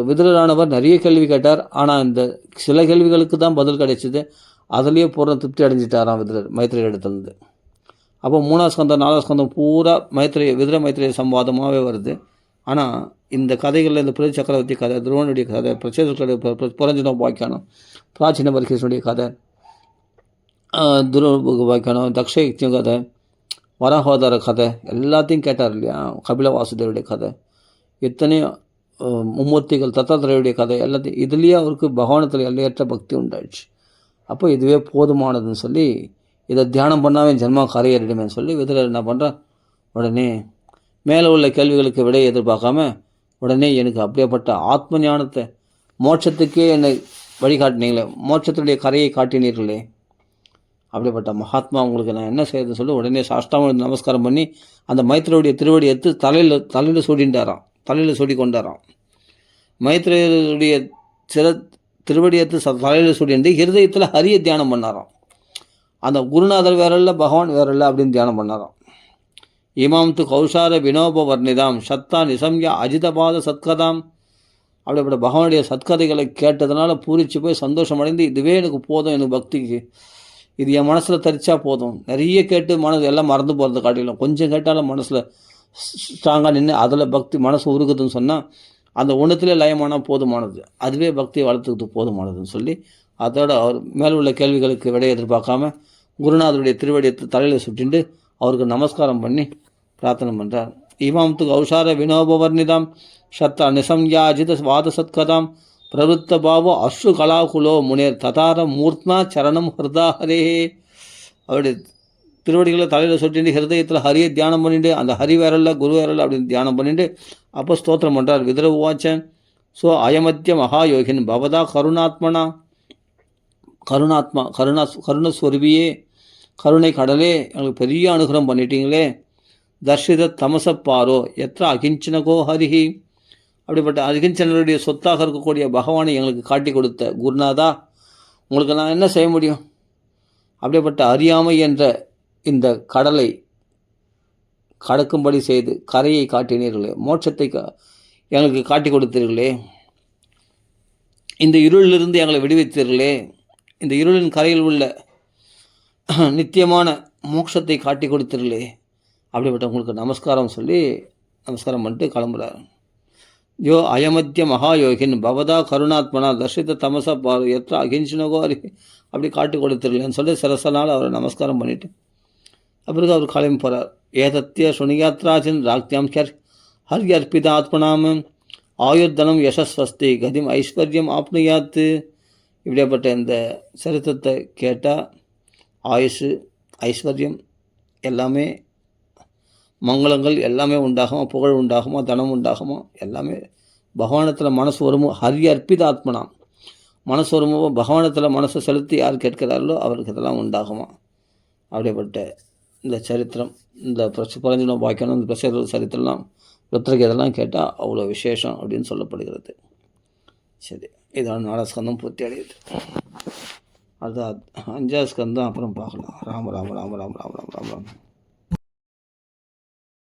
விதுரரானவர் நிறைய கேள்வி கேட்டார். ஆனால் இந்த சில கேள்விகளுக்கு தான் பதில் கிடைச்சிது. அதுலேயே பூர்ண திருப்தி அடைஞ்சிட்டாராம் மைத்ரேயர் இடத்துலேருந்து. அப்போ 3வது ஸ்கந்தம் 4வது ஸ்கந்தம் பூரா விதுர மைத்ரேய சம்வாதமாகவே வருது. ஆனால் இந்த கதைகளில் இந்த பிரிதி சக்கரவர்த்தி கதை, துருவனுடைய கதை, பிரச்சோதசர்களுடைய புரஞ்சன உபாக்கியானம், பிராச்சீன பரிகேஷனுடைய கதை, துருவ உபாக்கியானம், தக்ஷ யக்ஞ கதை, வராகோதார கதை எல்லாத்தையும் கேட்டார் இல்லையா? கபில வாசுதேவருடைய கதை, எத்தனையோ மும்மூர்த்திகள் தத்தாத்திரையுடைய கதை எல்லாத்தையும் இதுலேயே அவருக்கு பகவானத்தில் எல்லையற்ற பக்தி உண்டாயிடுச்சு. அப்போ இதுவே போதுமானதுன்னு சொல்லி இதை தியானம் பண்ணாவே ஜென்மா கரையேறிடுமேன்னு சொல்லி விதுரர் என்ன பண்ணுறார், உடனே மேலே உள்ள கேள்விகளுக்கு விடையை எதிர்பார்க்காம உடனே எனக்கு அப்படியேப்பட்ட ஆத்ம ஞானத்தை மோட்சத்துக்கே என்னை வழிகாட்டினீங்களே, மோட்சத்துடைய கரையை காட்டினீர்களே, அப்படிப்பட்ட மகாத்மா உங்களுக்கு நான் என்ன செய்யறதுன்னு சொல்லி உடனே சாஷ்டாங்க நமஸ்காரம் பண்ணி அந்த மைத்ரேயுடைய திருவடி எடுத்து தலையில் சூடிண்டாராம், தலையில் சூடி கொண்டாராம். மைத்ரேயருடைய திருவடி எடுத்து தலையில் சூடிண்டு ஹிருதயத்தில் ஹரிய தியானம் பண்ணாராம். அந்த குருநாதர் வேற இல்லை, பகவான் வேற இல்லை அப்படின்னு தியானம் பண்ணாராம். இமாம் து கௌஷார வினோப வர்ணிதாம் சத்தா நிசம்யா அஜிதபாத சத்கதாம். அப்படிப்பட்ட பகவானுடைய சத்கதைகளை கேட்டதுனால பூரிச்சு போய் சந்தோஷம் அடைந்து இதுவே எனக்கு போதும், எனக்கு பக்திக்கு இது என் மனசில் தரிச்சா போதும். நிறைய கேட்டு மனசு எல்லாம் மறந்து போகிறது காட்டிலும் கொஞ்சம் கேட்டாலும் மனசில் ஸ்ட்ராங்காக நின்று அதில் பக்தி மனசு உருகுதுன்னு சொன்னால் அந்த ஒன்றுத்திலே லயமானால் போதுமானது, அதுவே பக்தியை வளர்த்துக்கிட்டு போதுமானதுன்னு சொல்லி அதோட அவர் மேலே உள்ள கேள்விகளுக்கு விடையை எதிர்பார்க்காம குருநாதருடைய திருவடியத்தை தலையில் சுட்டிண்டு அவருக்கு நமஸ்காரம் பண்ணி பிரார்த்தனை பண்ணுறார். இமாம் து கௌஷார வினோபவர்ணிதாம் சத்தா நிசம்யாஜித வாத சத்கதாம் பிரவருத்த பாவோ அஸ்ரு கலாகுலோ முனேர் ததார மூர்த்னா சரணம் ஹிருதாஹரே. அவருடைய திருவடிகளை தலையில் சுட்டிட்டு ஹிருதயத்தில் ஹரியை தியானம் பண்ணிட்டு அந்த ஹரி வேறல்ல குரு வேறல்ல அப்படின்னு தியானம் பண்ணிட்டு அப்போ ஸ்தோத்திரம் பண்ணுறார். விதுர உவாச்சன் ஸோ அயமத்திய மகாயோகின் பவதா கருணாத்மனா கருணஸ்வரூபியே, கருணை கடலே, எங்களுக்கு பெரிய அனுகிரகம் பண்ணிட்டீங்களே. தர்ஷித தமசப்பாரோ எത്ര அகிஞ்சனகோ ஹரிஹி. அப்படிப்பட்ட அகிஞ்சனருடைய சொத்தாக இருக்கக்கூடிய பகவானை எங்களுக்கு காட்டி கொடுத்த குருநாதா, உங்களுக்கு நான் என்ன செய்ய முடியும்? அப்படிப்பட்ட அறியாமை என்ற இந்த கடலை கடக்கும்படி செய்து கரையை காட்டினீர்களே, மோட்சத்தை எங்களுக்கு காட்டி கொடுத்தீர்களே, இந்த இருளிலிருந்து எங்களை விடுவித்தீர்களே, இந்த இருளின் கரையில் உள்ள நித்தியமான மோட்சத்தை காட்டி கொடுத்தீர்களே, அப்படிப்பட்ட உங்களுக்கு நமஸ்காரம் சொல்லி நமஸ்காரம் பண்ணிட்டு கிளம்புறார். யோ அயமத்திய மகாயோகின் பவதா கருணாத்மனா தர்ஷித தமச பாரு எத்த அகிஞ்சனகோ அப்படி காட்டி கொடுத்துருக்கலன்னு சொல்லி சிரசனால் அவரை நமஸ்காரம் பண்ணிவிட்டு அப்புறம் அவர் கிளம்பி போகிறார். ஏதத்திய சுனியாத்ராஜன் ராக்தியாம் ஹரி அர்ப்பித ஆத்மனாம் ஆயுர்தனம் யசஸ்வஸ்தி கதிம் ஐஸ்வர்யம் ஆப்னுயாத்து. இப்படியாப்பட்ட இந்த சரித்திரத்தை கேட்டால் ஆயுஷு ஐஸ்வர்யம் எல்லாமே மங்களங்கள் எல்லாமே உண்டாகுமா, புகழ் உண்டாகுமா, தனம் உண்டாகுமா, எல்லாமே பகவானத்தில் மனசு வருமோ, ஹரி அர்ப்பித ஆத்மனா, மனசு வருமோ பகவானத்தில் மனசை செலுத்தி யார் கேட்கிறார்களோ அவருக்கு இதெல்லாம் உண்டாகுமா. அப்படிப்பட்ட இந்த சரித்திரம், இந்த பரஞ்சினம் வாக்கியம், இந்த பிரசேத சரித்திரம்லாம் ருத்ரக்கு இதெல்லாம் கேட்டால் அவ்வளோ விசேஷம் அப்படின்னு சொல்லப்படுகிறது. சரி, இதான் 4 ஸ்கந்தம் பூர்த்தி அடையுது. அது 5வது ஸ்கந்தம் அப்புறம் பார்க்கலாம். ராம ராம ராம ராம ராம ராம ராம ராம.